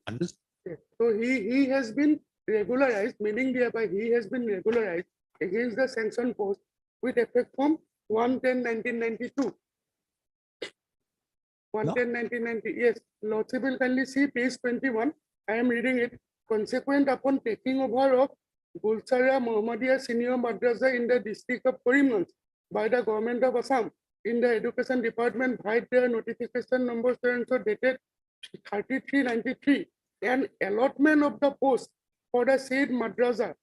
Understood? Yes. So he has been regularized, meaning thereby he has been regularized against the sanction post with effect from 1/10/1992. 1/10/1990. Yes, Lordship will kindly see page 21. I am reading it. Consequent upon taking over of Gulsara Mohammadia Senior Madrasa in the district of Karimganj by the government of Assam in the education department by their notification number so and so dated 3393 and allotment of the post for the said madrasa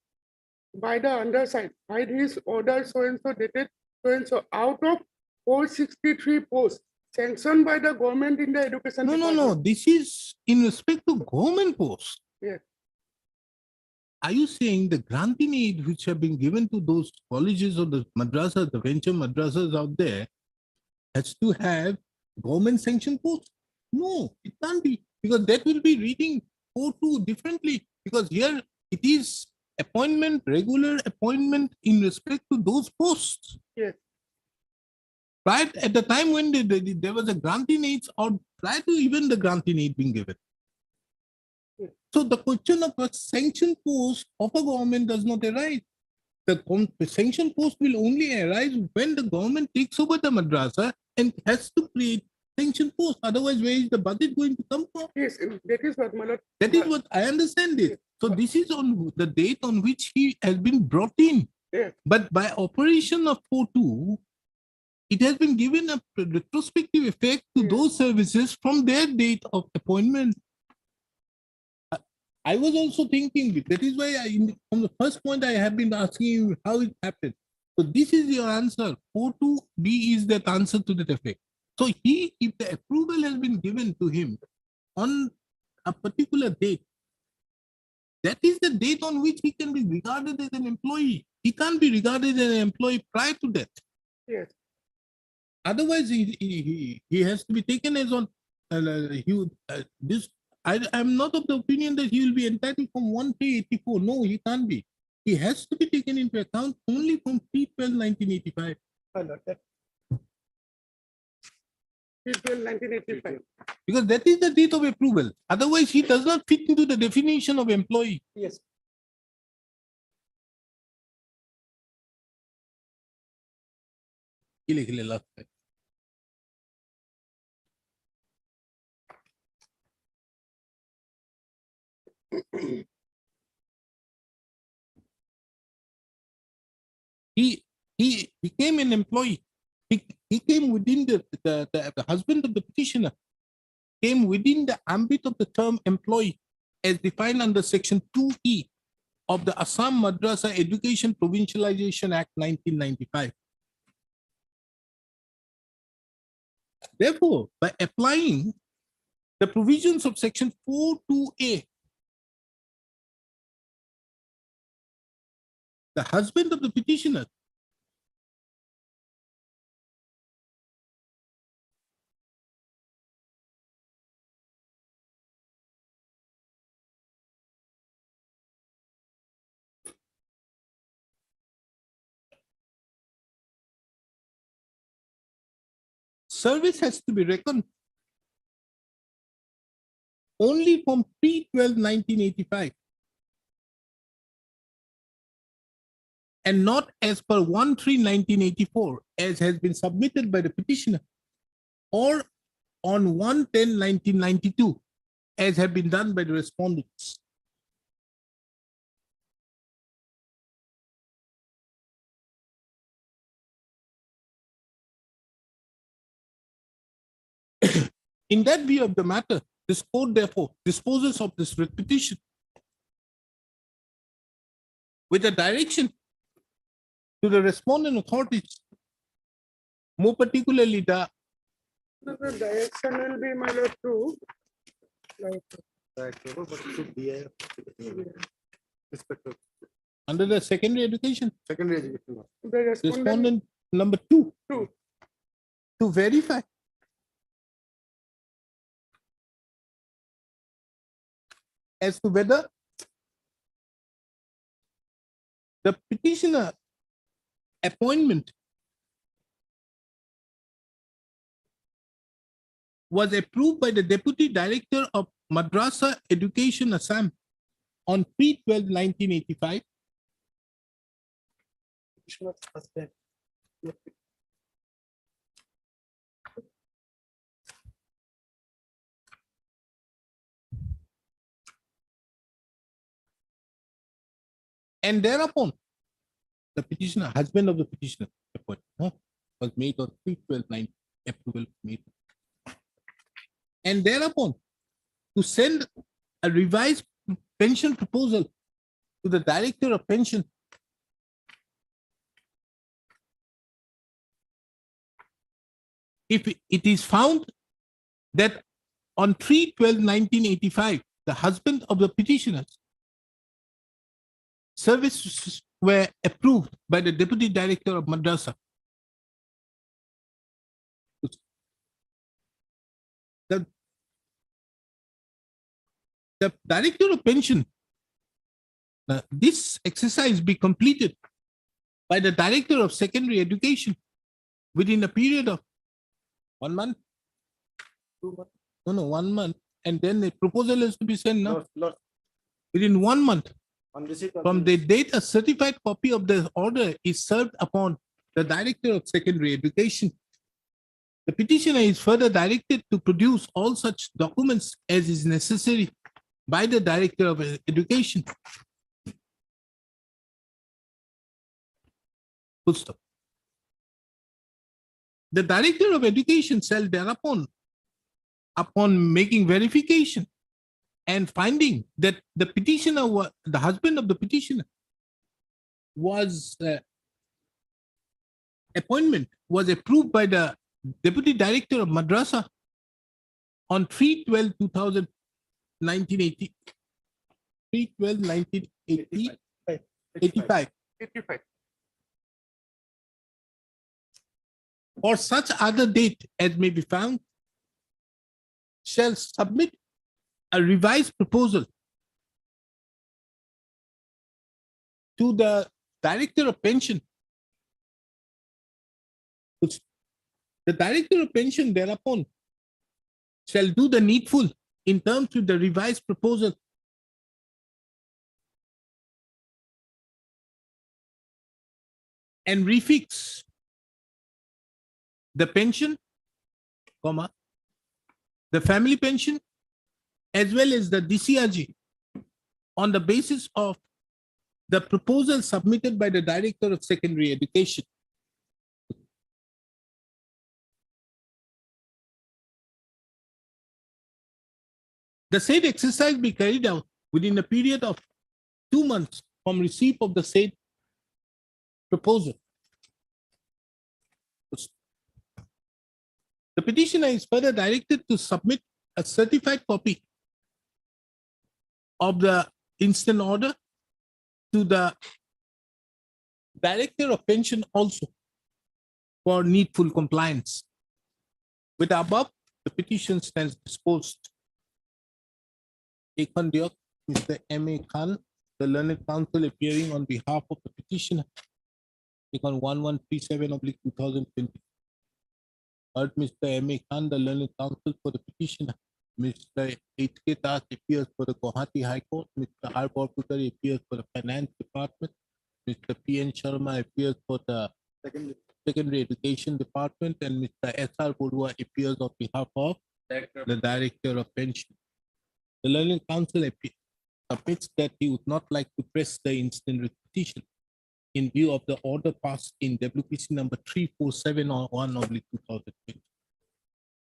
by the undersigned by his order so and so dated so and so out of 463 posts sanctioned by the government in the education No. department. This is in respect to government posts. Yes. Are you saying the granting aid which have been given to those colleges or the madrasas, the venture madrasas out there, has to have government sanctioned posts? No, it can't be, because that will be reading 4.2 differently, because here it is appointment, regular appointment in respect to those posts. Yes. Right at the time when there was a granting aid or prior to even the granting aid being given. So the question of a sanctioned post of a government does not arise. The sanctioned post will only arise when the government takes over the madrasa and has to create sanctioned post. Otherwise, where is the budget going to come from? Yes, that is what, my lord. That is what I understand it. So this is on the date on which he has been brought in. Yes. But by operation of 4.2, it has been given a retrospective effect to those services from their date of appointment. I was also thinking, that is why from the first point I have been asking you how it happened. So this is your answer. 4.2b is that answer to that effect. So if the approval has been given to him on a particular date, that is the date on which he can be regarded as an employee. He can't be regarded as an employee prior to that. Yes. Otherwise, he has to be taken as on I'm not of the opinion that he will be entitled from 1/3/84. No, he can't be. He has to be taken into account only from 3/12/1985. 3/12/1985. Because that is the date of approval. Otherwise, he does not fit into the definition of employee. Yes. Khile last time. He became an employee. He came within the husband of the petitioner came within the ambit of the term employee as defined under section 2E of the Assam Madrasa Education Provincialization Act 1995. Therefore, by applying the provisions of section 4.2a, the husband of the petitioner service has to be reckoned only from pre-12/1985 and not as per 1/3/1984 as has been submitted by the petitioner, or on 1/10/1992 as have been done by the respondents. In that view of the matter, this court therefore disposes of this writ petition with a direction to the respondent authorities, more particularly the The direction will be, my lord, to like under the secondary education, the respondent number 2 to verify as to whether the petitioner appointment was approved by the Deputy Director of Madrasa Education Assam on pre-12/1985 and thereupon the petitioner, husband of the petitioner, appointment was made on 3/12/19 approval made. And thereupon to send a revised pension proposal to the Director of Pension if it is found that on 3/12/1985 the husband of the petitioners services were approved by the Deputy Director of Madrasa. The Director of Pension, this exercise be completed by the Director of Secondary Education within a period of 1 month. 2 months. No, 1 month. And then the proposal is to be sent now. Within 1 month. From the date a certified copy of the order is served upon the Director of Secondary Education, the petitioner is further directed to produce all such documents as is necessary by the Director of Education. Full stop. The Director of Education shall thereupon, upon making verification and finding that the petitioner, the husband of the petitioner, was appointment was approved by the Deputy Director of Madrasa on 3/12/1980, 3/12/1985, or such other date as may be found, shall submit a revised proposal to the Director of Pension. The Director of Pension thereupon shall do the needful in terms with the revised proposal and refix the pension, comma, the family pension, as well as the DCRG on the basis of the proposal submitted by the Director of Secondary Education. The said exercise be carried out within a period of 2 months from receipt of the said proposal. The petitioner is further directed to submit a certified copy of the instant order to the Director of Pension also for needful compliance. With the above, the petition stands disposed. Ekhan Diok, Mr. M.A. Khan, the learned counsel appearing on behalf of the petitioner, Ekhan 1137/2020. heard Mr. M.A. Khan, the learned counsel for the petitioner. Mr. H.K. Das appears for the Guwahati High Court. Mr. R. Borputari appears for the Finance Department. Mr. P.N. Sharma appears for the Secondary Education Department, and Mr. S.R. Bodua appears on behalf of the Director of Pension. The learned counsel submits that he would not like to press the instant petition in view of the order passed in WPC number 347/1/2020.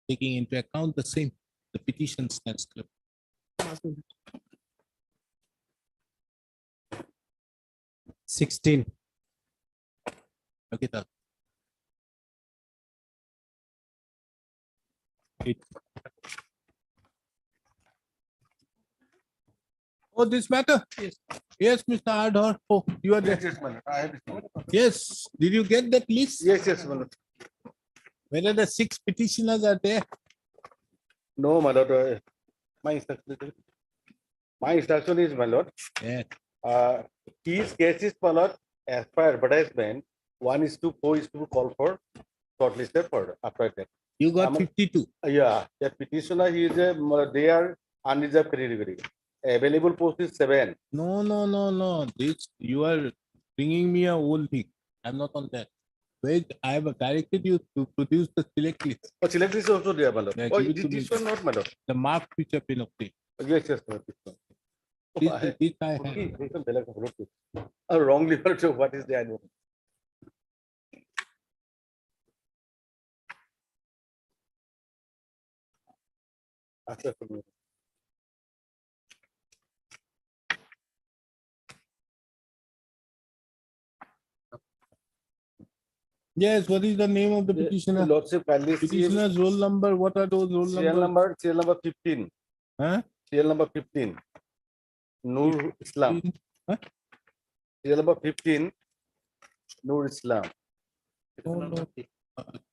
Taking into account the same, the petition stands clear. 16. Okay, that. Oh, this matter? Yes. Yes, Mr. Ardhar. Oh, you are there. Yes, my lord. I have it. Yes. Did you get that list? Yes, my lord. Whether the 6 petitioners are there? No, my lord. My instruction is, my lord. Yeah. These cases, my lord, as per advertisement, 1:4 call for shortlisted for after that. You got 52. Yeah, the petitioner, he is they are unreserved category. Available post is 7. No. This, you are bringing me a old thing. I'm not on that. Wait, I have directed you to produce the select list. Oh, select list is also there, my lord. Yeah, Oh, give it to this me. one not, my lord. The mark which have been obtained. Yes, my lord. This I have. Wrongly, so what is the annual? Yes, what is the name of the petitioner? Lordship kindly see Petitioner's roll number. What are those roll serial numbers? serial number 15. Huh? Serial number 15. Noor Islam. Huh? Serial number 15. Noor Islam. No.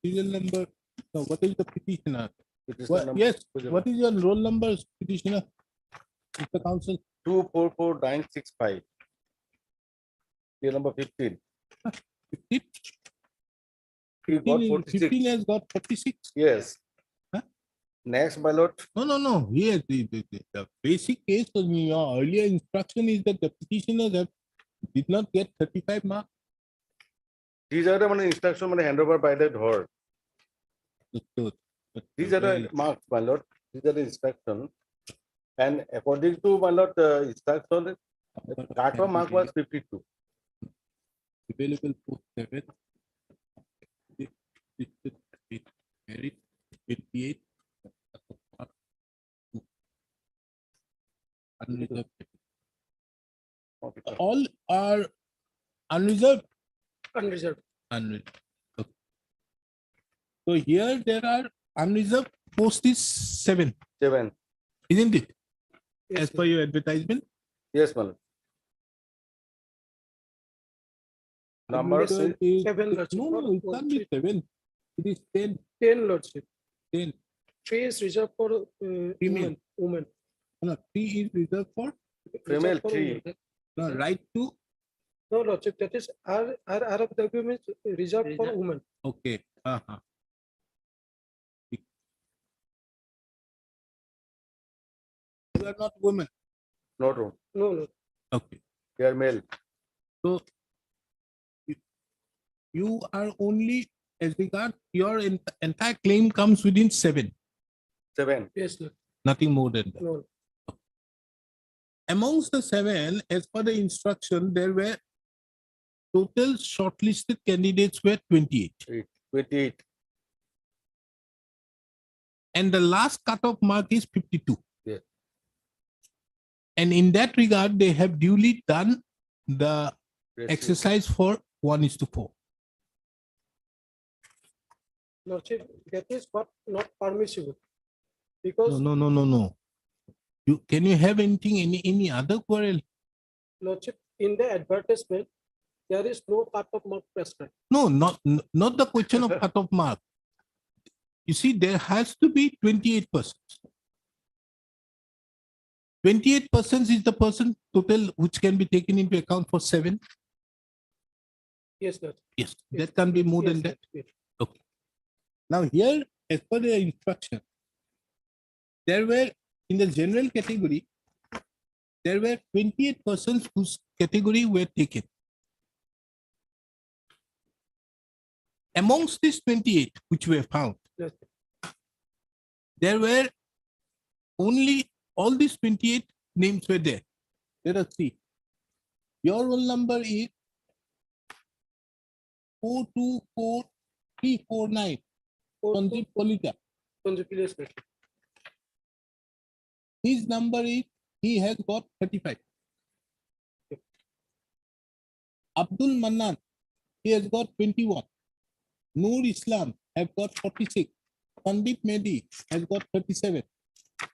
Serial number. No, what is the petitioner? Petitioner What, number- yes, what is your roll number, petitioner? Mr. Counsel. 244965. Serial number 15. 15? He got 15 has got 46. Yes. Huh? Next, my lord. No. Here, the basic case of your earlier instruction is that the petitioners did not get 35 marks. These are the instruction handover by the door. These are the marks, my lord. These are the instruction. And according to my lord, instruction, cut-off mark was 52. Available post 7. Merit 28. Unreserved. All are unreserved. Unreserved. Unreserved. Okay. So here there are unreserved post is 7. 7. Isn't it? Yes, As per your advertisement. Yes, my lord. Number Unreserved is- 7 lordship. No, it can't be 7. It is 10. 10 lordship. 10. 3 is reserved for Female. women. No, 3 is reserved for female, Reserved for 3. women. no, right to. No lordship, that is R of document reserved for women. Okay. You are not women. No room. No. Okay. They are male. So you are only as regard your entire claim comes within 7. 7. Yes, Lord. Nothing more than that. No. Amongst the 7, as per the instruction, there were total shortlisted candidates were 28. 28. And the last cutoff mark is 52. Yes. And in that regard, they have duly done the Yes, exercise for 1:4. Lordship, that is what not permissible. Because No. Can you have anything, any other quarrel? Lordship, in the advertisement, there is no part of mark prescribed. No, not the question of cutoff mark. You see, there has to be 28%. 28% is the person total which can be taken into account for 7. Yes, Lord. Yes, that can be more than Yes, that. yes. Okay. Now here, as per the instruction, there were in the general category, there were 28 persons whose category were taken. Amongst these 28 which were found, Yes. there were only all these 28 names were there. Let us see. Your roll number is 424349. Sanjeev Kolita. His number is, he has got 35. Abdul Mannan, he has got 21. Noor Islam have got 46. Sandeep Mehdi has got 37.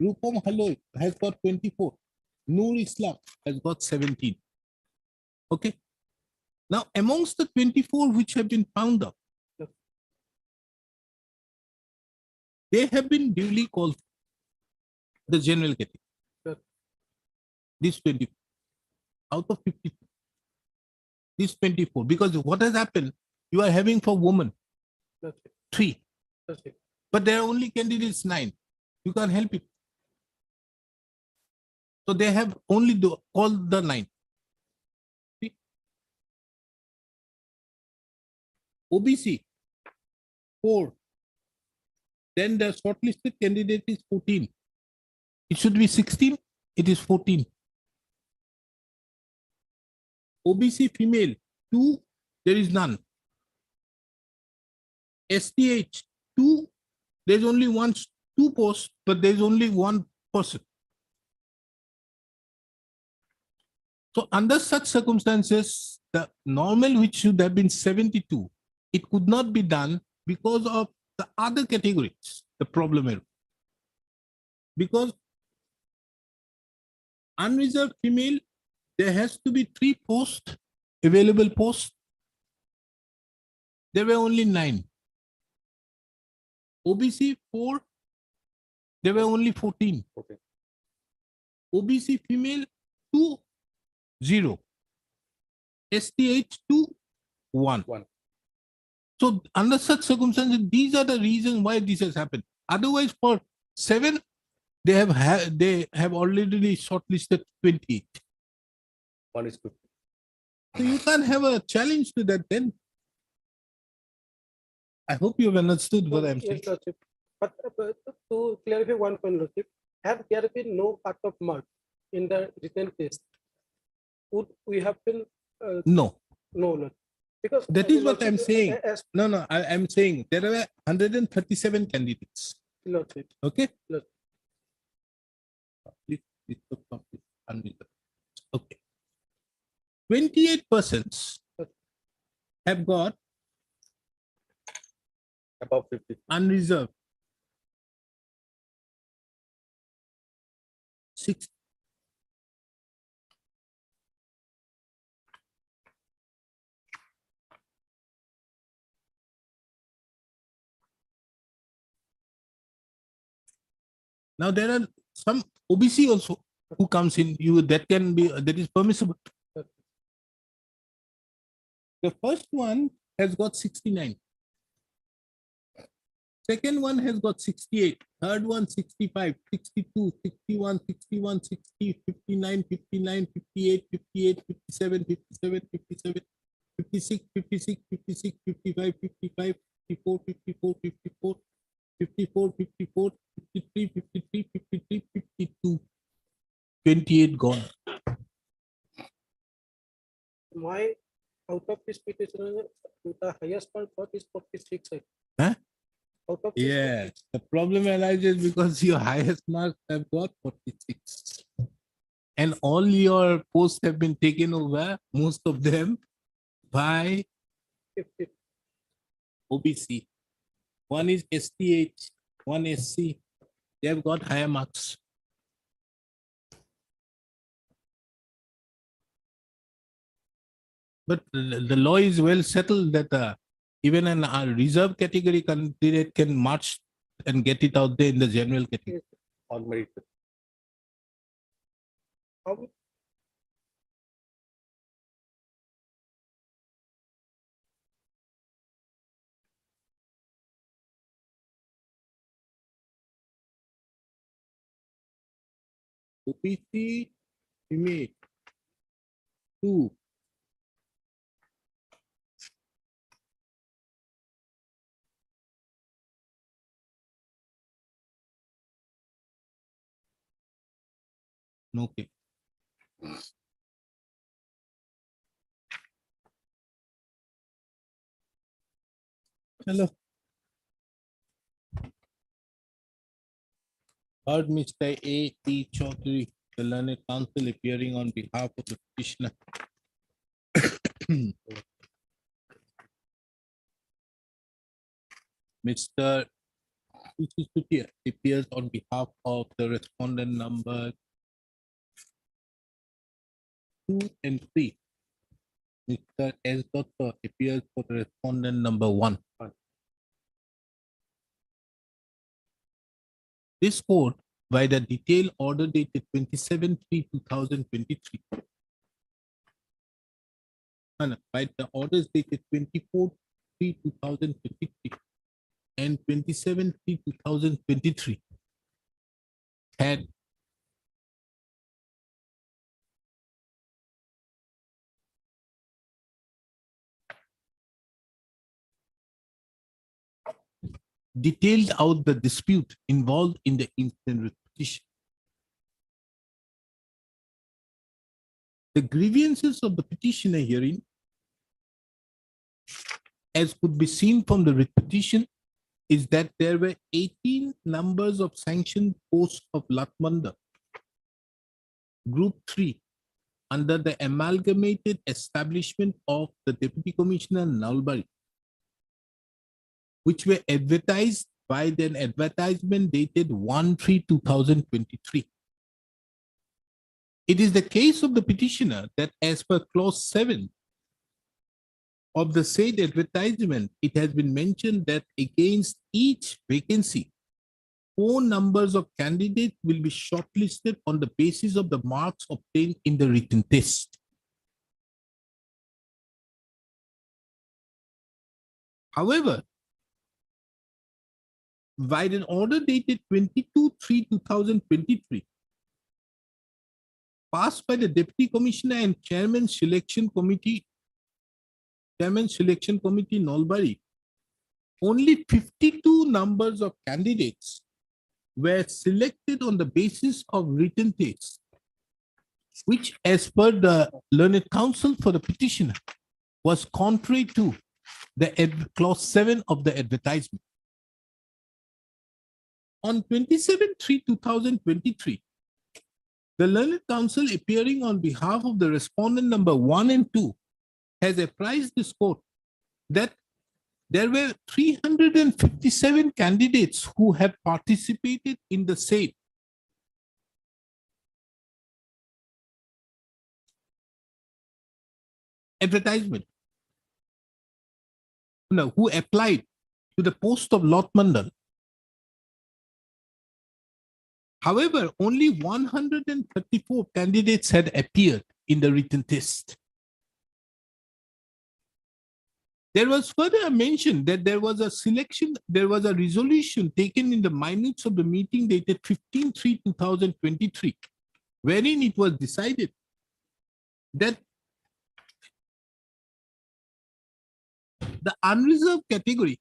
Rupam Haloi has got 24. Noor Islam has got 17. Okay. Now, amongst the 24 which have been found out, they have been duly called the general category. This 24 out of 52. This 24, because what has happened, you are having for women 3, but there are only candidates 9. You can't help it. So they have only called the 9. See? OBC 4. Then the shortlisted candidate is 14. It should be 16. It is 14. OBC female 2. There is none. STH 2. There's only 2 posts, but there's only 1 person. So under such circumstances, the normal which should have been 72, it could not be done because of the other categories, the problem area. Because unreserved female, there has to be 3 posts, available posts. There were only 9. OBC 4, there were only 14. Okay. OBC female 2, 0. STH 2, 1. So under such circumstances, these are the reasons why this has happened. Otherwise, for 7, they have already shortlisted 28. 1 is good. So you can't have a challenge to that then. I hope you have understood what I'm saying. Yes, Lordship. But to clarify one point, Lordship, have there been no part of mark in the written test? Would we have been? No. No, Lord. Because That is what I'm Lordship, saying. as No, I'm saying there were 137 candidates. Lordship. Okay. Lord. Okay. 28 persons have got above 50 unreserved. 6. Now there are some OBC also who comes in. That can be, that is permissible. The first one has got 69. Second one has got 68. Third one 65, 62, 61, 61, 60, 59, 59, 58, 58, 57, 57, 57, 56, 56, 56, 55, 55, 54, 54, 54, 54, 54, 53, 53, 53, 52. 28 gone. My out of this petition, the highest part is 46. Huh? Out of this Yeah, the problem arises because your highest marks have got 46. And all your posts have been taken over, most of them, by 50. OBC. One is STH, one SC. They have got higher marks. But the law is well settled that even a reserve category candidate can march and get it out there in the general category. on merit. How OPC female 2. Okay. Hello. Heard Mr. A. T. Chaudhary, the learned counsel appearing on behalf of the petitioner. Mr. Sutia appears on behalf of the respondent number 2 and 3. Mr. S. Dutta appears for the respondent number 1. This court, by the detailed order dated 27/3/2023, and by the orders dated 24/3/2023 and 27/3/2023, had detailed out the dispute involved in the instant petition. The grievances of the petitioner herein, as could be seen from the writ petition, is that there were 18 numbers of sanctioned posts of Latmanda, Group 3, under the amalgamated establishment of the Deputy Commissioner Nalbari, which were advertised by an advertisement dated 1/3/2023. It is the case of the petitioner that as per clause 7 of the said advertisement, it has been mentioned that against each vacancy, 4 numbers of candidates will be shortlisted on the basis of the marks obtained in the written test. However, by an order dated 22/3/2023, passed by the Deputy Commissioner and Chairman Selection Committee, Nalbari, only 52 numbers of candidates were selected on the basis of written test, which, as per the learned counsel for the petitioner, was contrary to the clause 7 of the advertisement. On 27/3/2023, the learned counsel appearing on behalf of the respondent number 1 and 2 has apprised this court that there were 357 candidates who had participated in the said advertisement. No, who applied to the post of Lot Mandal. However, only 134 candidates had appeared in the written test. There was further mentioned that there was a resolution taken in the minutes of the meeting dated 15/3/2023, wherein it was decided that the unreserved category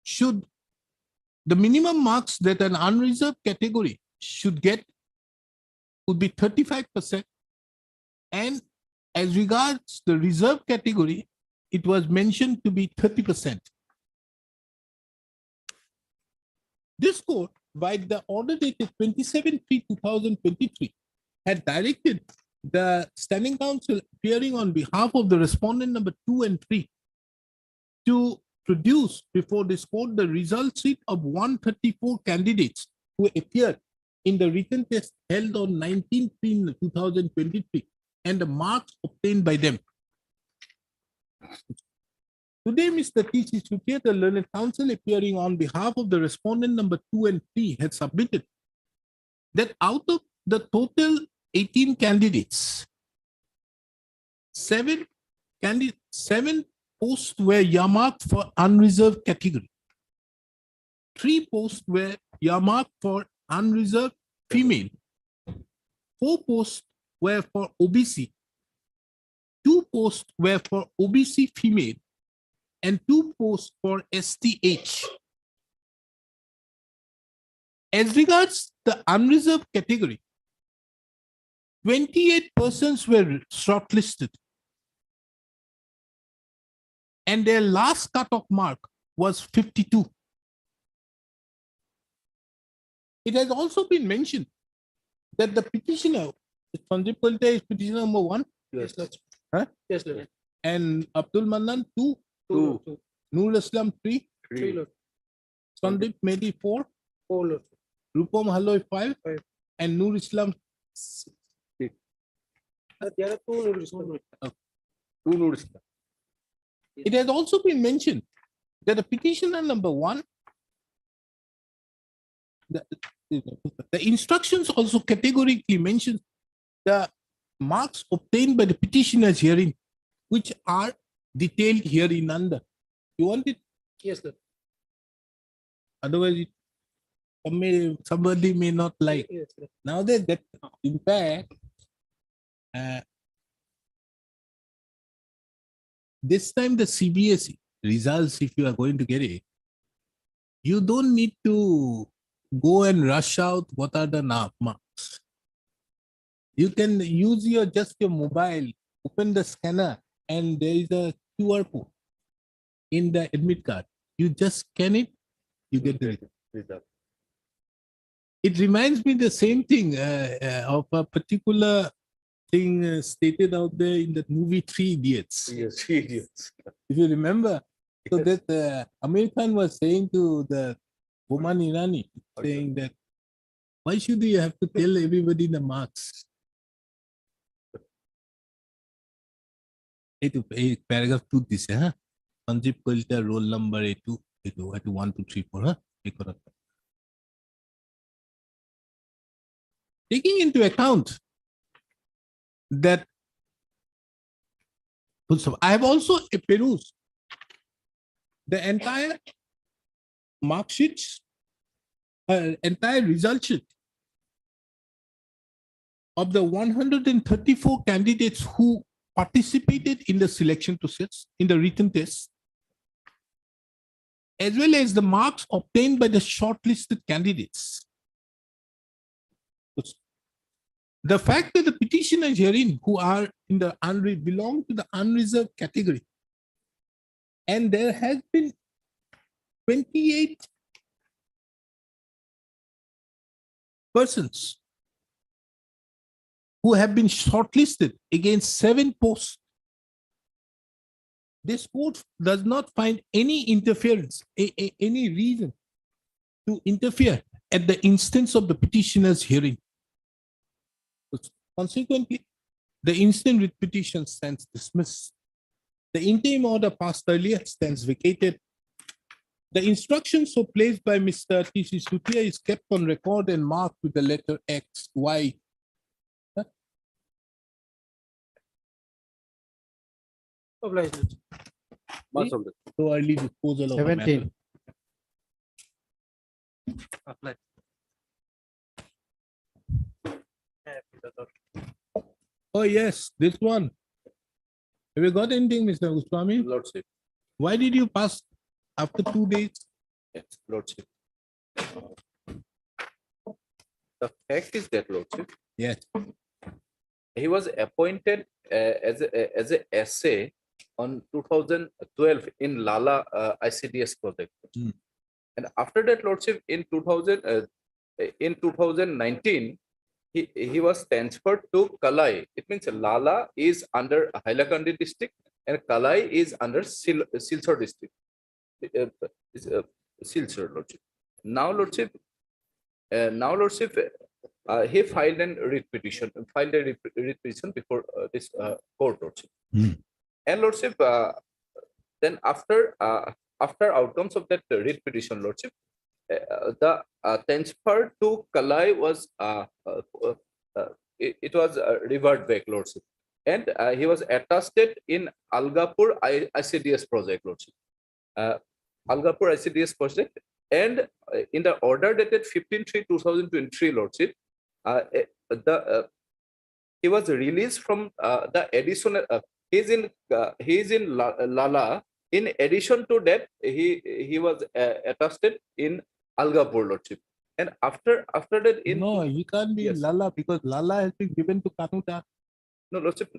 should, the minimum marks that an unreserved category should get would be 35%. And as regards the reserved category, it was mentioned to be 30%. This court, by the order dated 27/3/2023, had directed the standing counsel appearing on behalf of the respondent number 2 and 3 to produce before this court the result sheet of 134 candidates who appeared in the written test held on 19/3/2023 and the marks obtained by them. Today, Mr. T.C. Sutia, the learned counsel appearing on behalf of the respondent number 2 and 3 had submitted that out of the total 18 candidates, 7 7 posts were earmarked for unreserved category. 3 posts were earmarked for unreserved female. 4 posts were for OBC. 2 posts were for OBC female and 2 posts for STH. As regards the unreserved category, 28 persons were shortlisted and their last cutoff mark was 52. It has also been mentioned that the petitioner, Sanjay Palta is petitioner number 1. Yes, Lord. Huh? Yes, Lord. And Abdul Manan 2. 2. Nur Islam 3. 3, Lord. Sandeep Mehdi 4. 4, Lord. Rupam Haloi 5. And Nur Islam 6. There are 2 notices. 2 notices. It has also been mentioned that the petitioner number 1, the instructions also categorically mention the marks obtained by the petitioners herein, which are detailed herein under. You want it? Yes, sir. Otherwise, somebody may not like. Yes, sir. Now that in fact, this time the CBSE results, if you are going to get it, you don't need to go and rush out what are the marks. You can use just your mobile, open the scanner, and there is a QR code in the admit card. You just scan it, you get the result. It reminds me the same thing of a particular thing stated out there in the movie 3 Idiots. Yes, 3 Idiots. If you remember, so that American was saying to the woman Irani, saying that, why should you have to tell everybody the marks? Paragraph 2 this, huh? Sanjeev Kalita roll number A2, 1, 2, 3, 4, huh? Taking into account that I have also perused the entire mark sheets, entire result sheet of the 134 candidates who participated in the selection process, in the written test, as well as the marks obtained by the shortlisted candidates. The fact that the petitioners herein who are in the belong to the unreserved category, and there has been 28 persons who have been shortlisted against 7 posts. This court does not find any interference, any reason to interfere at the instance of the petitioners hearing. Consequently, the instant writ petition stands dismissed. The interim order passed earlier stands vacated. The instructions so placed by Mr. T.C. Sutia is kept on record and marked with the letter X, Y. Obliged. So early disposal of the matter. 17. Apply. Oh yes, this one. Have you got anything, Mr. Goswami? Lordship. Why did you pass after 2 days? Yes, Lordship. The fact is that, Lordship, Yes. he was appointed as a SA on 2012 in Lala ICDS project. And after that, Lordship, in 2019, he was transferred to Kalai. It means Lala is under Hailakandi district and Kalai is under Silchar district. Silchar, Lordship. Now, Lordship, he filed a writ petition before this court, Lordship. And Lordship, then after outcomes of that writ petition, Lordship, the transfer to Kalai was it was revert back, Lordship. and he was attested in Algapur ICDS project, Lordship. Algapur ICDS project, and in the order dated 15/3/2023, Lordship, he was released from the additional. He is in Lala. In addition to that, he was attested in Algapur, Lordship. And after that, in No, he can't be in Yes. Lala because Lala has been given to Kanuta. No, Lordship.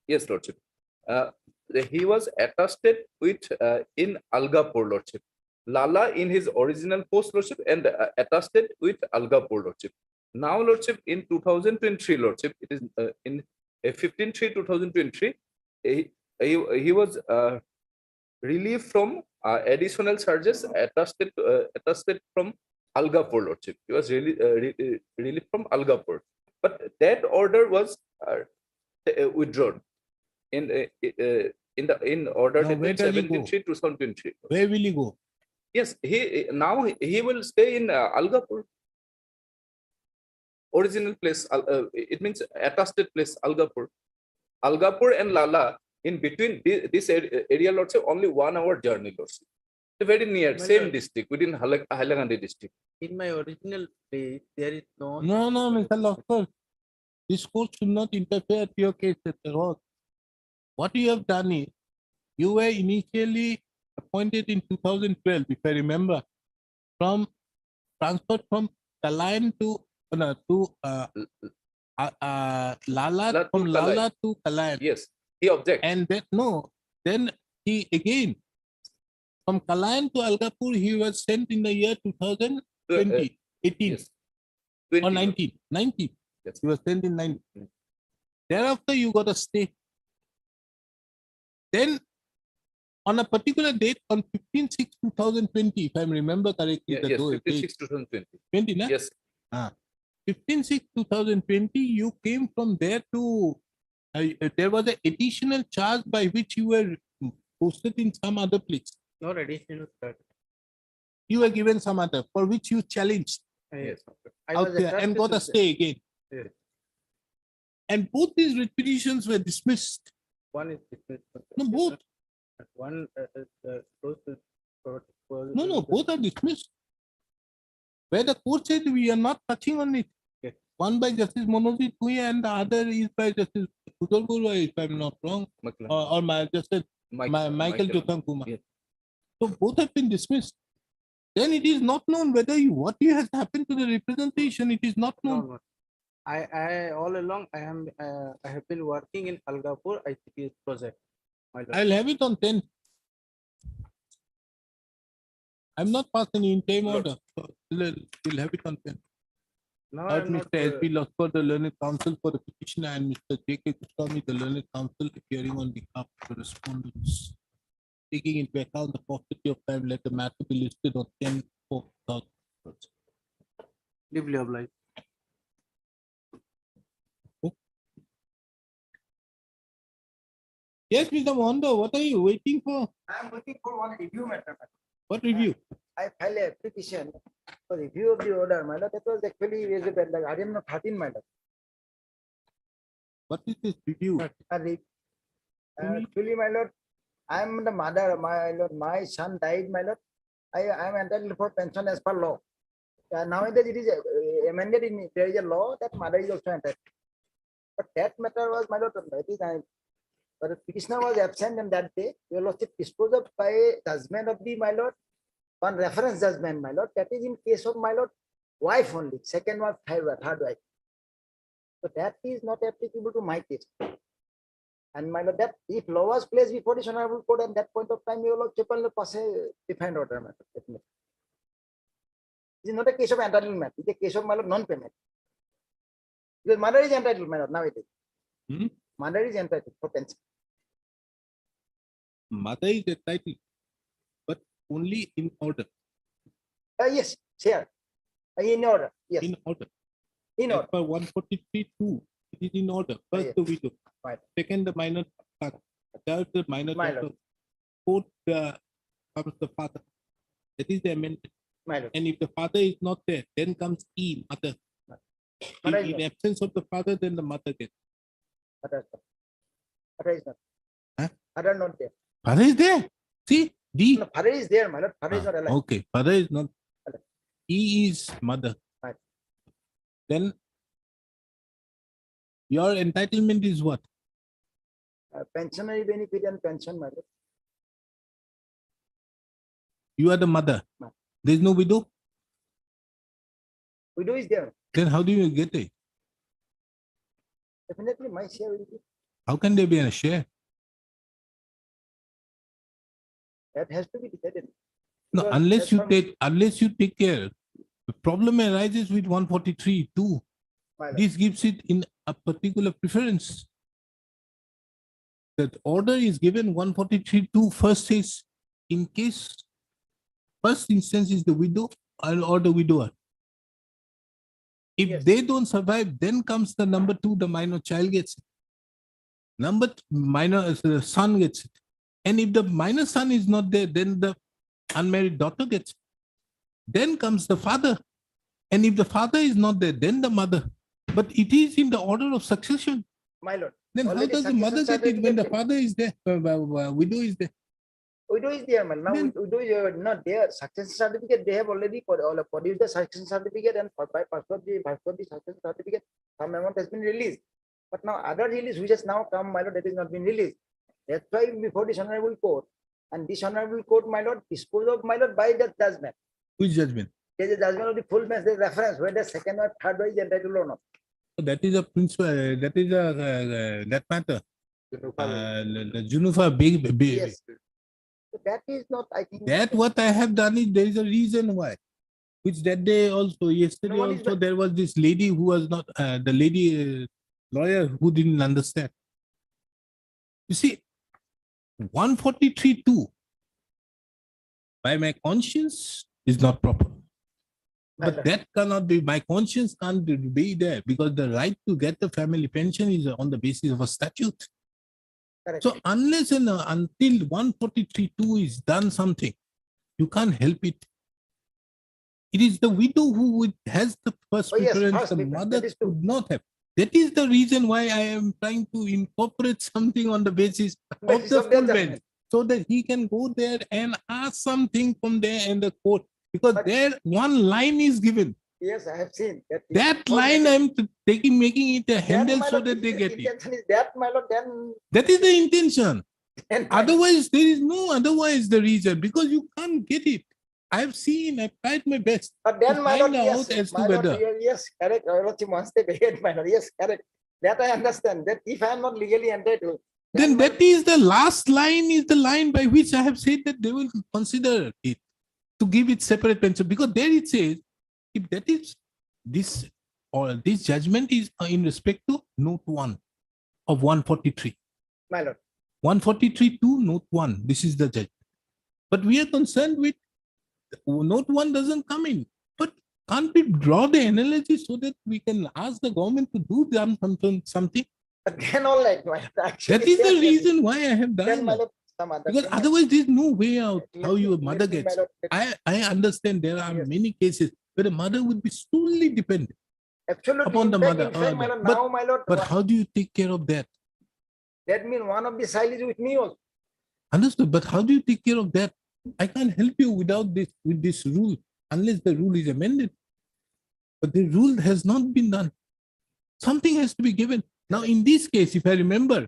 Yes, Lordship. He was attested with in Algapur, Lordship. Lala in his original post, Lordship, and attested with Algapur, Lordship. Now, Lordship, in 2023, Lordship, it is in 15/3/2023, he was relieved from additional charges attested from Algapur, Lordship. He was relieved from Algapur, but that order was withdrawn in order Now, where dated does he go? 17/3/2023. Where will he go? Yes, he will stay in Algapur. Original place, it means attested place, Algapur. Algapur and Lala, in between this area, Lordship, only 1 hour journey, Lordship. Very near, My same lord. district, within Hailakandi district. In my original place, there is no. No, Mr. Locker. This court should not interfere to your case at all. What you have done is, you were initially appointed in 2012, if I remember, transferred from Kalayan to Lala, from to Lala to Kalayan. Yes, he objects. And then he again, from Kalayan to Algapur, he was sent in the year 2020, 18 yes. or 20, 19. Yes. He was sent in 19. Thereafter, you got a stay. Then, on a particular date, on 15/6/2020, if I remember correctly, the Yes, date, 15/6/2020. 20, na? Yes. 15/6/2020, you came from there to, there was an additional charge by which you were posted in some other place. Not additional charge. You were given some other, for which you challenged Yes. out there and got a stay again. Yes. And both these petitions were dismissed. One is dismissed. No, both. One close to. No, both are dismissed. Where the court said we are not touching on it. Yes. One by Justice Monojit Bhuiyan and the other is by Justice Pudol Burwa, if I'm not wrong, or my Justice Michael Jotham Kumar. Yes. So both have been dismissed. Then it is not known whether what has happened to the representation. It is not known. No. I all along I have been working in Algapur ICPS project. I'll have it on 10. I'm not passing in time order. So we'll have it on 10. No, Out I'm not, Mr. S.P. Loskar, the learned counsel for the petitioner, and Mr. J.K. Goswami, the learned counsel, appearing on behalf of the respondents. Taking into account the paucity of time, let the matter be listed on 10/4/2000. deeply obliged. Yes, Mr. Mondo, what are you waiting for? I am looking for one review matter. What review? I filed a petition for review of the order, my lord. That was actually visible, like Item number 13, my lord. What is this review? Actually, my lord, I am the mother, my lord, my son died, my lord. I am entitled for pension as per law. Nowadays it is amended in, there is a law that mother is also entitled. But that matter was, my lord, that is, but the petitioner was absent on that day. Your lordship disposed of by judgment of the, my lord, one reference judgment, my lord. That is in case of, my lord, wife only. Second was third wife. So that is not applicable to my case. And my lord, that if law was placed before this honorable court at that point of time, your lordship will pass a defined order, my lord. It is not a case of entitlement. It is a case of, my lord, non-payment. Because mother is entitled, my lord, nowadays. Mother is entitled for pension. Mother is entitled, but only in order. Yes, sure. In order. Yes. In order. In order. As per 143(2), it is in order. First the widow. Right. Second the minor daughter. Third the minor Minor. daughter. Fourth comes the father. That is the amendment. Minor. And if the father is not there, then comes mother. Mother is In there. absence of the father, then the mother gets. Father is not. Huh? Father not there. Father is there. See, D. No, father is there, my lord. Father is not alive. Okay, father is not. E is mother. Right. Then your entitlement is what? Pensionary benefit and pension, my lord. You are the mother. No. There is no widow. Widow is there. Then how do you get it? Definitely my share will be. How can there be a share? That has to be decided. No, Because unless that's you from- take care. The problem arises with 143 too. My lord. This gives it in a particular preference. That order is given 143.2 first says in case first instance is the widow or the widower. If Yes. they don't survive, then comes the number 2, the minor child gets it. Minor the son gets it. And if the minor son is not there, then the unmarried daughter gets it. Then comes the father. And if the father is not there, then the mother. But it is in the order of succession. My lord. Then how Already does the mother succession get it when the certificate- father is there, widow is there? Widow is there, man. Now Then- widow is not there. Success certificate, they have already produced the success certificate, and by purpose of the success certificate, some amount has been released. But now other release which has now come, my lord, that has not been released. That's why before this honorable court, and this honorable court, my lord, disposed of, my lord, by the judgment. Which judgment? There's a judgment of the full match, there's reference whether second or third wife is entitled or not. So that is a principle, that is that matter. The Juniper big. Yes. So that is not, I think. That what I have done is there is a reason why. Which that day also, yesterday what is also, the- there was this lady who was not, the lady lawyer who didn't understand. You see, 143.2 by my conscience is not proper. But that cannot be, my conscience can't be there because the right to get the family pension is on the basis of a statute. Correct. So unless and until 143.2 is done something, you can't help it. It is the widow who has the first Oh, yes, preference, first the preference, mother that is true. could not have. That is the reason why I am trying to incorporate something on the basis of Basis the of their full bench, judgment. so that he can go there and ask something from there in the court. Because there one line is given. Yes, I have seen. That line I'm making it a handle my so lord, that if they the get it. intention is that, my lord, then. That is the intention. then Otherwise, there is no otherwise the reason because you can't get it. I've seen, I've tried my best But to then, my lord, find yes, out as to my lord, whether. yes, correct. I lord, one step ahead, my lord. Yes, correct. That I understand. That if I am not legally entitled, Then that is the last line is the line by which I have said that they will consider it to give it separate pension because there it says if that is this or this judgment is in respect to note 1 of 143. my lord. 143 to note 1. This is the judgment. But we are concerned with note 1 doesn't come in. But can't we draw the analogy so that we can ask the government to do something? But then all right, my lord. Actually, That is the then- reason why I have Then, my done. lord, some other Because thing, otherwise there's no way out let how me- your let mother me, my gets. lord, I understand there are many cases where the mother would be solely dependent absolutely. upon the In fact, mother. in fact, my lord, But, now, my lord, but how do you take care of that? that means one of the child is with me also. Understood. But how do you take care of that? I can't help you without this with this rule unless the rule is amended. But the rule has not been done. Something has to be given. Now, in this case, if I remember,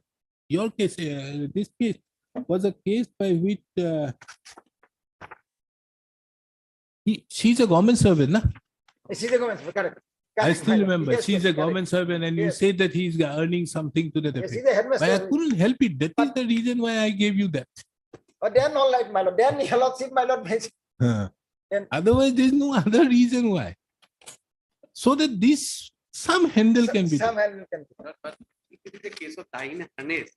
your case, this case was a case by which she's a government servant, na? She's a government, correct. I Correct, still my lord. remember Yes, she's yes, a correct. government servant, and you Yes. said that he's earning something to that Yes, effect. he's a headmaster. But I couldn't help it. That is the reason why I gave you that. But then all right, my lord. Then your lordship, my lord, then Otherwise, there's no other reason why. So that this some handle can be done. some handle can be. But if it is a case of tying a harness,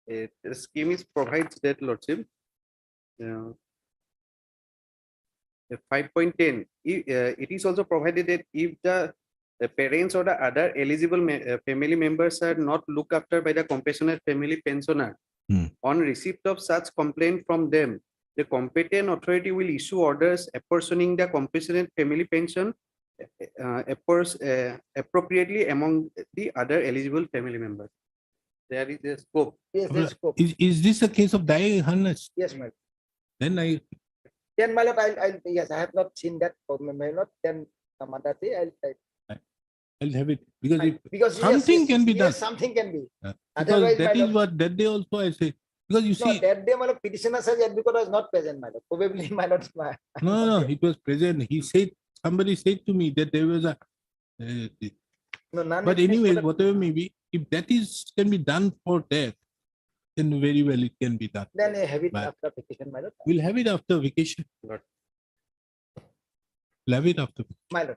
the scheme is provides that lordship. 5.10, it is also provided that if the parents or the other eligible family members are not looked after by the compassionate family pensioner, on receipt of such complaint from them, the competent authority will issue orders apportioning the compassionate family pension appropriately among the other eligible family members. there is a scope. Yes, there's scope. Is this a case of die harness? Yes, my lord. Then I, Then, my lord, yes, I have not seen that, my lord, then some other day, I'll have it because if because yes, something yes, can be yes, done. something can be. Because Otherwise, my that is lord, what that day also I say. Because you no, see, that day, my lord, petitioner says that because I was not present, my lord. Probably, my lord, no, it was present. He said, somebody said to me that there was a, no, none. but anyways, whatever may be, if that is can be done for that, then very well it can be done. Then I have it But after petition, my lord. we'll have it after vacation. Got We'll have it after. My lord.